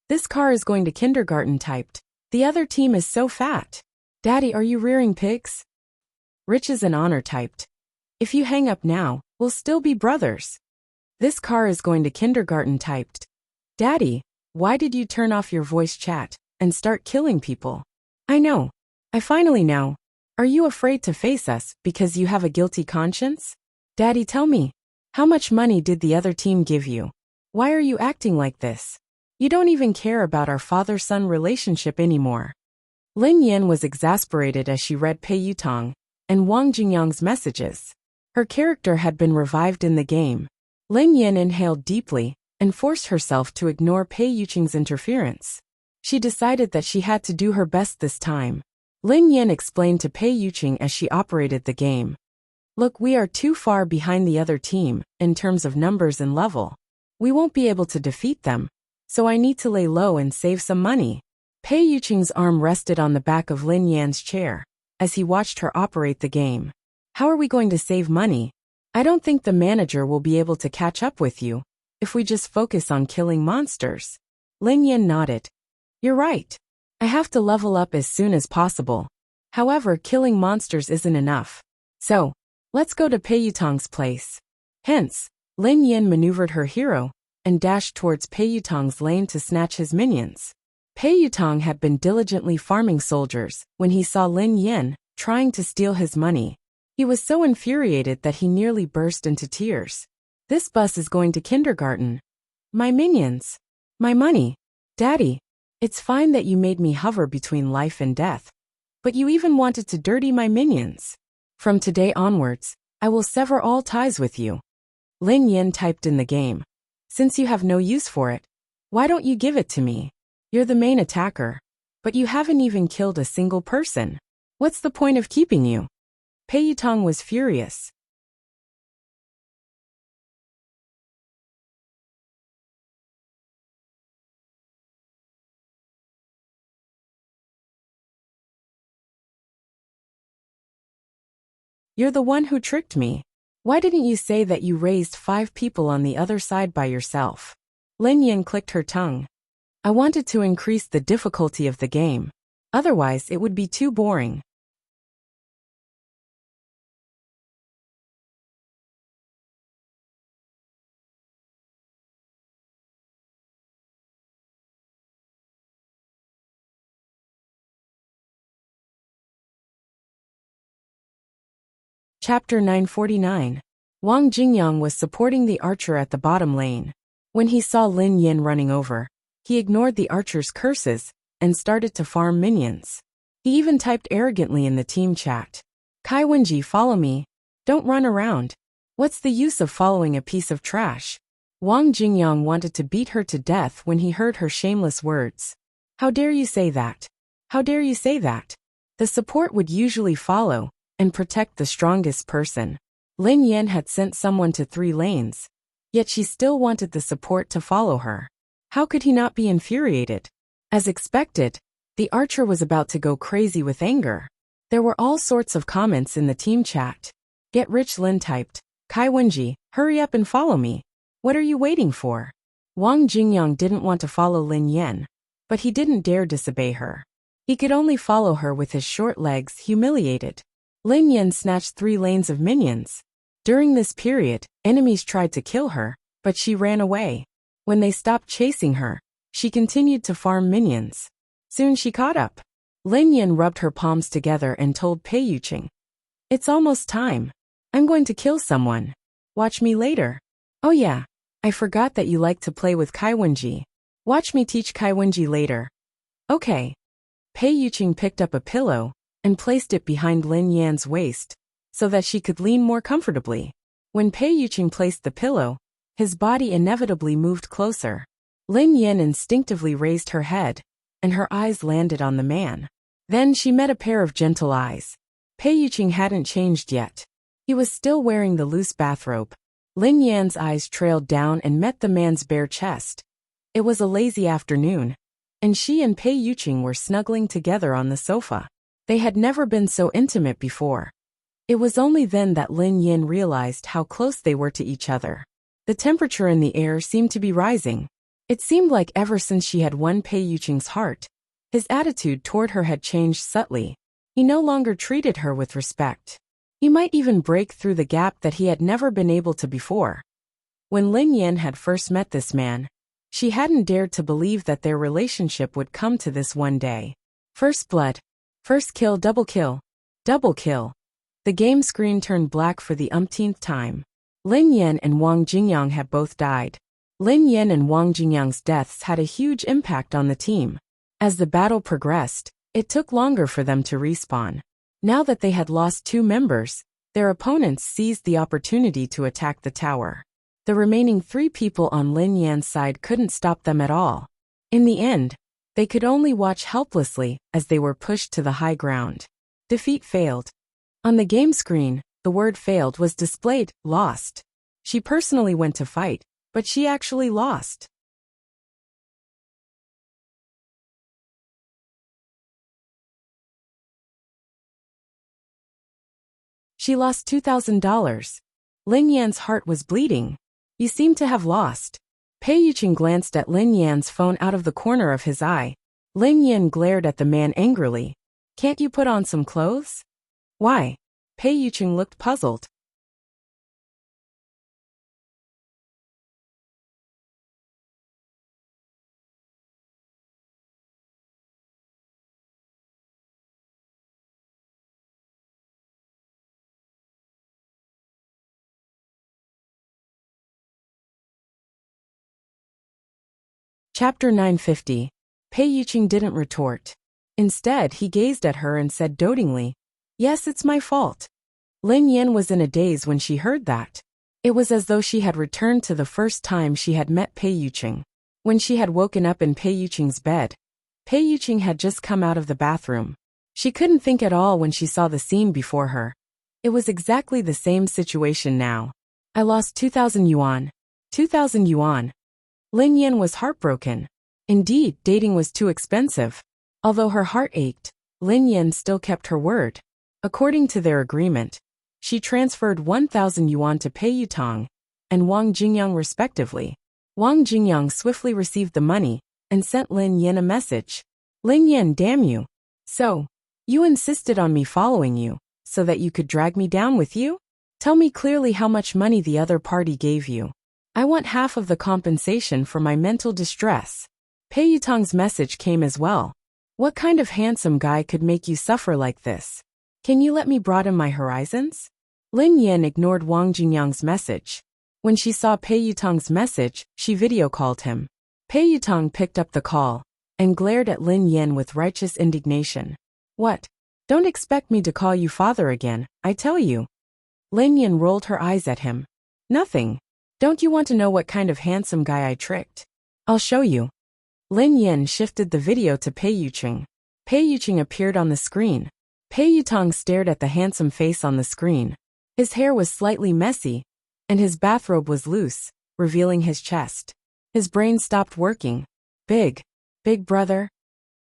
This car is going to kindergarten typed. The other team is so fat. Daddy, are you rearing pigs? Riches and honor typed. If you hang up now, we'll still be brothers. This car is going to kindergarten typed. Daddy, why did you turn off your voice chat and start killing people? I know. I finally know. Are you afraid to face us because you have a guilty conscience? Daddy, tell me, how much money did the other team give you? Why are you acting like this? You don't even care about our father-son relationship anymore. Lin Yan was exasperated as she read Pei Yutong and Wang Jingyang's messages. Her character had been revived in the game. Lin Yan inhaled deeply and forced herself to ignore Pei Yuqing's interference. She decided that she had to do her best this time. Lin Yan explained to Pei Yuqing as she operated the game. Look, we are too far behind the other team in terms of numbers and level. We won't be able to defeat them, so I need to lay low and save some money. Pei Yuqing's arm rested on the back of Lin Yan's chair as he watched her operate the game. How are we going to save money? I don't think the manager will be able to catch up with you if we just focus on killing monsters. Lin Yan nodded. You're right. I have to level up as soon as possible. However, killing monsters isn't enough. So, let's go to Pei Yutong's place. Hence, Lin Yan maneuvered her hero and dashed towards Pei Yutong's lane to snatch his minions. Pei Yutong had been diligently farming soldiers when he saw Lin Yan trying to steal his money. He was so infuriated that he nearly burst into tears. This bus is going to kindergarten. My minions. My money. Daddy, it's fine that you made me hover between life and death, but you even wanted to dirty my minions. From today onwards, I will sever all ties with you. Lin Yan typed in the game. Since you have no use for it, why don't you give it to me? You're the main attacker, but you haven't even killed a single person. What's the point of keeping you? Pei Yutong was furious. You're the one who tricked me. Why didn't you say that you raised 5 people on the other side by yourself? Lin Yan clicked her tongue. I wanted to increase the difficulty of the game. Otherwise, it would be too boring. Chapter 949. Wang Jingyang was supporting the archer at the bottom lane. When he saw Lin Yan running over, he ignored the archer's curses and started to farm minions. He even typed arrogantly in the team chat. Kai Wenji, follow me. Don't run around. What's the use of following a piece of trash? Wang Jingyang wanted to beat her to death when he heard her shameless words. How dare you say that? How dare you say that? The support would usually follow and protect the strongest person. Lin Yan had sent someone to 3 lanes, yet she still wanted the support to follow her. How could he not be infuriated? As expected, the archer was about to go crazy with anger. There were all sorts of comments in the team chat. Get rich, Lin typed. Kai Wenji, hurry up and follow me. What are you waiting for? Wang Jingyang didn't want to follow Lin Yan, but he didn't dare disobey her. He could only follow her with his short legs, humiliated. Lin Yan snatched 3 lanes of minions. During this period, enemies tried to kill her, but she ran away. When they stopped chasing her, She continued to farm minions. Soon she caught up. Lin Yin rubbed her palms together and told Pei Yuqing, "It's almost time. I'm going to kill someone. Watch me later. Oh yeah, I forgot that you like to play with Kaiwenji. Watch me teach Kaiwenji later." Okay. Pei Yuqing picked up a pillow and placed it behind Lin Yan's waist so that she could lean more comfortably. When Pei Yuqing placed the pillow, his body inevitably moved closer. Lin Yan instinctively raised her head, and her eyes landed on the man. Then she met a pair of gentle eyes. Pei Yuqing hadn't changed yet. He was still wearing the loose bathrobe. Lin Yan's eyes trailed down and met the man's bare chest. It was a lazy afternoon, and she and Pei Yuqing were snuggling together on the sofa. They had never been so intimate before. It was only then that Lin Yin realized how close they were to each other. The temperature in the air seemed to be rising. It seemed like ever since she had won Pei Yuqing's heart, his attitude toward her had changed subtly. He no longer treated her with respect. He might even break through the gap that he had never been able to before. When Lin Yin had first met this man, she hadn't dared to believe that their relationship would come to this one day. First blood. First kill, double kill. Double kill. The game screen turned black for the umpteenth time. Lin Yin and Wang Jingyang had both died. Lin Yin and Wang Jingyang's deaths had a huge impact on the team. As the battle progressed, it took longer for them to respawn. Now that they had lost 2 members, their opponents seized the opportunity to attack the tower. The remaining 3 people on Lin Yan's side couldn't stop them at all. In the end, they could only watch helplessly as they were pushed to the high ground. Defeat failed. On the game screen, the word failed was displayed, lost. She personally went to fight, but she actually lost. She lost $2,000. Lin Yan's heart was bleeding. You seem to have lost. Pei Yuqing glanced at Lin Yan's phone out of the corner of his eye. Lin Yan glared at the man angrily. Can't you put on some clothes? Why? Pei Yuqing looked puzzled. Chapter 950. Pei Yuqing didn't retort. Instead, he gazed at her and said dotingly, "Yes, it's my fault." Lin Yan was in a daze when she heard that. It was as though she had returned to the first time she had met Pei Yuqing. When she had woken up in Pei Yuqing's bed, Pei Yuqing had just come out of the bathroom. She couldn't think at all when she saw the scene before her. It was exactly the same situation now. I lost 2,000 yuan. 2,000 yuan. Lin Yan was heartbroken. Indeed, dating was too expensive. Although her heart ached, Lin Yan still kept her word. According to their agreement, she transferred 1,000 yuan to Pei Yutong and Wang Jingyang respectively. Wang Jingyang swiftly received the money and sent Lin Yan a message. "Lin Yan, damn you. So, you insisted on me following you, so that you could drag me down with you? Tell me clearly how much money the other party gave you. I want half of the compensation for my mental distress." Pei Yutong's message came as well. "What kind of handsome guy could make you suffer like this? Can you let me broaden my horizons?" Lin Yan ignored Wang Jingyang's message. When she saw Pei Yutong's message, she video called him. Pei Yutong picked up the call and glared at Lin Yan with righteous indignation. "What? Don't expect me to call you father again, I tell you." Lin Yan rolled her eyes at him. "Nothing. Don't you want to know what kind of handsome guy I tricked? I'll show you." Lin Yan shifted the video to Pei Yuqing. Pei Yuqing appeared on the screen. Pei Yutong stared at the handsome face on the screen. His hair was slightly messy, and his bathrobe was loose, revealing his chest. His brain stopped working. Big brother.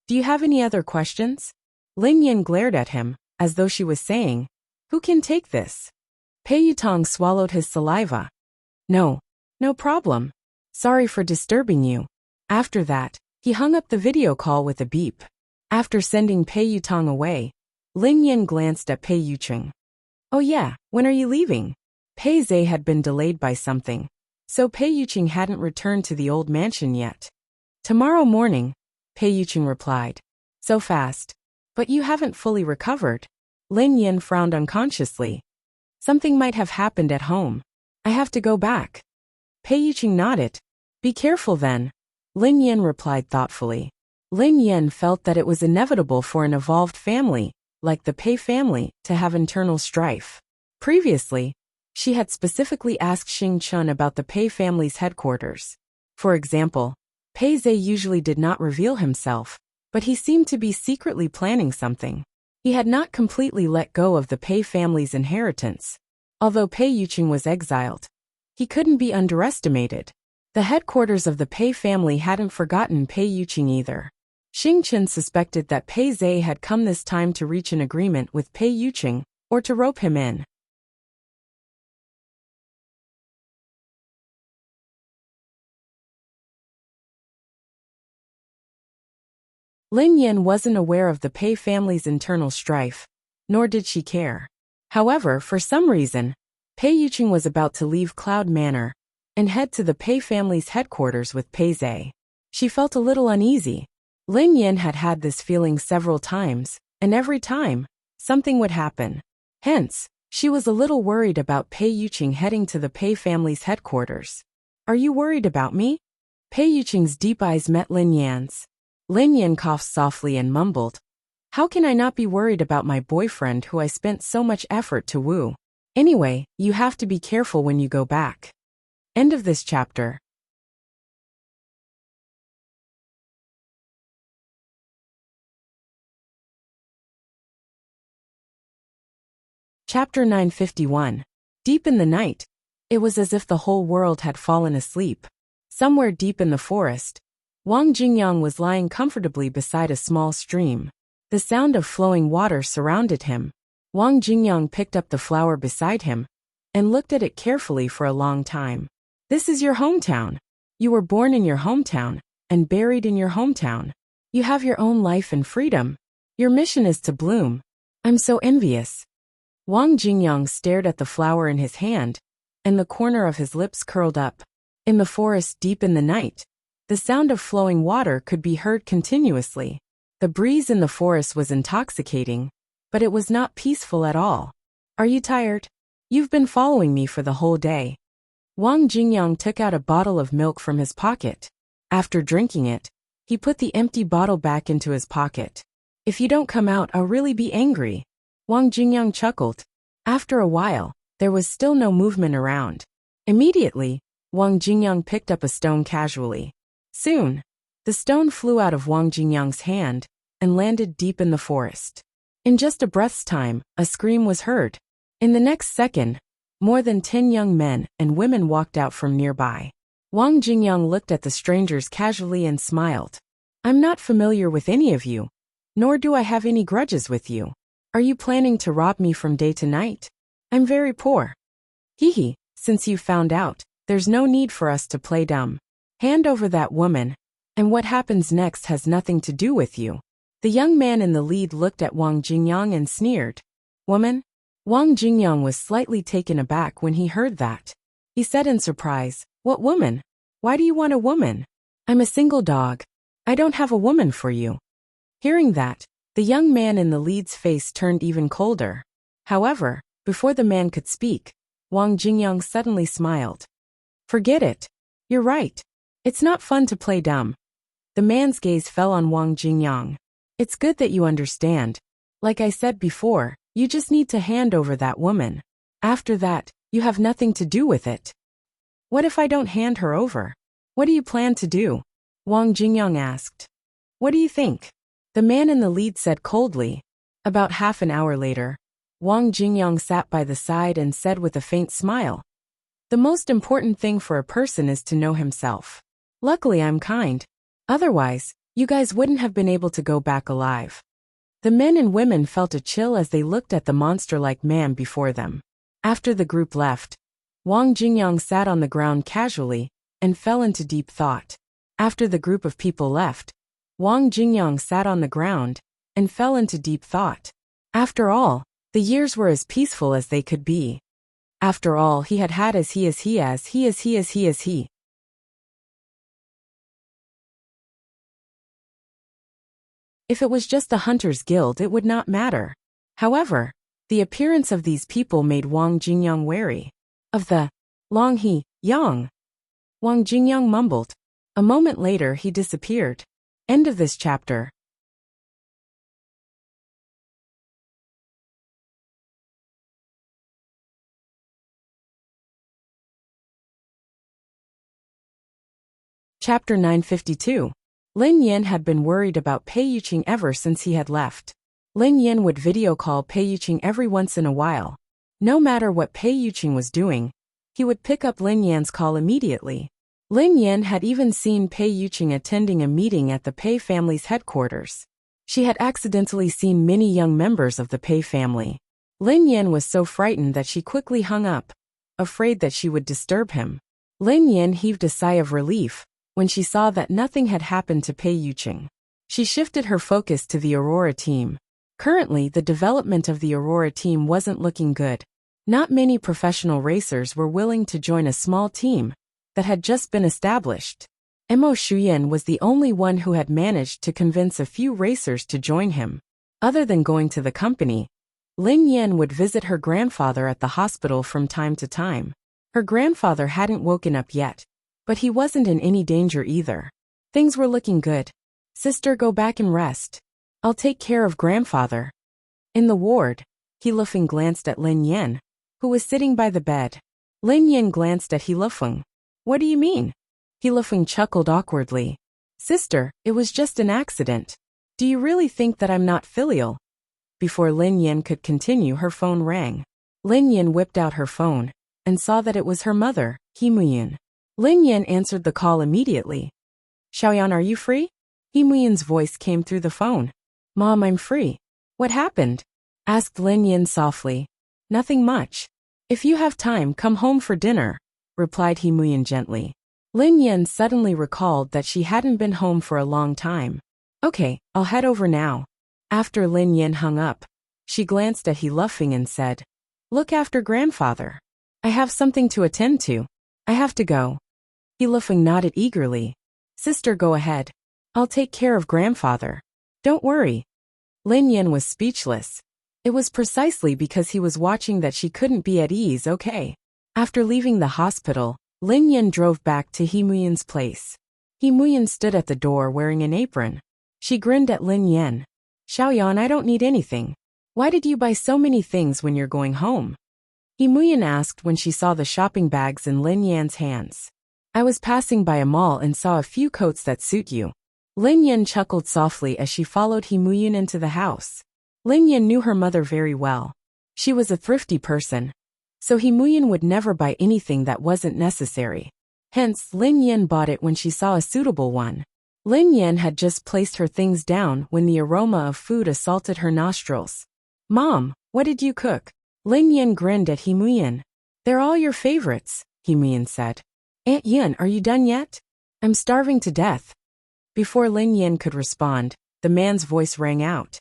Do you have any other questions?" Lin Yan glared at him, as though she was saying, "Who can take this?" Pei Yutong swallowed his saliva. No problem. Sorry for disturbing you." After that, he hung up the video call with a beep. After sending Pei Yutong away, Lin Yan glanced at Pei Yuqing. "Oh yeah, when are you leaving?" Pei Zhe had been delayed by something, so Pei Yuqing hadn't returned to the old mansion yet. Tomorrow morning, Pei Yuqing replied. So fast. But you haven't fully recovered. Lin Yin frowned unconsciously. Something might have happened at home. I have to go back. Pei Yuqing nodded. Be careful then. Lin Yin replied thoughtfully. Lin Yin felt that it was inevitable for an evolved family, like the Pei family, to have internal strife. Previously, she had specifically asked Xing Chun about the Pei family's headquarters. For example, Pei Zhe usually did not reveal himself, but he seemed to be secretly planning something. He had not completely let go of the Pei family's inheritance. Although Pei Yuqing was exiled, he couldn't be underestimated. The headquarters of the Pei family hadn't forgotten Pei Yuqing either. Xing Chun suspected that Pei Zhe had come this time to reach an agreement with Pei Yuqing, or to rope him in. Lin Yin wasn't aware of the Pei family's internal strife, nor did she care. However, for some reason, Pei Yuqing was about to leave Cloud Manor and head to the Pei family's headquarters with Pei Zhe. She felt a little uneasy. Lin Yin had had this feeling several times, and every time, something would happen. Hence, she was a little worried about Pei Yuqing heading to the Pei family's headquarters. Are you worried about me? Pei Yuqing's deep eyes met Lin Yan's. Lin Yin coughed softly and mumbled. How can I not be worried about my boyfriend who I spent so much effort to woo? Anyway, you have to be careful when you go back. End of this chapter. Chapter 951. Deep in the night, it was as if the whole world had fallen asleep. Somewhere deep in the forest, Wang Jingyang was lying comfortably beside a small stream. The sound of flowing water surrounded him. Wang Jingyang picked up the flower beside him and looked at it carefully for a long time. This is your hometown. You were born in your hometown and buried in your hometown. You have your own life and freedom. Your mission is to bloom. I'm so envious. Wang Jingyang stared at the flower in his hand, and the corner of his lips curled up. In the forest deep in the night, the sound of flowing water could be heard continuously. The breeze in the forest was intoxicating, but it was not peaceful at all. Are you tired? You've been following me for the whole day. Wang Jingyang took out a bottle of milk from his pocket. After drinking it, he put the empty bottle back into his pocket. If you don't come out, I'll really be angry. Wang Jingyang chuckled. After a while, there was still no movement around. Immediately, Wang Jingyang picked up a stone casually. Soon, the stone flew out of Wang Jingyang's hand and landed deep in the forest. In just a breath's time, a scream was heard. In the next second, more than 10 young men and women walked out from nearby. Wang Jingyang looked at the strangers casually and smiled. I'm not familiar with any of you, nor do I have any grudges with you. Are you planning to rob me from day to night? I'm very poor. Hee, since you've found out, there's no need for us to play dumb. Hand over that woman, and what happens next has nothing to do with you. The young man in the lead looked at Wang Jingyang and sneered. Woman? Wang Jingyang was slightly taken aback when he heard that. He said in surprise, What woman? Why do you want a woman? I'm a single dog. I don't have a woman for you. Hearing that, the young man in the lead's face turned even colder. However, before the man could speak, Wang Jingyang suddenly smiled. Forget it. You're right. It's not fun to play dumb. The man's gaze fell on Wang Jingyang. It's good that you understand. Like I said before, you just need to hand over that woman. After that, you have nothing to do with it. What if I don't hand her over? What do you plan to do? Wang Jingyang asked. What do you think? The man in the lead said coldly. About half an hour later, Wang Jingyang sat by the side and said with a faint smile. The most important thing for a person is to know himself. Luckily I'm kind. Otherwise, you guys wouldn't have been able to go back alive. The men and women felt a chill as they looked at the monster-like man before them. After the group left, Wang Jingyang sat on the ground casually and fell into deep thought. After the group of people left, Wang Jingyang sat on the ground and fell into deep thought. After all, the years were as peaceful as they could be. After all, he had had as he. If it was just the Hunters Guild, it would not matter. However, the appearance of these people made Wang Jingyang wary of the Long He Yang. Wang Jingyang mumbled. A moment later he disappeared. End of this chapter. Chapter 952. Lin Yin had been worried about Pei Yuqing ever since he had left. Lin Yin would video call Pei Yuqing every once in a while. No matter what Pei Yuqing was doing, he would pick up Lin Yan's call immediately. Lin Yin had even seen Pei Yuqing attending a meeting at the Pei family's headquarters. She had accidentally seen many young members of the Pei family. Lin Yin was so frightened that she quickly hung up, afraid that she would disturb him. Lin Yin heaved a sigh of relief when she saw that nothing had happened to Pei Yuqing. She shifted her focus to the Aurora team. Currently, the development of the Aurora team wasn't looking good. Not many professional racers were willing to join a small team that had just been established. Mo Shuyan was the only one who had managed to convince a few racers to join him. Other than going to the company, Lin Yin would visit her grandfather at the hospital from time to time. Her grandfather hadn't woken up yet, but he wasn't in any danger either. Things were looking good. Sister, go back and rest. I'll take care of grandfather. In the ward, He Lufeng glanced at Lin Yin, who was sitting by the bed. Lin Yin glanced at He Lufeng. What do you mean? He Lufeng chuckled awkwardly. Sister, it was just an accident. Do you really think that I'm not filial? Before Lin Yin could continue, her phone rang. Lin Yin whipped out her phone and saw that it was her mother, He Muyin. Lin Yin answered the call immediately. Xiaoyan, are you free? He Muyin's voice came through the phone. Mom, I'm free. What happened? Asked Lin Yin softly. Nothing much. If you have time, come home for dinner, replied He Muyin gently. Lin Yin suddenly recalled that she hadn't been home for a long time. Okay, I'll head over now. After Lin Yin hung up, she glanced at He Lufeng and said, Look after grandfather. I have something to attend to. I have to go. He Lufeng nodded eagerly. Sister, go ahead. I'll take care of grandfather. Don't worry. Lin Yin was speechless. It was precisely because he was watching that she couldn't be at ease. Okay. After leaving the hospital, Lin Yin drove back to He Muyin's place. He Muyin stood at the door wearing an apron. She grinned at Lin Yin. Xiaoyan, I don't need anything. Why did you buy so many things when you're going home? He Muyin asked when she saw the shopping bags in Lin Yan's hands. I was passing by a mall and saw a few coats that suit you. Lin Yin chuckled softly as she followed He Muyin into the house. Lin Yin knew her mother very well. She was a thrifty person, so He Muyin would never buy anything that wasn't necessary. Hence, Lin Yin bought it when she saw a suitable one. Lin Yin had just placed her things down when the aroma of food assaulted her nostrils. Mom, what did you cook? Lin Yin grinned at He Muyin. They're all your favorites, He Muyin said. Aunt Yin, are you done yet? I'm starving to death. Before Lin Yin could respond, the man's voice rang out.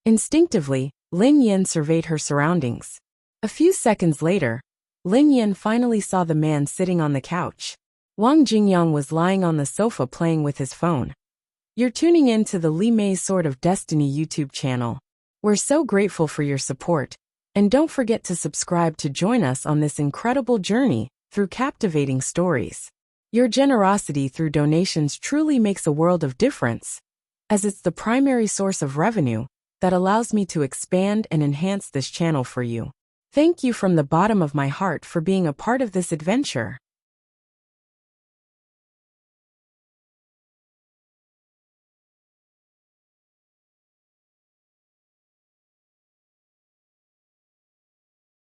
Instinctively, Lin Yin surveyed her surroundings. A few seconds later, Lin Yin finally saw the man sitting on the couch. Wang Jingyang was lying on the sofa playing with his phone. You're tuning in to the Li Mei's Sword of Destiny YouTube channel. We're so grateful for your support, and don't forget to subscribe to join us on this incredible journey through captivating stories. Your generosity through donations truly makes a world of difference, as it's the primary source of revenue that allows me to expand and enhance this channel for you. Thank you from the bottom of my heart for being a part of this adventure.